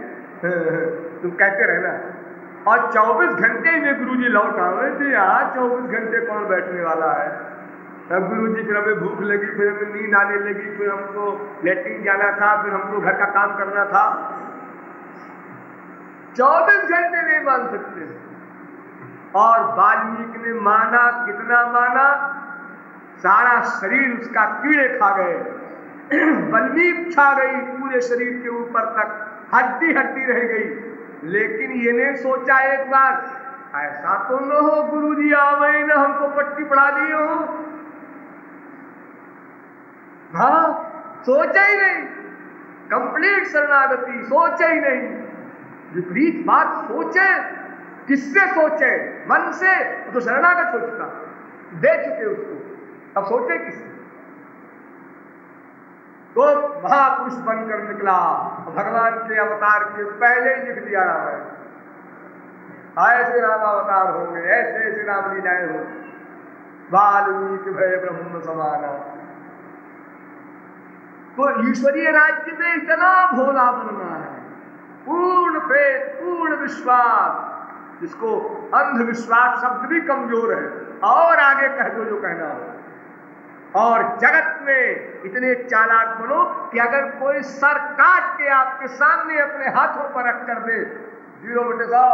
A: तुम कहते रहना, और 24 घंटे में गुरुजी लौट आवे थे। यहाँ 24 घंटे कौन बैठने वाला है? तब गुरुजी फिर हमें भूख लगी, फिर हमें नींद आने लगी, फिर हमको लेटरिन जाना था, फिर हमको घर का काम करना था। 24 घंटे नहीं मान सकते। और वाल्मीकि ने माना, कितना माना, सारा शरीर उसका कीड़े खा गए, बलवीप छा गई पूरे शरीर के ऊपर तक, हड्डी हड्डी रह गई। लेकिन ये ने सोचा एक बार, ऐसा तो न हो गुरुजी आवे न हमको पट्टी पढ़ा दिए हो। हाँ, सोचा ही नहीं, कंप्लीट शरणागति सोचा ही नहीं। विपरीत बात सोचे, किससे सोचे? मन से तो शरणागत हो चुका, दे चुके उसको, अब सोचे किससे? तो महापुरुष बनकर निकला, भगवान के अवतार के पहले ही लिख दिया रामायण। ऐसे राम अवतार होंगे, ऐसे ऐसे राम लीलाएं होंगी। वाल्मीकि भय ब्रह्म समाना। तो ईश्वरीय राज्य में इतना भोला बनना है, पूर्ण फेथ, पूर्ण विश्वास, जिसको अंधविश्वास शब्द भी कमजोर है, और आगे कह दो जो कहना हो। और जगत में इतने चालाक बनो कि अगर कोई सर काट के आपके सामने अपने हाथों पर रख कर दे, 0/100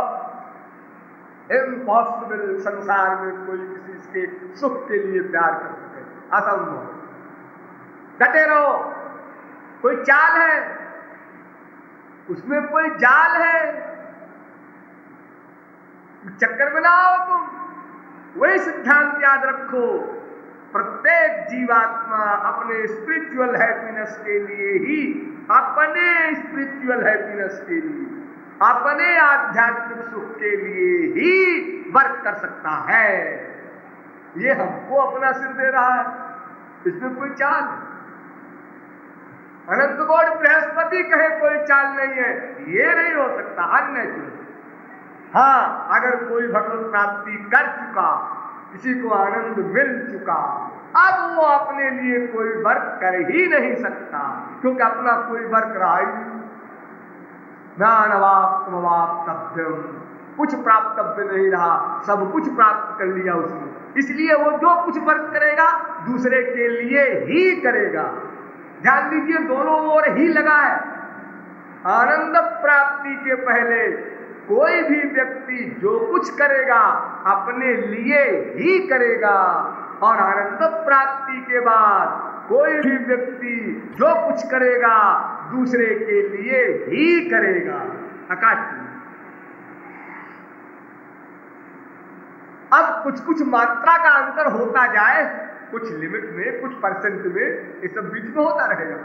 A: इम्पॉसिबल। संसार में कोई किसी के सुख के लिए प्यार कर सके, असंभव। डटे रहो। कोई चाल है, उसमें कोई जाल है, चक्कर में ना आओ तुम। वही सिद्धांत याद रखो, प्रत्येक जीवात्मा अपने स्पिरिचुअल हैप्पीनेस के लिए ही अपने स्पिरिचुअल हैप्पीनेस के लिए, अपने आध्यात्मिक सुख के लिए ही वर्क कर सकता है। ये हमको अपना सिर दे रहा है, इसमें कोई चाल नहीं। अनंत गॉड बृहस्पति कहे कोई चाल नहीं है, ये नहीं हो सकता, अननेचुरल। हाँ, अगर कोई भगवत प्राप्ति कर चुका, किसी को आनंद मिल चुका, अब वो अपने लिए कोई वर्क कर ही नहीं सकता, क्योंकि अपना कोई वर्क रहा ही नहीं। ज्ञानवाप्तव्यम, कुछ प्राप्तव्य नहीं रहा, सब कुछ प्राप्त कर लिया उसने। इसलिए वो जो कुछ वर्क करेगा दूसरे के लिए ही करेगा। ध्यान दीजिए, दोनों ओर ही लगा है। आनंद प्राप्ति के पहले कोई भी व्यक्ति जो कुछ करेगा अपने लिए ही करेगा, और आनंद प्राप्ति के बाद कोई भी व्यक्ति जो कुछ करेगा दूसरे के लिए ही करेगा। आकाश अब कुछ कुछ मात्रा का अंतर होता जाए, कुछ लिमिट में, कुछ परसेंट में, ये सब बीच में होता रहेगा।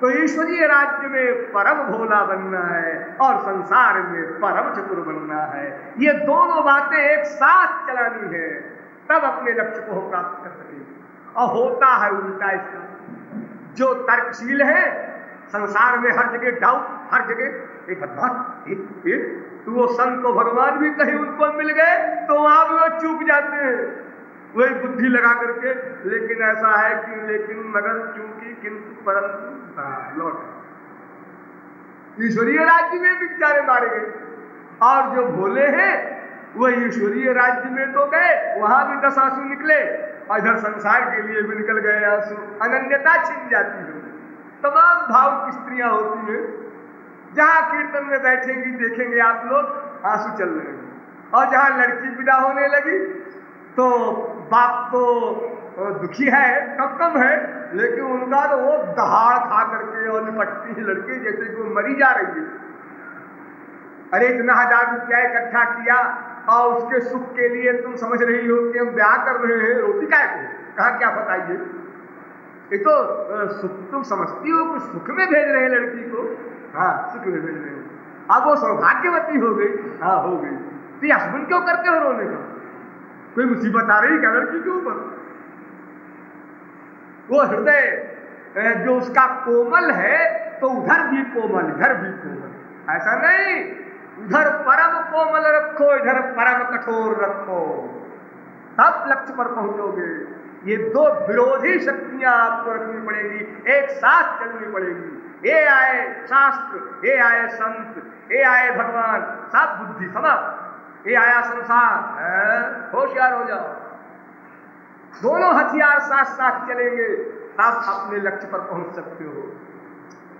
A: तो ईश्वरीय राज्य में परम भोला बनना है और संसार में परम चतुर बनना है। ये दोनों बातें एक साथ चलानी है, तब अपने लक्ष्य को प्राप्त कर सकेंगे। और होता है उल्टा इसका। जो तर्कशील है, संसार में हर जगह डाउट, हर जगह एक भगवान, तो वो संत को भगवान भी कहीं उनको मिल गए तो वहां भी वो चूक जाते हैं, वही बुद्धि लगा करके। लेकिन ऐसा है कि लेकिन मगर चूंकि किंतु परंतु लौट ईश्वरीय राज्य में भी बेचारे मारे गए। और जो भोले हैं वह ईश्वरीय राज्य में तो गए, वहां भी 10 आंसू निकले, और इधर संसार के लिए भी निकल गए आंसू। अनन्यता छिन जाती है। तमाम भाव की स्त्रियां होती हैं, जहां कीर्तन में बैठेंगी देखेंगे आप लोग आंसू चल रहे हैं। और जहां लड़की विदा होने लगी तो बाप तो दुखी है, कम है, लेकिन उनका तो वो दहाड़ खा करके और निपटती है लड़की जैसे कि वो मरी जा रही है। अरे इतना 1000 रुपया इकट्ठा किया और उसके सुख के लिए तुम समझ रही हो कि हम ब्याह कर रहे हैं, रोटी काय को कहाँ क्या बताइए। ये तो सुख तुम समझती हो कि सुख में भेज रहे हैं लड़की को। हाँ, सुख में भेज रहे हैं। अब वो सौभाग्यवती हो गई। हाँ, हो गई। तो हस्बैंड क्यों करते हो रोने का? कोई मुसीबत आ रही क्या लड़की के ऊपर? वो हृदय जो उसका कोमल है तो उधर भी कोमल, इधर भी कोमल। ऐसा नहीं, उधर परम कोमल रखो, इधर परम कठोर रखो, तब लक्ष्य पर पहुंचोगे। ये दो विरोधी शक्तियां आपको रखनी पड़ेगी, एक साथ चलनी पड़ेगी। ये आए शास्त्र, ये आए संत, ये आए भगवान, सब बुद्धि समाप्त। ये आया संसार, होशियार हो जाओ। दोनों हथियार साथ साथ चलेंगे, आप अपने लक्ष्य पर पहुंच सकते हो।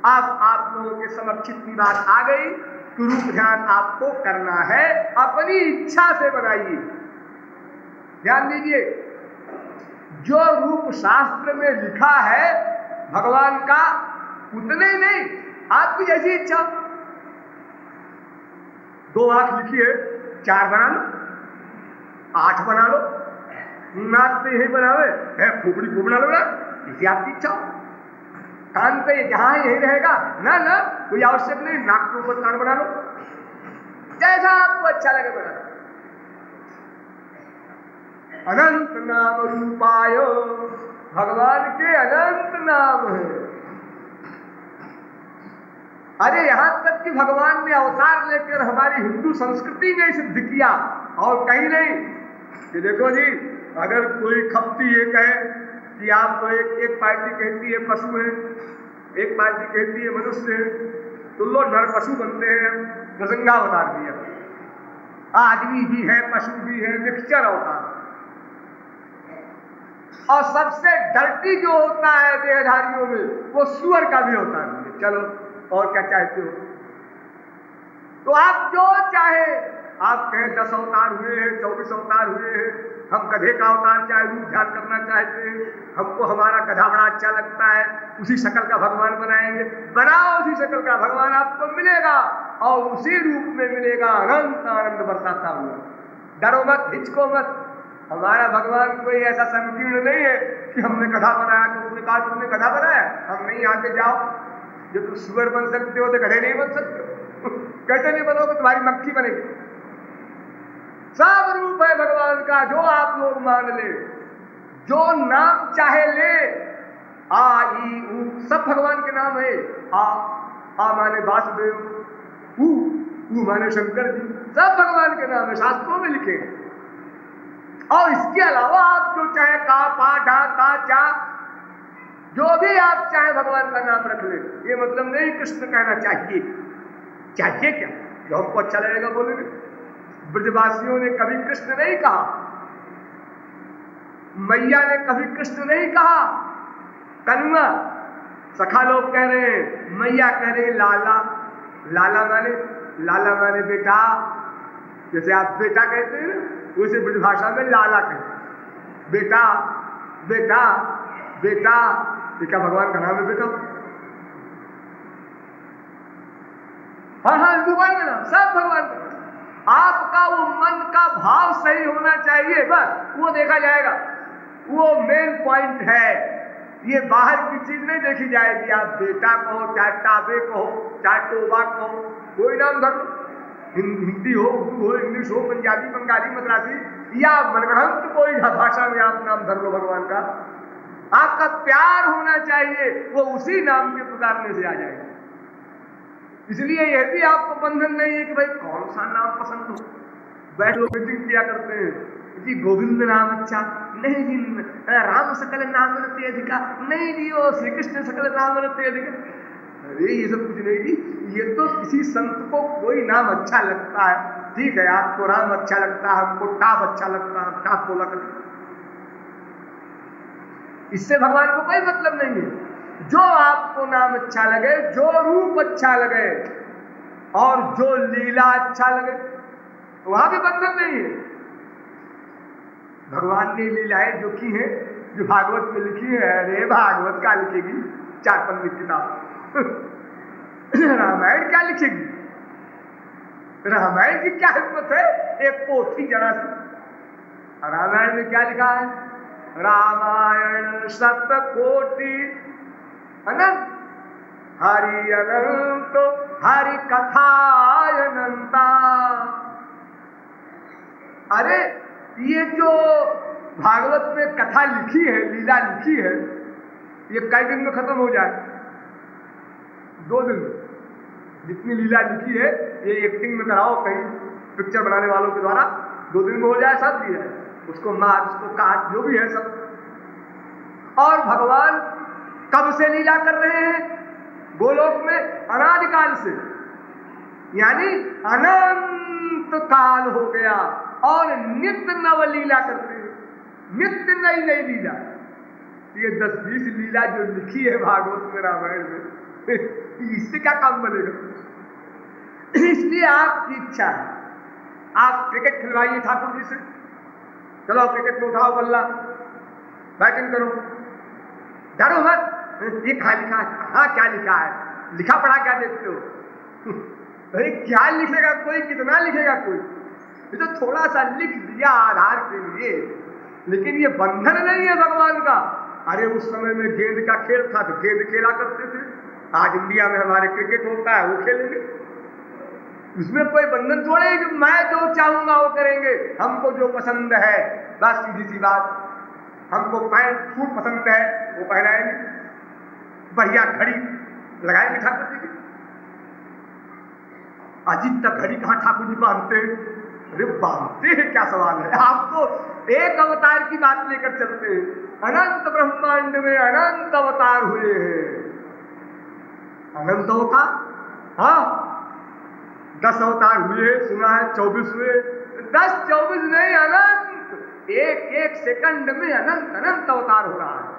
A: अब आप लोगों के समक्ष इतनी बात आ गई कि रूप ध्यान आपको करना है, अपनी इच्छा से बनाइए। ध्यान दीजिए, जो रूप शास्त्र में लिखा है भगवान का, उतने ही नहीं, आपकी जैसी इच्छा। 2 आंख लिखी है, 4 बना लो, 8 बना लो, नाक पे यही बनावे है, खोपड़ी को बना लो ना, इसी आपकी इच्छा। कान पे जहां यही रहेगा ना, ना कोई आवश्यक नहीं, नाक के ऊपर कान बना लो, जैसा आपको अच्छा लगे बना लो। अनंत नाम रूपाय, भगवान के अनंत नाम है। अरे यहां तक कि भगवान ने अवतार लेकर हमारी हिंदू संस्कृति में सिद्ध किया, और कहीं नहीं कि देखो जी, अगर कोई खपती ये कहे कि आप तो एक पार्टी कहती है पशु है, एक पार्टी कहती है मनुष्य है, तो लोग नर पशु बनते हैं। नरसंगा अवतार दिया, आदमी भी है, पशु भी है, मिक्सचर अवतार। और सबसे डर्टी जो होता है देहधारियों में, वो सुअर का भी होता है। चलो और क्या चाहते हो? तो आप जो चाहे, आप कहें 10 अवतार हुए हैं, 24 अवतार हुए हैं, हम गधे का अवतार चाहे रूप ध्यान करना चाहते हैं, हमको हमारा गधा बड़ा अच्छा लगता है, उसी शक्ल का भगवान बनाएंगे, बनाओ उसी शक्ल का भगवान आपको मिलेगा, और उसी रूप में मिलेगा, अनंत आनंद बरसाता हुआ। डरो मत, हिचको मत। हमारा भगवान कोई ऐसा संकीर्ण नहीं है कि हमने गधा बनाया तो उसने कहा तुमने गधा बनाया, हम नहीं आते, जाओ जो तुम सुअर बन सकते हो तो गधे नहीं बन सकते कैसे नहीं बनोगे, तुम्हारी मक्खी बनेगी। सब रूप है भगवान का, जो आप लोग मान ले, जो नाम चाहे ले। आ ई ऊ सब भगवान के नाम है। आ माने वासुदेव, ऊ माने शंकर जी, सब भगवान के नाम है, शास्त्रों में लिखे हैं। और इसके अलावा आप जो चाहे का पा ढा ता चा, जो भी आप चाहे भगवान का नाम रख ले। ये मतलब नहीं कृष्ण कहना चाहिए, चाहिए क्या, जो हमको अच्छा लगेगा बोलेंगे। ब्रजवासियों ने कभी कृष्ण नहीं कहा, मैया ने कभी कृष्ण नहीं कहा, कन्वा सखा लोग कह रहे हैं, मैया कह रहे लाला। लाला माने बेटा, जैसे आप बेटा कहते हैं वैसे ब्रजभाषा में लाला कहते, बेटा बेटा बेटा। ये क्या भगवान का नाम है बेटा? हाँ भगवान का नाम, सब भगवान का। आपका वो मन का भाव सही होना चाहिए, बस वो देखा जाएगा, वो मेन पॉइंट है। ये बाहर की चीज नहीं देखी जाएगी। आप बेटा कहो, चाहे टाबे कहो, चाहे टोबा कहो, कोई नाम धर, हिंदी हो, उर्दू हो, इंग्लिश हो, पंजाबी, बंगाली, मद्रासी या मनगढ़ंत कोई भाषा में आप नाम धर लो भगवान का। आपका प्यार होना चाहिए, वो उसी नाम के पुकारने से आ जाएगा। इसलिए यह भी आपको बंधन नहीं है कि भाई कौन सा नाम पसंद हो। बैठ लोग मीटिंग किया करते हैं जी, गोविंद नाम अच्छा नहीं जी, राम सकल नाम रते अधिका नहीं जी, वो श्री कृष्ण सकल नाम रते अधिका। अरे ये सब कुछ नहीं जी, ये तो किसी संत को कोई नाम अच्छा लगता है, ठीक है, आपको राम अच्छा लगता है, हमको टाप अच्छा लगता है, टाप बोला करते, इससे भगवान को कोई मतलब नहीं है। जो आपको नाम अच्छा लगे, जो रूप अच्छा लगे और जो लीला अच्छा लगे, वहां भी बंधन नहीं है। भगवान ने लीलाएं जो की है, जो भागवत में लिखी है, अरे भागवत क्या लिखेगी, 4 पन्ने की किताब। रामायण क्या लिखेगी? रामायण की क्या हिम्मत है, एक पोथी जरा सी। रामायण में क्या लिखा है? रामायण सप्तकोटि अनंत, हरि अनंत, हरि कथा अनंता। अरे ये जो भागवत में कथा लिखी है, लीला लिखी है, ये कई दिन में खत्म हो जाए? 2 दिन में। जितनी लीला लिखी है ये एक्टिंग में कराओ कहीं पिक्चर बनाने वालों के द्वारा, 2 दिन में हो जाए सब लीला, उसको मार, उसको काट, जो भी है सब। और भगवान कब से लीला कर रहे हैं? गोलोक में अनादिकाल से, यानी अनंत काल हो गया, और नित्य नव लीला करते हैं, नित्य नई नई लीला। ये 10-20 लीला जो लिखी है भागवत में, रामायण में, इससे क्या काम बनेगा? इसलिए आपकी इच्छा है, आप क्रिकेट खिलवाइए ठाकुर जी से, चलो क्रिकेट में उठाओ बल्ला, बैटिंग करो, डरो मत, ये कहाँ लिखा है, हाँ क्या लिखा है, लिखा पढ़ा क्या देखते हो? भाई क्या लिखेगा कोई, कितना लिखेगा कोई, ये तो थोड़ा सा लिख दिया आधार के लिए, लेकिन ये बंधन नहीं है भगवान का। अरे उस समय में गेंद का खेल था तो गेंद खेला करते थे, आज इंडिया में हमारे क्रिकेट होता है, वो खेलेंगे, उसमें कोई बंधन थोड़े है कि मैं जो चाहूंगा वो करेंगे। हमको जो पसंद है, बस सीधी सी बात, हमको पैंट सूट पसंद है वो पहनाएंगे, बढ़िया घड़ी लगाएंगे ठाकुर जी की। अजीब तक घड़ी कहाँ ठाकुर जी बांधते हैं? अरे बांधते हैं क्या सवाल है, आप तो एक अवतार की बात लेकर चलते हैं, अनंत ब्रह्मांड में अनंत अवतार हुए हैं। अनंत अवतार, हाँ 10 अवतार हुए सुना है, 24 हुए, 10-24 नहीं, अनंत, एक सेकंड में अनंत अनंत अवतार हो रहा है।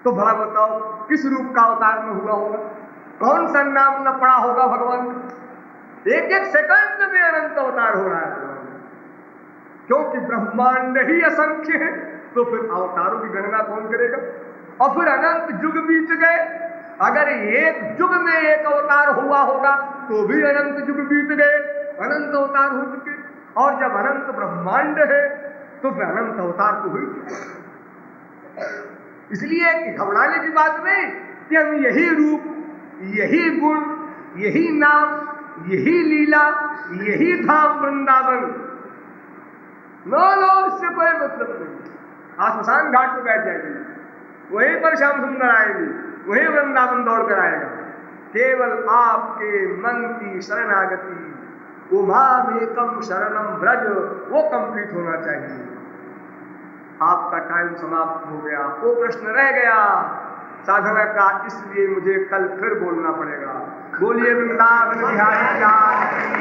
A: तो भला बताओ किस रूप का अवतार में हुआ होगा, कौन सा नाम न पड़ा होगा भगवान का? एक सेकंड में अनंत अवतार हो रहा है भगवान, क्योंकि ब्रह्मांड ही असंख्य है, तो फिर अवतारों की गणना कौन करेगा? और फिर अनंत युग बीत गए, अगर एक युग में एक अवतार हुआ होगा तो भी अनंत युग बीत गए, अनंत अवतार हो चुके। और जब अनंत ब्रह्मांड है तो फिर अनंत अवतार तो हुई। इसलिए घबराने की बात नहीं, कि हम यही रूप, यही गुण, यही नाम, यही लीला, यही धाम वृंदावन। नो नो, इससे कोई मतलब नहीं। आज श्मशान घाट पर बैठ जाएंगे, वहीं पर श्याम सुंदर आएंगे, वहीं वृंदावन दौड़ कर आएगा। केवल आपके मन की शरणागति, उमामेकम शरणम व्रज, वो कंप्लीट होना चाहिए। आपका टाइम समाप्त हो गया, वो प्रश्न रह गया साधना का, इसलिए मुझे कल फिर बोलना पड़ेगा। बोलिए वृंदावन बिहारी लाल।